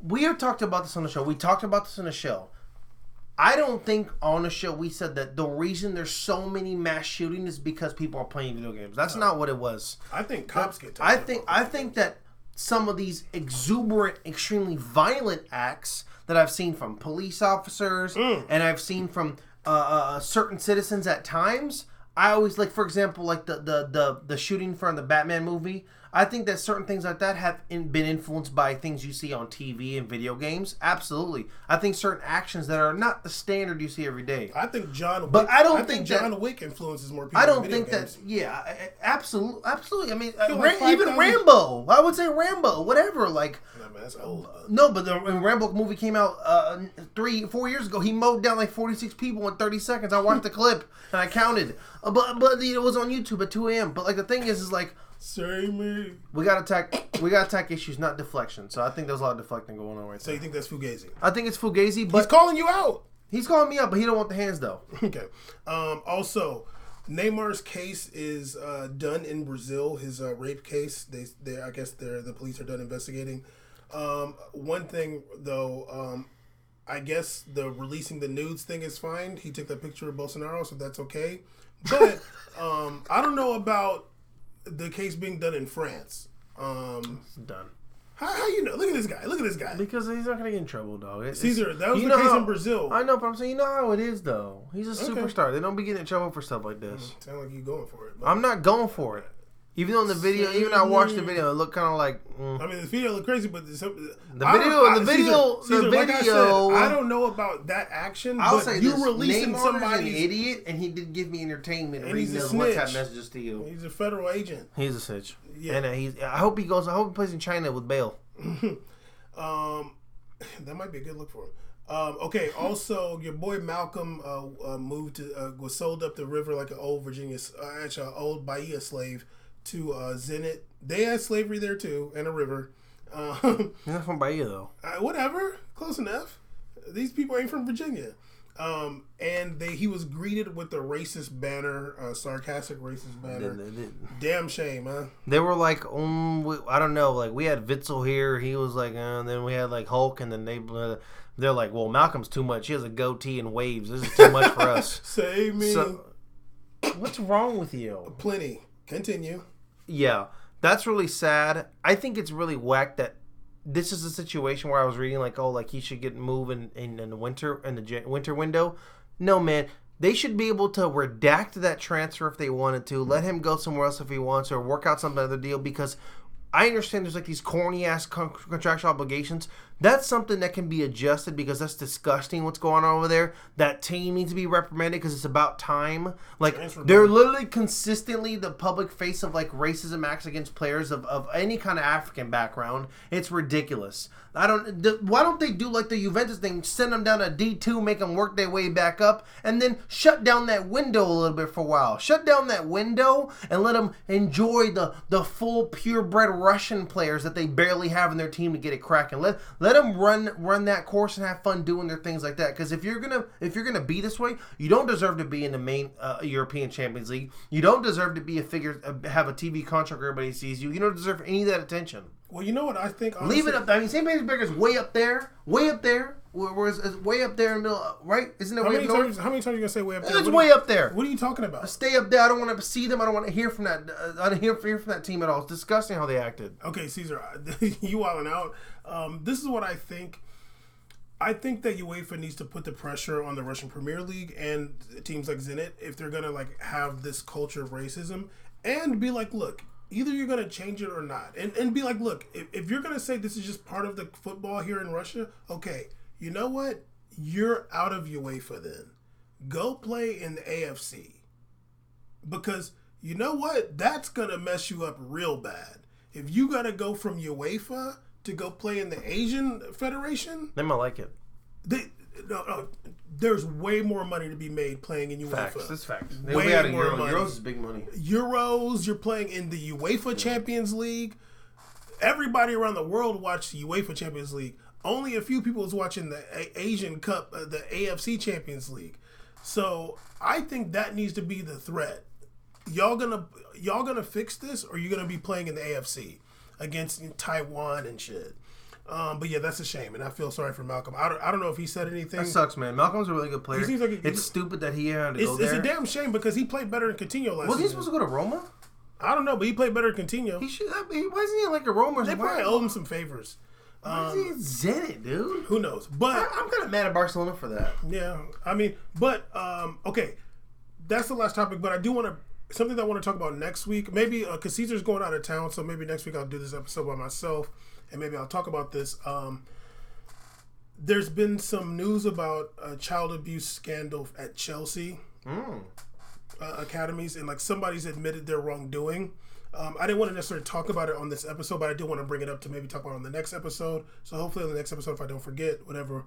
we have talked about this on the show. We talked about this on the show. I don't think on the show we said that the reason there's so many mass shootings is because people are playing video games. That's not what it was. I think cops get I think that some of these exuberant, extremely violent acts that I've seen from police officers and I've seen from certain citizens at times, I always like, for example, like the shooting from the Batman movie. I think that certain things like that have been influenced by things you see on TV and video games. Absolutely. I think certain actions that are not the standard you see every day. I think John Wick. But I don't think John Wick influences more people. I don't think that. Yeah, absolutely. I mean, like even Rambo. I would say Rambo. Whatever. Like. No, man, that's old. No, but when Rambo movie came out 3-4 years ago, he mowed down like 46 people in 30 seconds. I watched the clip and I counted. But it was on YouTube at 2 a.m. But like the thing is like. Say me. We got to attack issues, not deflection. So I think there's a lot of deflecting going on right So there. You think that's Fugazi? I think it's Fugazi, but he's calling you out. He's calling me out, but he don't want the hands though. Okay. Also, Neymar's case is done in Brazil. His rape case. I guess the police are done investigating. One thing though, I guess the releasing the nudes thing is fine. He took that picture of Bolsonaro, so that's okay. But I don't know about the case being done in France. It's done. How you know? Look at this guy. Because he's not going to get in trouble, dog. Caesar, that was the case in Brazil. I know, but I'm saying, you know how it is, though. He's a superstar. They don't be getting in trouble for stuff like this. Sound like you going for it. I'm not going for it. Even on the video, I watched the video, it looked kind of like. I mean, the video looked crazy, but the video. Like I said, I don't know about that action. I'll but say you this: releasing Neymar's an idiot, and he did give me entertainment. And reading he's a those snitch. WhatsApp messages to you. He's a federal agent. He's a snitch. Yeah, and I hope he goes. I hope he plays in China with bail. That might be a good look for him. Okay. Also, your boy Malcolm was sold up the river like an old old Bahia slave to Zenit. They had slavery there too, and a river. He's not from Bahia though. Whatever, close enough. These people ain't from Virginia. And he was greeted with a racist banner, sarcastic racist banner. Damn shame, huh? They were like, I don't know, like we had Witzel here. He was like, and then we had like Hulk, and then they're like, well, Malcolm's too much. He has a goatee and waves. This is too much for us. Save me. So, what's wrong with you? Plenty. Continue. Yeah, that's really sad. I think it's really whack that this is a situation where I was reading like he should get moved in the winter window. No, man, they should be able to redact that transfer if they wanted to. Let him go somewhere else if he wants, or work out some other deal. Because I understand there's like these corny ass contractual obligations. That's something that can be adjusted because that's disgusting what's going on over there. That team needs to be reprimanded because it's about time. Like, they're literally consistently the public face of, like, racism acts against players of any kind of African background. It's ridiculous. Why don't they do like the Juventus thing, send them down to D2, make them work their way back up, and then shut down that window a little bit for a while. Shut down that window and let them enjoy the full purebred Russian players that they barely have in their team to get it cracking. Let them run that course and have fun doing their things like that. Because if you're gonna be this way, you don't deserve to be in the main European Champions League. You don't deserve to be have a TV contract where everybody sees you. You don't deserve any of that attention. Well, you know what I think? Honestly, leave it up. I mean, St. Petersburg is way up there. Whereas it's way up there in the middle, right? Isn't it way up north? How many times are you gonna say way up there? It's way up there. What are you talking about? Stay up there. I don't want to see them. I don't want to hear from that. I don't hear from that team at all. It's disgusting how they acted. Okay, Caesar, you wilding out. This is what I think. I think that UEFA needs to put the pressure on the Russian Premier League and teams like Zenit if they're gonna like have this culture of racism and be like, look. Either you're going to change it or not. And be like, look, if you're going to say this is just part of the football here in Russia, okay, you know what? You're out of UEFA then. Go play in the AFC. Because you know what? That's going to mess you up real bad. If you got to go from UEFA to go play in the Asian Federation. They might like it. No, there's way more money to be made playing in UEFA. Facts, that's facts. Way out of more money. Euros is big money. Euros, you're playing in the UEFA Champions League. Everybody around the world watched the UEFA Champions League. Only a few people was watching the Asian Cup, the AFC Champions League. So I think that needs to be the threat. Y'all gonna fix this, or you gonna be playing in the AFC against Taiwan and shit. But yeah, that's a shame, and I feel sorry for Malcolm. I don't know if he said anything. That sucks, man. Malcolm's a really good player. He seems like it's stupid that he had to go there. It's a damn shame because he played better than Coutinho last season. Was he supposed to go to Roma? I don't know, but he played better than Coutinho. He should. Why isn't he like a Roma? They probably owe him some favors. Why is he Zenit, dude? Who knows? But I'm kind of mad at Barcelona for that. Yeah, I mean, but okay, that's the last topic. But I do want to. Something that I want to talk about next week, maybe because Caesar's going out of town, so maybe next week I'll do this episode by myself, and maybe I'll talk about this. There's been some news about a child abuse scandal at Chelsea academies, and like somebody's admitted their wrongdoing. I didn't want to necessarily talk about it on this episode, but I do want to bring it up to maybe talk about it on the next episode. So hopefully on the next episode, if I don't forget, whatever,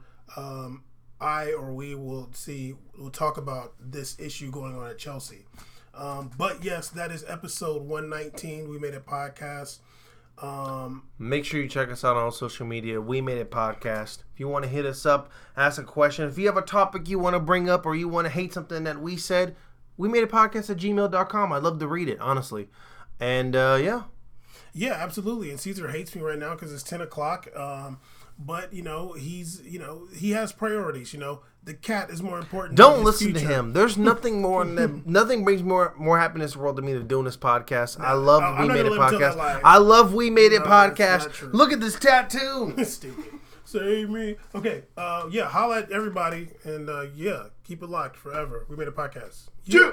I or we will talk about this issue going on at Chelsea. But yes, that is episode 119. We made a podcast. Make sure you check us out on social media. We Made It Podcast. If you want to hit us up, ask a question. If you have a topic you want to bring up or you want to hate something that we said, we made a podcast at gmail.com. I'd love to read it, honestly. And yeah, absolutely. And Caesar hates me right now because it's 10 o'clock. But he has priorities. The cat is more important. Don't listen to him. There's nothing more nothing brings more happiness in the world to me than doing this podcast. I love We Made It Podcast. I love We Made It Podcast. Look at this tattoo. Stupid. Save me. Okay. Holla at everybody and keep it locked forever. We Made a Podcast. Yeah.